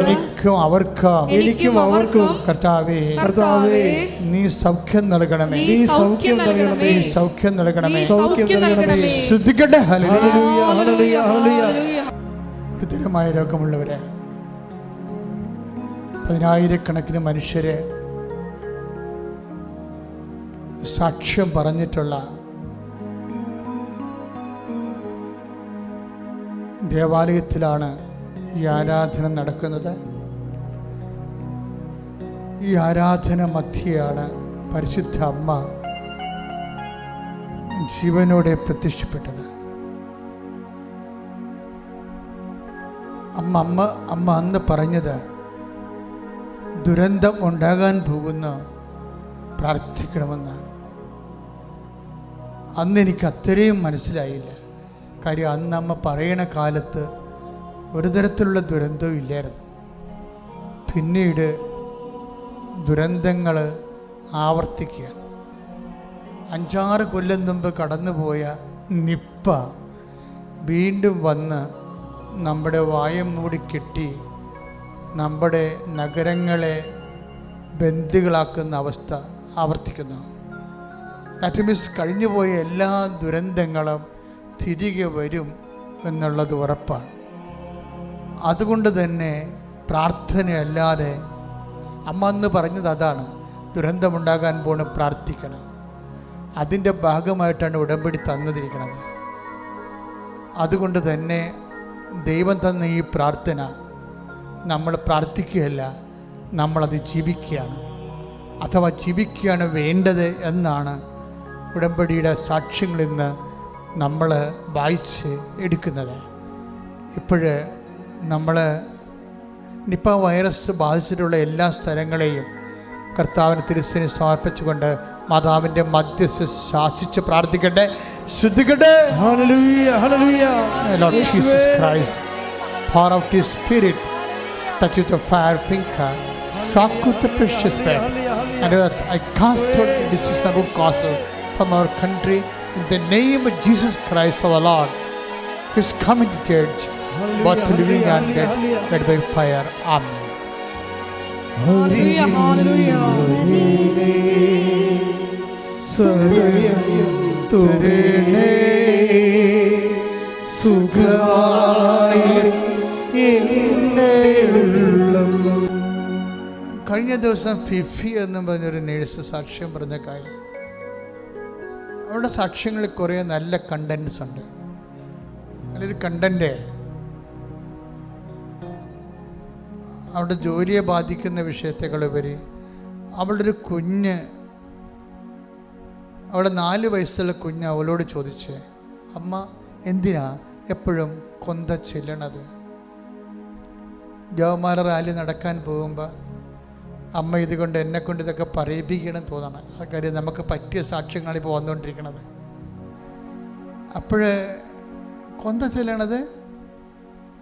എനിക്കും അവർക്കും കർത്താവേ നീ സൗഖ്യം നൽകണമേ. ശ്രദ്ധിക്കട്ടെ. ഗുരുതരമായ രോഗമുള്ളവരെ, 10,000-കണക്കിന് മനുഷ്യരെ സാക്ഷ്യം പറഞ്ഞിട്ടുള്ള ദേവാലയത്തിലാണ് ഈ ആരാധന നടക്കുന്നത്. ഈ ആരാധന മധ്യയാണ് പരിശുദ്ധ അമ്മ ജീവനോടെ പ്രത്യക്ഷപ്പെട്ടത്. അമ്മ അന്ന് പറഞ്ഞത്, ദുരന്തം ഉണ്ടാകാൻ പോകുന്ന പ്രാർത്ഥിക്കണമെന്ന്. അന്ന് എനിക്ക് അത്രയും മനസ്സിലായില്ല. കാര്യം അന്ന് അമ്മ പറയണ കാലത്ത് ഒരു തരത്തിലുള്ള ദുരന്തവും ഇല്ലായിരുന്നു. പിന്നീട് ദുരന്തങ്ങൾ ആവർത്തിക്കുകയാണ്. 5-6 കൊല്ലം മുമ്പ് കടന്നുപോയ നിപ്പ വീണ്ടും വന്ന് നമ്മുടെ വായം മൂടി കെട്ടി നമ്മുടെ നഗരങ്ങളെ ബന്ദികളാക്കുന്ന അവസ്ഥ ആവർത്തിക്കുന്നു. ദാറ്റ് മീൻസ് കഴിഞ്ഞുപോയ എല്ലാ ദുരന്തങ്ങളും തിരികെ വരും എന്നുള്ളത് ഉറപ്പാണ്. അതുകൊണ്ട് തന്നെ പ്രാർത്ഥനയല്ലാതെ അമ്മ അന്ന് പറഞ്ഞത് അതാണ്, ദുരന്തമുണ്ടാകാൻ പോണ് പ്രാർത്ഥിക്കണം. അതിൻ്റെ ഭാഗമായിട്ടാണ് ഉടമ്പടി തന്നിരിക്കുന്നത്. അതുകൊണ്ട് തന്നെ ദൈവം തന്ന ഈ പ്രാർത്ഥന നമ്മൾ പ്രാർത്ഥിക്കുകയല്ല, നമ്മളത് ജീവിക്കുകയാണ്, അഥവാ ജീവിക്കുകയാണ് വേണ്ടത് എന്നാണ് ഉടമ്പടിയുടെ സാക്ഷ്യങ്ങളിൽ നിന്ന് നമ്മൾ വായിച്ച് എടുക്കുന്നത്. ഇപ്പോഴ് നമ്മൾ നിപ്പ വൈറസ് ബാധിച്ചിട്ടുള്ള എല്ലാ സ്ഥലങ്ങളെയും കർത്താവിന് തിരുസേനയിൽ സമർപ്പിച്ചുകൊണ്ട് മാതാവിൻ്റെ മധ്യസ്ഥ ശാസിച്ച് പ്രാർത്ഥിക്കട്ടെ, ശ്രദ്ധിക്കട്ടെ. Lord Jesus Christ, pour out His Spirit, touch with the fire finger, soak with the precious blood, and I cast out the disease and root causes from our country in the name of Jesus Christ our Lord, who is coming to judge both living and dead, led by fire. Amen. Hallelujah, hallelujah. കഴിഞ്ഞ ദിവസം Fifi എന്നും പറഞ്ഞൊരു nurse സാക്ഷ്യം പറഞ്ഞ കാര്യം, അവരുടെ സാക്ഷ്യങ്ങളിൽ കുറേ നല്ല കണ്ടൻറ്റ്സ് ഉണ്ട്. നല്ലൊരു കണ്ടൻറ്റ് അവളുടെ ജോലിയെ ബാധിക്കുന്ന വിഷയത്തെക്കാളുപരി അവളുടെ ഒരു കുഞ്ഞ്, അവളുടെ 4 വയസ്സുള്ള കുഞ്ഞ് അവളോട് ചോദിച്ച്, അമ്മ എന്തിനാ എപ്പോഴും കൊന്ത ചെല്ലണത്? ജവമാല റാലി നടക്കാൻ പോകുമ്പോൾ അമ്മ ഇതുകൊണ്ട് എന്നെക്കൊണ്ട് ഇതൊക്കെ പറയിപ്പിക്കണം തോന്നണം. ആ കാര്യം നമുക്ക് പറ്റിയ സാക്ഷ്യങ്ങളിപ്പോൾ വന്നുകൊണ്ടിരിക്കുന്നത്. അപ്പോഴ് കൊന്ത ചെല്ലണത്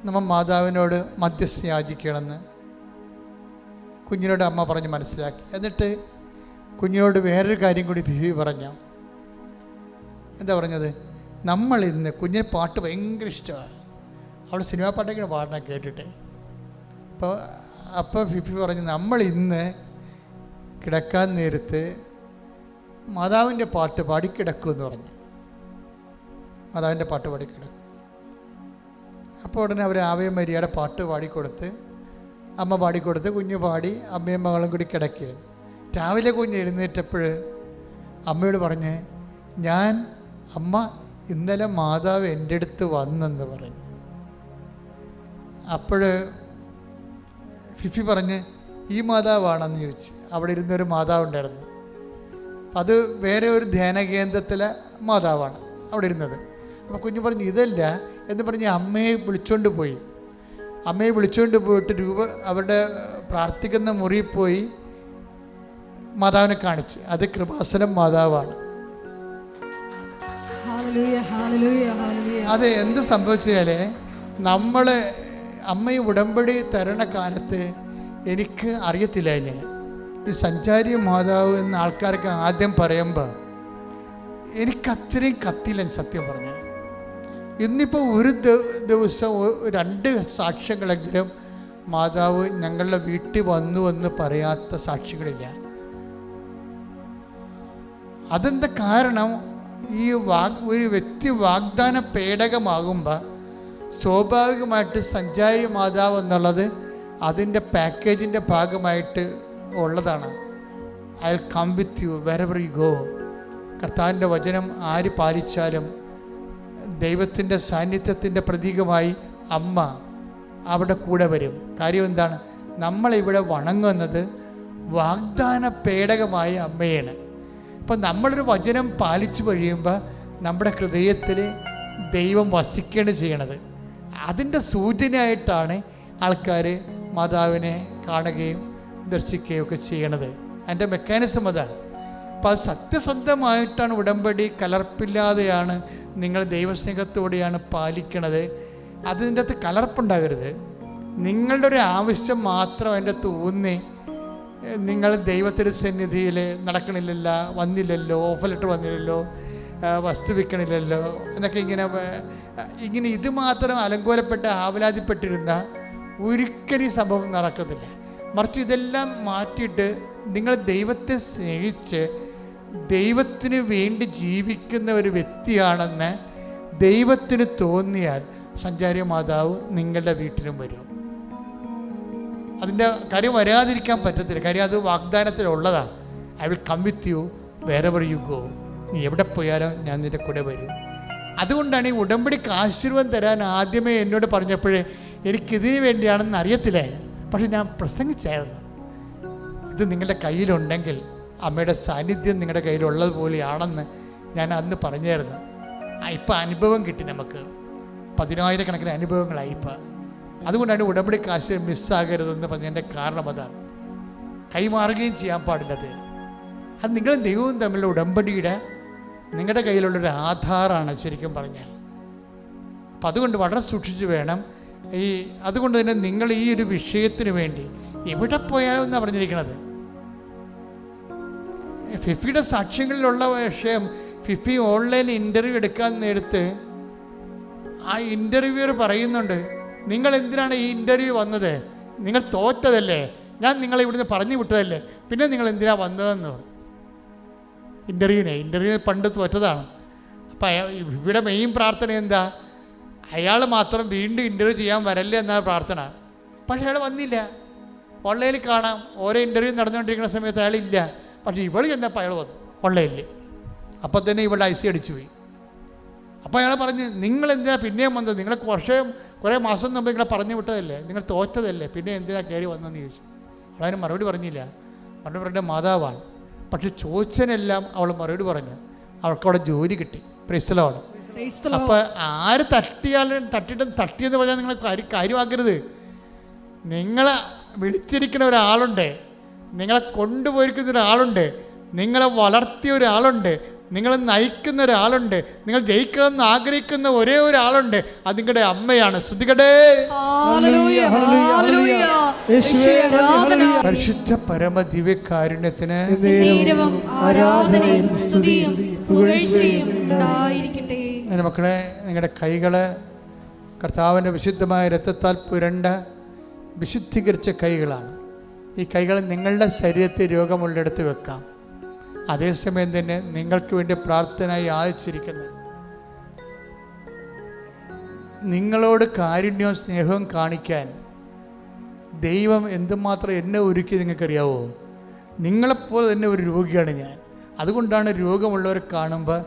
നമ്മൾ മാതാവിനോട് മധ്യസ്ഥ യാചിക്കണമെന്ന് കുഞ്ഞിനോട് അമ്മ പറഞ്ഞ് മനസ്സിലാക്കി. എന്നിട്ട് കുഞ്ഞിനോട് വേറൊരു കാര്യം കൂടി ബിബി പറഞ്ഞു. എന്താ പറഞ്ഞത്? നമ്മൾ ഇന്ന്, കുഞ്ഞിന് പാട്ട് ഭയങ്കര ഇഷ്ടമാണ്, അവൾ സിനിമാ പാട്ടൊക്കെ പാടണം കേട്ടിട്ട്. അപ്പോൾ ഫിഫി പറഞ്ഞു, നമ്മൾ ഇന്ന് കിടക്കാൻ നേരത്ത് മാതാവിൻ്റെ പാട്ട് പാടിക്കിടക്കുമെന്ന് പറഞ്ഞു. മാതാവിൻ്റെ പാട്ട് പാടിക്കിടക്കും. അപ്പോൾ ഉടനെ അവർ ആവേ മരിയയുടെ പാട്ട് പാടിക്കൊടുത്ത്, അമ്മ പാടിക്കൊടുത്ത്, കുഞ്ഞു പാടി അമ്മയും മകളും കൂടി കിടക്കുകയാണ്. രാവിലെ കുഞ്ഞ് എഴുന്നേറ്റപ്പോൾ അമ്മയോട് പറഞ്ഞ്, അമ്മ ഇന്നലെ മാതാവ് എൻ്റെ അടുത്ത് വന്നെന്ന് പറഞ്ഞു. അപ്പോൾ ഫിഫി പറഞ്ഞ്, ഈ മാതാവാണെന്ന് ചോദിച്ചു. അവിടെ ഇരുന്നൊരു മാതാവുണ്ടായിരുന്നു. അത് വേറെ ഒരു ധ്യാന കേന്ദ്രത്തിലെ മാതാവാണ് അവിടെ ഇരുന്നത്. അപ്പോൾ കുഞ്ഞു പറഞ്ഞു ഇതല്ല എന്ന് പറഞ്ഞ് അമ്മയെ വിളിച്ചുകൊണ്ട് പോയി. അമ്മയെ വിളിച്ചുകൊണ്ട് പോയിട്ട് അവരുടെ പ്രാർത്ഥിക്കുന്ന മുറിയിൽ പോയി മാതാവിനെ കാണിച്ച്. അത് കൃപാസനം മാതാവാണ്. അത് എന്ത് സംഭവിച്ചാൽ നമ്മൾ അമ്മയെ ഉടമ്പടി തരണ കാലത്ത് എനിക്ക് അറിയത്തില്ല. ഈ സഞ്ചാരി മാതാവ് എന്ന ആൾക്കാർക്ക് ആദ്യം പറയുമ്പോൾ എനിക്ക് അത്രയും കത്തില്ല സത്യം പറഞ്ഞാൽ. ഇന്നിപ്പോൾ ഒരു ദിവസം 2 സാക്ഷ്യങ്ങളെങ്കിലും മാതാവ് ഞങ്ങളുടെ വീട്ടിൽ വന്നു എന്ന് പറയാത്ത സാക്ഷികളില്ല. അതെന്താ കാരണം? ഈ ഒരു വ്യക്തി വാഗ്ദാന പേടകമാകുമ്പോൾ സ്വാഭാവികമായിട്ട് സഞ്ചാരി മാതാവ് എന്നുള്ളത് അതിൻ്റെ പാക്കേജിൻ്റെ ഭാഗമായിട്ട് ഉള്ളതാണ്. I will come with you wherever you go. കർത്താവിൻ്റെ വചനം ആര് പാലിച്ചാലും ദൈവത്തിൻ്റെ സാന്നിധ്യത്തിൻ്റെ പ്രതീകമായി അമ്മ അവിടെ കൂടെ വരും. കാര്യം എന്താണ്? നമ്മളിവിടെ വണങ്ങുന്നത് വാഗ്ദാന പേടകമായ അമ്മയാണ്. അപ്പം നമ്മളൊരു വചനം പാലിച്ചു കഴിയുമ്പോൾ നമ്മുടെ ഹൃദയത്തിൽ ദൈവം വസിക്കുകയാണ് ചെയ്യണത്. അതിൻ്റെ സൂചനയായിട്ടാണ് ആൾക്കാർ മാതാവിനെ കാണുകയും ദർശിക്കുകയും ഒക്കെ ചെയ്യണത്. അതിൻ്റെ മെക്കാനിസം അതാണ്. അപ്പോൾ അത് സത്യസന്ധമായിട്ടാണ് ഉടമ്പടി, കലർപ്പില്ലാതെയാണ് നിങ്ങൾ ദൈവസ്നേഹത്തോടെയാണ് പാലിക്കണത്. അതിൻ്റെ അകത്ത് കലർപ്പുണ്ടാകരുത്. നിങ്ങളുടെ ഒരു ആവശ്യം മാത്രം അതിൻ്റെ തോന്നി നിങ്ങൾ ദൈവത്തിൻ്റെ സന്നിധിയിൽ നടക്കണില്ലല്ലോ, വന്നില്ലല്ലോ, ഓഫർ ലെറ്റർ വന്നില്ലല്ലോ, വസ്തു വിൽക്കണില്ലല്ലോ എന്നൊക്കെ ഇങ്ങനെ ഇത് മാത്രം അലങ്കോലപ്പെട്ട് ആവലാതിപ്പെട്ടിരുന്ന ഒരിക്കലും സംഭവം നടക്കത്തില്ല. മറിച്ച് ഇതെല്ലാം മാറ്റിയിട്ട് നിങ്ങൾ ദൈവത്തെ സ്നേഹിച്ച് ദൈവത്തിന് വേണ്ടി ജീവിക്കുന്ന ഒരു വ്യക്തിയാണെന്ന് ദൈവത്തിന് തോന്നിയാൽ സഞ്ചാരി മാതാവ് നിങ്ങളുടെ വീട്ടിലും വരും. അതിൻ്റെ കാര്യം വരാതിരിക്കാൻ പറ്റത്തില്ല. കാര്യം അത് വാഗ്ദാനത്തിലുള്ളതാണ്. I will come with you wherever you go. നീ എവിടെ പോയാലും ഞാൻ നിൻ്റെ കൂടെ വരും. അതുകൊണ്ടാണ് ഈ ഉടമ്പടിക്ക് ആശീർവാദം തരാൻ ആദ്യമേ എന്നോട് പറഞ്ഞപ്പോഴേ എനിക്കിതിന് വേണ്ടിയാണെന്ന് അറിയത്തില്ല. പക്ഷെ ഞാൻ പ്രസംഗിച്ചായിരുന്നു. ഇത് നിങ്ങളുടെ കയ്യിലുണ്ടെങ്കിൽ അമ്മയുടെ സാന്നിധ്യം നിങ്ങളുടെ കയ്യിലുള്ളതുപോലെയാണെന്ന് ഞാൻ അന്ന് പറഞ്ഞായിരുന്നു. ഇപ്പം അനുഭവം കിട്ടി. നമുക്ക് 10,000 അനുഭവങ്ങളായി ഇപ്പം. അതുകൊണ്ടാണ് ഉടമ്പടി കാശ് മിസ്സാകരുതെന്ന് പറഞ്ഞതിൻ്റെ കാരണം അതാണ്. കൈമാറുകയും ചെയ്യാൻ പാടില്ലത്. അത് നിങ്ങളും ദൈവവും തമ്മിലുള്ള ഉടമ്പടിയുടെ നിങ്ങളുടെ കയ്യിലുള്ളൊരു ആധാരമാണ് ശരിക്കും പറഞ്ഞാൽ. അപ്പം അതുകൊണ്ട് വളരെ സൂക്ഷിച്ച് വേണം. അതുകൊണ്ട് തന്നെ നിങ്ങൾ ഈ ഒരു വിഷയത്തിന് വേണ്ടി എവിടെ പോയാലും എന്നാണ് പറഞ്ഞിരിക്കുന്നത്. ഫിഫിയുടെ സാക്ഷ്യങ്ങളിലുള്ള വിഷയം, ഫിഫി ഓൺലൈൻ ഇൻ്റർവ്യൂ എടുക്കാൻ നേരത്ത് ആ ഇൻ്റർവ്യൂവർ പറയുന്നുണ്ട്, നിങ്ങൾ എന്തിനാണ് ഈ ഇൻ്റർവ്യൂ വന്നത്? നിങ്ങൾ തോറ്റതല്ലേ, ഞാൻ നിങ്ങളെ ഇവിടുന്ന് പറഞ്ഞു വിട്ടതല്ലേ, പിന്നെ നിങ്ങൾ എന്തിനാണ് വന്നതെന്ന് പറഞ്ഞു. ഇൻ്റർവ്യൂ പണ്ട് തോറ്റതാണ്. അപ്പം ഇവിടെ മെയിൻ പ്രാർത്ഥന എന്താ? അയാൾ മാത്രം വീണ്ടും ഇൻ്റർവ്യൂ ചെയ്യാൻ വരല്ലേ എന്നാണ് പ്രാർത്ഥന. പക്ഷേ അയാൾ വന്നില്ല. ഓൺലൈനിൽ കാണാം, ഓരോ ഇൻ്റർവ്യൂ നടന്നുകൊണ്ടിരിക്കുന്ന സമയത്ത് അയാളില്ല. പക്ഷേ ഇവൾ ചെന്നപ്പോൾ അയാൾ വന്നു ഓൺലൈനിൽ. അപ്പം തന്നെ ഇവളുടെ ഐസി അടിച്ചു പോയി. അപ്പോൾ അയാൾ പറഞ്ഞു, നിങ്ങൾ എന്തിനാണ് പിന്നെയും വന്നത്? നിങ്ങൾ കുറേ മാസം മുമ്പ് നിങ്ങളെ പറഞ്ഞു വിട്ടതല്ലേ, നിങ്ങൾ തോറ്റതല്ലേ, പിന്നെ എന്തിനാണ് കയറി വന്നതെന്ന് ചോദിച്ചു. അവളതിന് മറുപടി പറഞ്ഞില്ല. മറുപടി പറഞ്ഞ മാതാവാണ്. പക്ഷെ ചോദിച്ചതിനെല്ലാം അവൾ മറുപടി പറഞ്ഞു. അവൾക്കവിടെ ജോലി കിട്ടി. Praise the Lord. അപ്പോൾ ആര് തട്ടിയെന്ന് പറഞ്ഞാൽ നിങ്ങൾ കാര്യമാക്കരുത്. നിങ്ങളെ വിളിച്ചിരിക്കുന്ന ഒരാളുണ്ട്, നിങ്ങളെ കൊണ്ടുപോയിരിക്കുന്ന ഒരാളുണ്ട്, നിങ്ങളെ വളർത്തിയ ഒരാളുണ്ട്, നിങ്ങളെ നയിക്കുന്ന ഒരാളുണ്ട്, നിങ്ങൾ ജയിക്കണമെന്ന് ആഗ്രഹിക്കുന്ന ഒരേ ഒരാളുണ്ട്. അത് നിങ്ങളുടെ അമ്മയാണ്. ശ്രുതികടേ. പരിശുദ്ധ പരമ ദിവ്യകാരുണ്യത്തിന് മക്കളെ, നിങ്ങളുടെ കൈകള് കർത്താവിൻ്റെ വിശുദ്ധമായ രക്തത്താൽ പുരണ്ട വിശുദ്ധീകരിച്ച കൈകളാണ്. ഈ കൈകൾ നിങ്ങളുടെ ശരീരത്തിൽ രോഗമുള്ളിടത്ത് വെക്കാം. അതേസമയം തന്നെ നിങ്ങൾക്ക് വേണ്ടി പ്രാർത്ഥനയായി യാചിച്ചിരിക്കുന്നത്, നിങ്ങളോട് കാരുണ്യവും സ്നേഹവും കാണിക്കാൻ ദൈവം എന്തുമാത്രം എന്നെ ഒരുക്കി നിങ്ങൾക്കറിയാവോ? നിങ്ങളെപ്പോലെ തന്നെ ഒരു രോഗിയാണ് ഞാൻ. അതുകൊണ്ടാണ് രോഗമുള്ളവരെ കാണുമ്പോൾ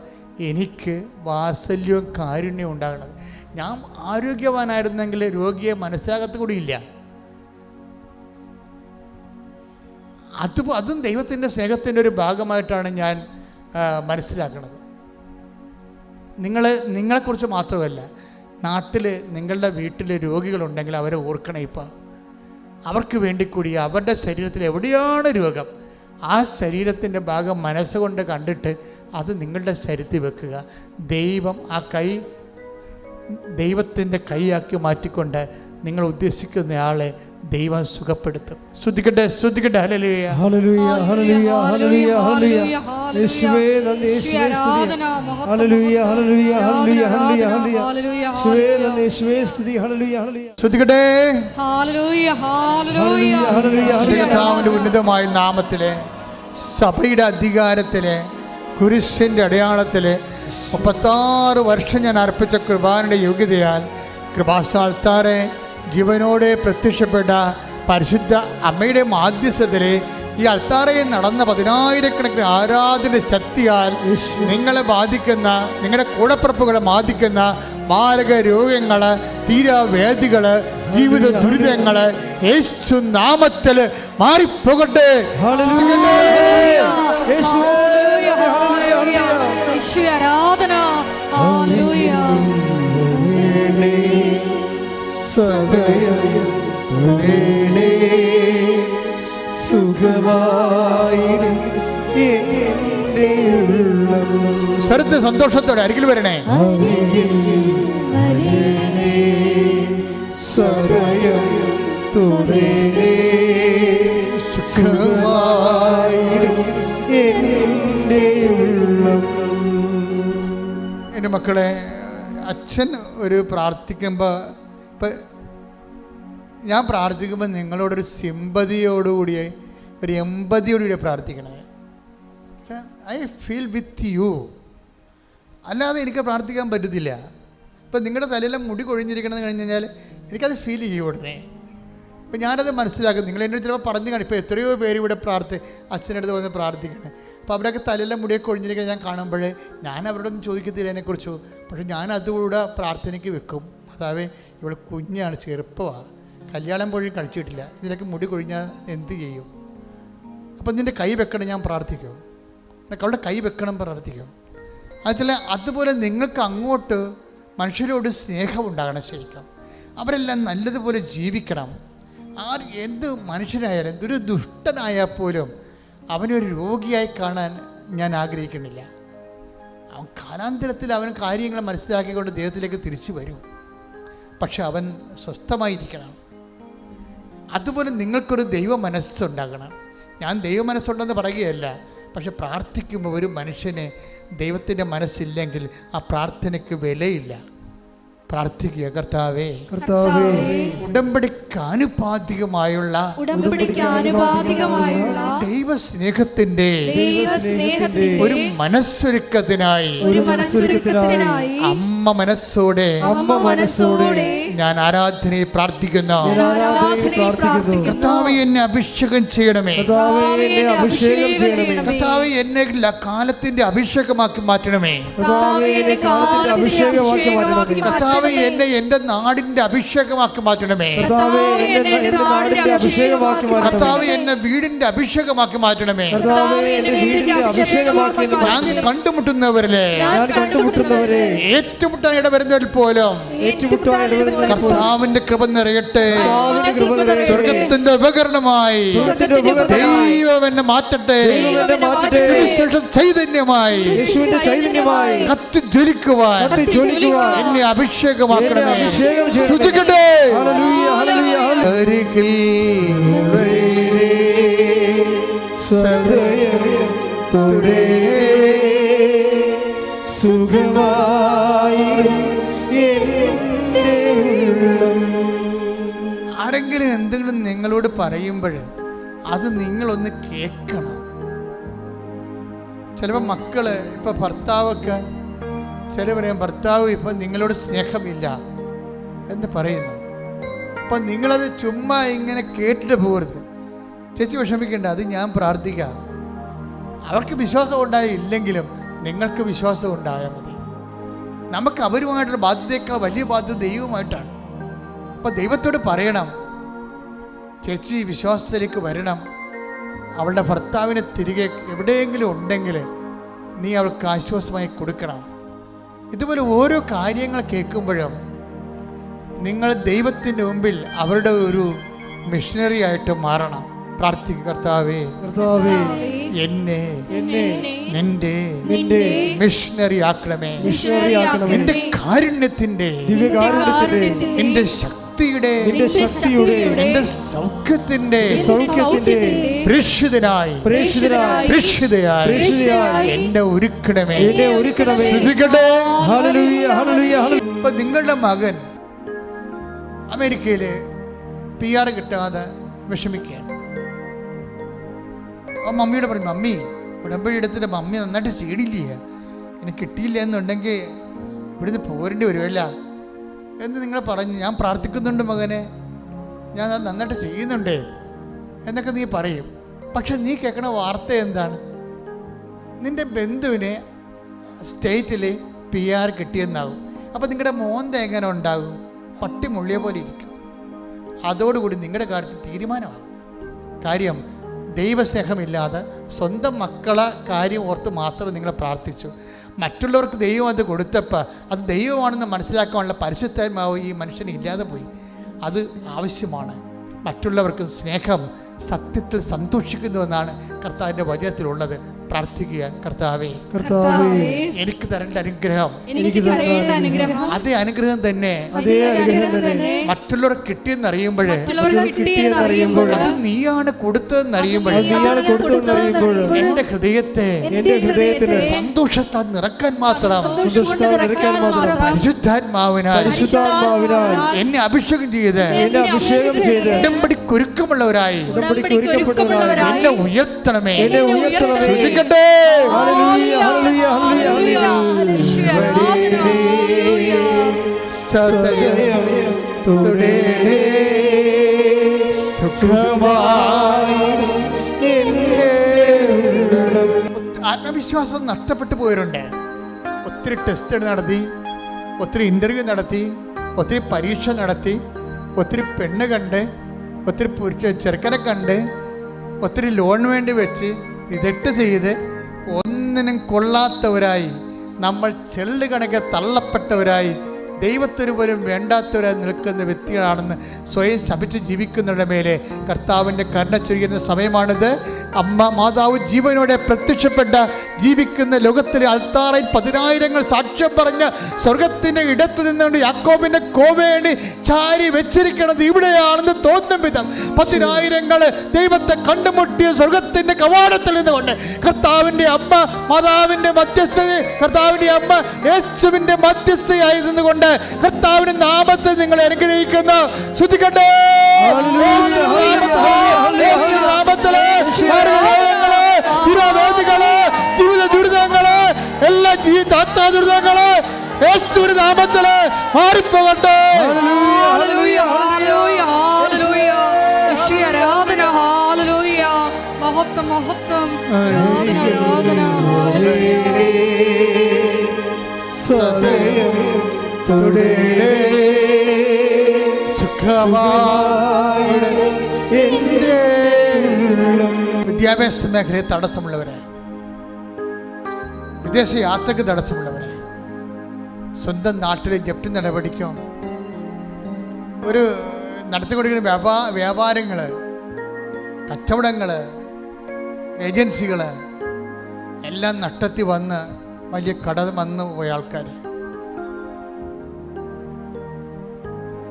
എനിക്ക് വാത്സല്യവും കാരുണ്യവും ഉണ്ടാകുന്നത്. ഞാൻ ആരോഗ്യവാനായിരുന്നെങ്കിൽ രോഗിയെ മനസ്സിലാകത്ത് കൂടിയില്ല. അതും ദൈവത്തിൻ്റെ സ്നേഹത്തിൻ്റെ ഒരു ഭാഗമായിട്ടാണ് ഞാൻ മനസ്സിലാക്കുന്നത്. നിങ്ങളെക്കുറിച്ച് മാത്രമല്ല, നാട്ടിൽ നിങ്ങളുടെ വീട്ടിൽ രോഗികളുണ്ടെങ്കിൽ അവരെ ഓർക്കണം. ഇപ്പം അവർക്ക് വേണ്ടി കൂടി അവരുടെ ശരീരത്തിൽ എവിടെയാണ് രോഗം, ആ ശരീരത്തിൻ്റെ ഭാഗം മനസ്സുകൊണ്ട് കണ്ടിട്ട് അത് നിങ്ങളുടെ ശരീരത്തിൽ വെക്കുക. ദൈവം ആ കൈ ദൈവത്തിൻ്റെ കൈയാക്കി മാറ്റിക്കൊണ്ട് നിങ്ങൾ ഉദ്ദേശിക്കുന്നയാളെ ദൈവം സുഖപ്പെടുത്തും. ശ്രദ്ധിക്കട്ടെ, ശ്രദ്ധിക്കട്ടെ. ഹല്ലേലൂയ, ഹല്ലേലൂയ, ഹല്ലേലൂയ, ഹല്ലേലൂയ, ഹല്ലേലൂയ. യേശുവേ നന്ദി, യേശുവേ സ്തുതി. ഹല്ലേലൂയ, ഹല്ലേലൂയ, ഹല്ലേലൂയ, ഹല്ലേലൂയ. യേശുവേ നന്ദി, യേശുവേ സ്തുതി. ഹല്ലേലൂയ, ഹല്ലേലൂയ. ശ്രദ്ധിക്കട്ടെ. ഹല്ലേലൂയ, ഹല്ലേലൂയ, ഹല്ലേലൂയ. കർത്താവിന്റെ ഉന്നതമായ നാമത്തിലെ, സഭയുടെ അധികാരത്തിലെ, കുരിശിൻ്റെ അടയാളത്തിലെ 36 വർഷം ഞാൻ അർപ്പിച്ച കൃപാനയുടെ യോഗ്യതയാൽ കൃപാസ്ഥാനത്താറെ ജീവനോടെ പ്രത്യക്ഷപ്പെട്ട പരിശുദ്ധ അമ്മയുടെ മാധ്യസ്ഥതയിലെ ഈ അൾത്താറയിൽ നടന്ന 10,000-കണക്കിന് ആരാധന ശക്തിയാൽ നിങ്ങളെ ബാധിക്കുന്ന, നിങ്ങളുടെ കൂടപ്പിറപ്പുകളെ ബാധിക്കുന്ന മാരക രോഗങ്ങൾ, തീരാവേദികൾ, ജീവിത ദുരിതങ്ങൾ യേശു നാമത്തിൽ മാറിപ്പോകട്ടെ. ആരാധന. ഹല്ലേലൂയ. സ്വരത്ത് സന്തോഷത്തോടെ അരികിൽ വരണേ. എൻ്റെ മക്കളെ, അച്ഛൻ ഒരു പ്രാർത്ഥിക്കുമ്പോൾ, ഇപ്പം ഞാൻ പ്രാർത്ഥിക്കുമ്പോൾ നിങ്ങളോടൊരു സിമ്പതിയോടുകൂടി, ഒരു എമ്പതിയോടുകൂടി പ്രാർത്ഥിക്കണേ. I feel with you. അല്ലാതെ എനിക്ക് പ്രാർത്ഥിക്കാൻ പറ്റത്തില്ല. ഇപ്പം നിങ്ങളുടെ തലയിലെ മുടി കൊഴിഞ്ഞിരിക്കണമെന്ന് കഴിഞ്ഞ് കഴിഞ്ഞാൽ എനിക്കത് ഫീൽ ചെയ്യും ഉടനെ. ഇപ്പം ഞാനത് മനസ്സിലാക്കും. നിങ്ങൾ എന്നോട് ചിലപ്പോൾ പറഞ്ഞു കാണും. ഇപ്പോൾ എത്രയോ പേര് ഇവിടെ അച്ഛൻ്റെ അടുത്ത് വന്ന് പ്രാർത്ഥിക്കണം. അപ്പോൾ അവരൊക്കെ തലയിലെ മുടിയൊക്കെ കൊഴിഞ്ഞിരിക്കുന്നത് ഞാൻ കാണുമ്പോൾ ഞാൻ അവരോടൊന്നും ചോദിക്കത്തില്ല അതിനെക്കുറിച്ചു. പക്ഷേ ഞാൻ അതുകൂടെ പ്രാർത്ഥനയ്ക്ക് വെക്കും. അതാവേ ഇവൾ കുഞ്ഞാണ്, ചെറുപ്പമാണ്, കല്യാണം പോയി കഴിച്ചിട്ടില്ല, ഇതിലൊക്കെ മുടി കൊഴിഞ്ഞാൽ എന്ത് ചെയ്യും? അപ്പം നിൻ്റെ കൈ വെക്കണം, ഞാൻ പ്രാർത്ഥിക്കും. അവളുടെ കൈ വെക്കണം, പ്രാർത്ഥിക്കും. അതുപോലെ നിങ്ങൾക്ക് അങ്ങോട്ട് മനുഷ്യരോട് സ്നേഹം ഉണ്ടാകണം. ശരിക്കും അവരെല്ലാം നല്ലതുപോലെ ജീവിക്കണം. എന്ത് മനുഷ്യനായാലും, എന്തൊരു ദുഷ്ടനായാൽ പോലും അവനൊരു രോഗിയായി കാണാൻ ഞാൻ ആഗ്രഹിക്കുന്നില്ല. അവൻ കാലാന്തരത്തിൽ അവൻ കാര്യങ്ങൾ മനസ്സിലാക്കിക്കൊണ്ട് ദൈവത്തിലേക്ക് തിരിച്ചു വരും. പക്ഷെ അവൻ സ്വസ്ഥമായിരിക്കണം. അതുപോലെ നിങ്ങൾക്കൊരു ദൈവ മനസ്സുണ്ടാകണം. ഞാൻ ദൈവ മനസ്സുണ്ടെന്ന് പറയുകയല്ല, പക്ഷെ പ്രാർത്ഥിക്കുമ്പോൾ ഒരു മനുഷ്യന് ദൈവത്തിൻ്റെ മനസ്സില്ലെങ്കിൽ ആ പ്രാർത്ഥനയ്ക്ക് വിലയില്ല. പ്രാർത്ഥിക്കുക, കർത്താവേ, ഉടമ്പടിക്ക് ആനുപാതികമായുള്ള ദൈവസ്നേഹത്തിന്റെ ഒരു മനസ്സൊരുക്കത്തിനായി അമ്മ മനസ്സോടെ ഞാൻ ആരാധനയെ പ്രാർത്ഥിക്കുന്നു. കർത്താവേ, എന്നെ അഭിഷേകം ചെയ്യണമേ. കർത്താവേ, എന്നെ കാലത്തിന്റെ അഭിഷേകമാക്കി മാറ്റണമേ. കർത്താവേ, എന്നെ എന്റെ നാടിന്റെ അഭിഷേകമാക്കി മാറ്റണമേ. കർത്താവേ, എന്നെ വീടിന്റെ അഭിഷേകമാക്കി മാറ്റണമേ. ഞാൻ കണ്ടുമുട്ടുന്നവരിലെ ഏറ്റുമുട്ടാൻ ഇടവരുന്നവരിൽ പോലും കർത്താവിന്റെ കൃപ നിറയട്ടെ. സ്വർഗത്തിന്റെ ഉപകരണമായി ദൈവം എന്നെ മാറ്റട്ടെ. ചൈതന്യമായി കത്തി ജ്വലിക്കുവാൻ എന്നെ അഭിഷേകമാക്കണമേ. ശ്രദ്ധിക്കട്ടെ. അരികിൽ ആരെങ്കിലും എന്തെങ്കിലും നിങ്ങളോട് പറയുമ്പോൾ അത് നിങ്ങളൊന്ന് കേൾക്കണം. ചിലപ്പോൾ മക്കൾ, ഇപ്പം ഭർത്താവൊക്കെ ചില പറയും ഭർത്താവ് ഇപ്പം നിങ്ങളോട് സ്നേഹമില്ല എന്ന് പറയുന്നു. അപ്പം നിങ്ങളത് ചുമ്മാ ഇങ്ങനെ കേട്ടിട്ട് പോകരുത്. ചേച്ചി വിഷമിക്കേണ്ട, അത് ഞാൻ പ്രാർത്ഥിക്കാം. അവർക്ക് വിശ്വാസം ഉണ്ടായില്ലെങ്കിലും നിങ്ങൾക്ക് വിശ്വാസം ഉണ്ടായാൽ മതി. നമുക്ക് അവരുമായിട്ടുള്ള ബാധ്യതയേക്കാൾ വലിയ ബാധ്യത ദൈവമായിട്ടാണ്. അപ്പം ദൈവത്തോട് പറയണം, ചേച്ചി വിശ്വാസത്തിലേക്ക് വരണം. അവളുടെ ഭർത്താവിനെ തിരികെ എവിടെയെങ്കിലും ഉണ്ടെങ്കിൽ നീ അവൾക്ക് ആശ്വാസമായി കൊടുക്കണം. ഇതുപോലെ ഓരോ കാര്യങ്ങൾ കേൾക്കുമ്പോഴും നിങ്ങൾ ദൈവത്തിൻ്റെ മുമ്പിൽ അവരുടെ ഒരു മിഷനറി ആയിട്ട് മാറണം. പ്രാർത്ഥിക്കുക, കർത്താവേ എന്നെ നിന്റെ മിഷനറി ആക്കണമേ. നിന്റെ കാരുണ്യത്തിന്റെ, നിന്റെ ശക്തിയുടെ, നിന്റെ സൗഖ്യത്തിന്റെ പ്രേക്ഷിതനായി എന്നെ ഒരുക്കണമേ. ഇപ്പൊ നിങ്ങളുടെ മകൻ അമേരിക്കയില് PR കിട്ടാതെ വിഷമിക്കുകയാണ്. ആ മമ്മിയോട് പറഞ്ഞു, മമ്മി ഉടമ്പടി എടുത്തിട്ട് മമ്മി നന്നായിട്ട് സീഡില്ലേ, എനിക്ക് കിട്ടിയില്ല എന്നുണ്ടെങ്കിൽ ഇവിടുന്ന് പോരേണ്ടി വരുമല്ല എന്ന് നിങ്ങൾ പറഞ്ഞു. ഞാൻ പ്രാർത്ഥിക്കുന്നുണ്ട് മകനെ, ഞാൻ അത് നന്നായിട്ട് ചെയ്യുന്നുണ്ട് എന്നൊക്കെ നീ പറയും. പക്ഷെ നീ കേൾക്കണ വാർത്ത എന്താണ്? നിൻ്റെ ബന്ധുവിന് സ്റ്റേറ്റിൽ PR കിട്ടിയെന്നാകും. അപ്പോൾ നിങ്ങളുടെ മോന്ത എങ്ങനെ ഉണ്ടാകും? പട്ടി മുള്ളിയ പോലെ ഇരിക്കും. അതോടുകൂടി നിങ്ങളുടെ കാര്യത്തിൽ തീരുമാനമാകും. കാര്യം ദൈവസ്നേഹമില്ലാതെ സ്വന്തം മക്കളെ കാര്യം ഓർത്ത് മാത്രം നിങ്ങൾ പ്രാർത്ഥിച്ചു. മറ്റുള്ളവർക്ക് ദൈവം അത് കൊടുത്തപ്പോൾ അത് ദൈവമാണെന്ന് മനസ്സിലാക്കാനുള്ള പരിശുദ്ധാത്മാവ് ഈ മനുഷ്യന് ഇല്ലാതെ പോയി. അത് ആവശ്യമാണ്. മറ്റുള്ളവർക്ക് സ്നേഹം സത്യത്തിൽ സന്തോഷിക്കുന്നുവെന്നാണ് കർത്താവിൻ്റെ വചനത്തിലുള്ളത്. പ്രാർത്ഥിക്കുക, കർത്താവേ എനിക്ക് തരേണ്ട അനുഗ്രഹം, അതേ അനുഗ്രഹം തന്നെ മറ്റുള്ളവർക്ക് കിട്ടിയെന്നറിയുമ്പോഴേ, അത് നീയാണ് കൊടുത്തതെന്നറിയുമ്പോഴേ എന്റെ ഹൃദയത്തെ സന്തോഷത്താൽ നിറക്കാൻ മാത്രം പരിശുദ്ധാത്മാവിനാൽ എന്നെ അഭിഷേകം ചെയ്ത് ഉടമ്പടിക്കൊരുക്കമുള്ളവരായി എന്നെ ഉയർത്തണമേ. ആത്മവിശ്വാസം നഷ്ടപ്പെട്ടു പോയവരുണ്ട്. ഒത്തിരി ടെസ്റ്റ് നടത്തി, ഒത്തിരി ഇൻ്റർവ്യൂ നടത്തി, ഒത്തിരി പരീക്ഷ നടത്തി, ഒത്തിരി പെണ്ണ് കണ്ട്, ഒത്തിരി ചെറുക്കനെ കണ്ട്, ഒത്തിരി ലോൺ വേണ്ടി വെച്ച് ഇതെട്ട് ചെയ്ത് ഒന്നിനും കൊള്ളാത്തവരായി, നമ്മൾ ചെല്ല് കണക്കെ തള്ളപ്പെട്ടവരായി, ദൈവത്തിന് പോലും വേണ്ടാത്തവരായി നിൽക്കുന്ന വ്യക്തികളാണെന്ന് സ്വയം ശപിച്ച് ജീവിക്കുന്നവരുടെ മേലെ കർത്താവിൻ്റെ കരുണ ചൊരിയുന്ന സമയമാണിത്. അമ്മ മാതാവ് ജീവനോടെ പ്രത്യക്ഷപ്പെട്ട ജീവിക്കുന്ന ലോകത്തിലെ അൾത്താറയിൽ 10,000 സാക്ഷ്യം പറഞ്ഞ് സ്വർഗത്തിൻ്റെ ഇടത്തു നിന്നുകൊണ്ട് യാക്കോബിൻ്റെ കോവേണി ചാരി വെച്ചിരിക്കുന്നത് ഇവിടെയാണെന്ന് തോന്നും വിധം 10,000 ദൈവത്തെ കണ്ടുമുട്ടിയ സ്വർഗത്തിൻ്റെ കവാടത്തിൽ നിന്നുകൊണ്ട് കർത്താവിൻ്റെ അമ്മ മാതാവിൻ്റെ മധ്യസ്ഥത, കർത്താവിൻ്റെ അമ്മ യേശുവിൻ്റെ മധ്യസ്ഥയായി നിന്നുകൊണ്ട് കർത്താവിൻ്റെ നാമത്തിൽ നിങ്ങളെ അനുഗ്രഹിക്കുന്നു. ശ്രുതിക്കട്ടെ, ജീവിത ദുരിതങ്ങള്, എല്ലാ ജീവിതാത്മാ ദുരിതങ്ങള് യേശുവിന്റെ നാമത്തില് മാറിപ്പോകട്ടെ. മഹത്വം ആരാധന വിദ്യാഭ്യാസ മേഖലയിൽ തടസ്സമുള്ളവരെ, വിദേശ യാത്രയ്ക്ക് തടസ്സമുള്ളവരെ, സ്വന്തം നാട്ടിലെ ജപ്തി നടപടിക്കും ഒരു നടത്തിക്കൊണ്ടിരിക്കുന്ന വ്യാപാരങ്ങൾ, കച്ചവടങ്ങൾ, ഏജൻസികൾ എല്ലാം നഷ്ടത്തിൽ വന്ന് വലിയ കട വന്നു പോയ ആൾക്കാർ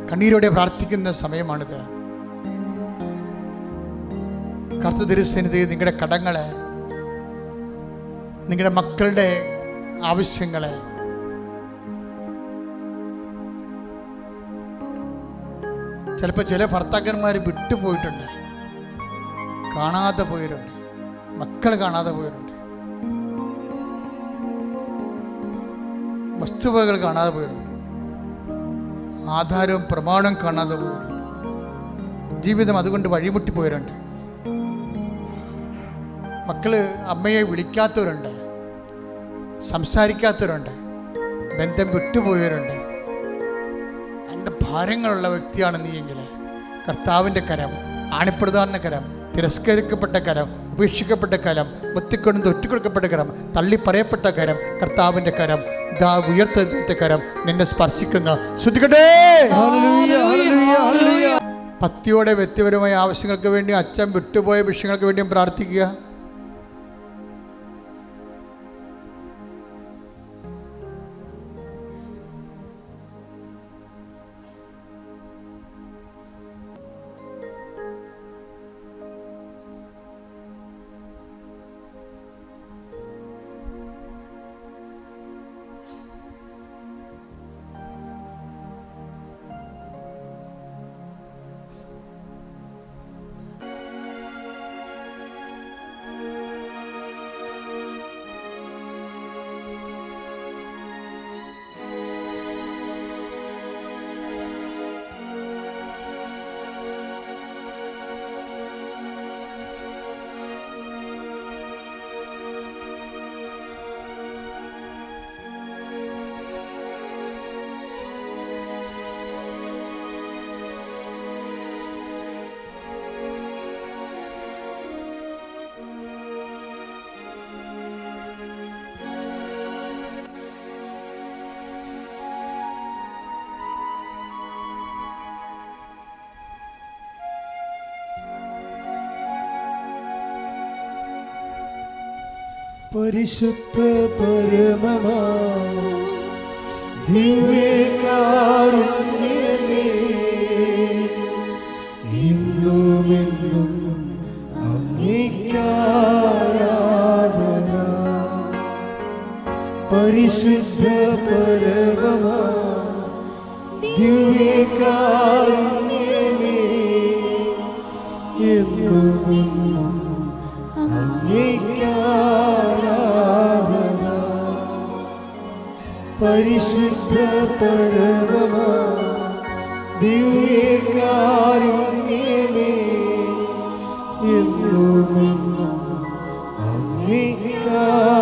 കണ്ണീരോടെ പ്രാർത്ഥിക്കുന്ന സമയമാണിത്. കർത്ത തിരുസന്നിധിയിൽ നിങ്ങളുടെ കടങ്ങള്, നിങ്ങളുടെ മക്കളുടെ ആവശ്യങ്ങള്, ചിലപ്പോൾ ചില ഭർത്താക്കന്മാർ വിട്ടുപോയിട്ടുണ്ട്, കാണാതെ പോയവരുണ്ട്, മക്കൾ കാണാതെ പോയവരുണ്ട്. വസ്തുവകൾ കാണാതെ പോയിരുന്നു, ആധാരവും പ്രമാണവും കാണാതെ പോയിരുന്നു. ജീവിതം അതുകൊണ്ട് വഴിമുട്ടിപ്പോയവരുണ്ട്. മക്കള് അമ്മയെ വിളിക്കാത്തവരുണ്ട്, സംസാരിക്കാത്തവരുണ്ട്, ബന്ധം വിട്ടുപോയവരുണ്ട്. എൻ്റെ ഭാരങ്ങളുള്ള വ്യക്തിയാണ് നീയെങ്കിൽ കർത്താവിൻ്റെ കരം, ആണിപ്രധാന കരം, തിരസ്കരിക്കപ്പെട്ട കരം, ഉപേക്ഷിക്കപ്പെട്ട കരം, മുത്തിക്കൊണ്ട് ഒറ്റിക്കൊടുക്കപ്പെട്ട കരം, തള്ളി പറയപ്പെട്ട കരം, കർത്താവിൻ്റെ കരം, ഇതാ ഉയർത്തെഴുന്നേറ്റ കരം നിന്നെ സ്പർശിക്കുന്നു. ശ്രദ്ധിക്കട്ടെ. ഭക്തിയോടെ വ്യക്തിപരമായ ആവശ്യങ്ങൾക്ക് വേണ്ടി, അച്ഛൻ വിട്ടുപോയ വിഷയങ്ങൾക്ക് വേണ്ടിയും പ്രാർത്ഥിക്കുക. പരിശുദ്ധ പരമമാ ദിവ്യകാരുണ്യമേ, ഇന്നുമെന്നും അങ്ങേക്കാരാധന. പരിശുദ്ധ പരമമാ ദിവ്യകാരുണ്യമേ, എന്നുമെന്നും അങ്ങേക്കാരാധന. പരിശുദ്ധ പരമമാ ദിവ്യകാരുണ്യമേ, എന്നുമെന്നും അങ്ങേക്കാരാധന.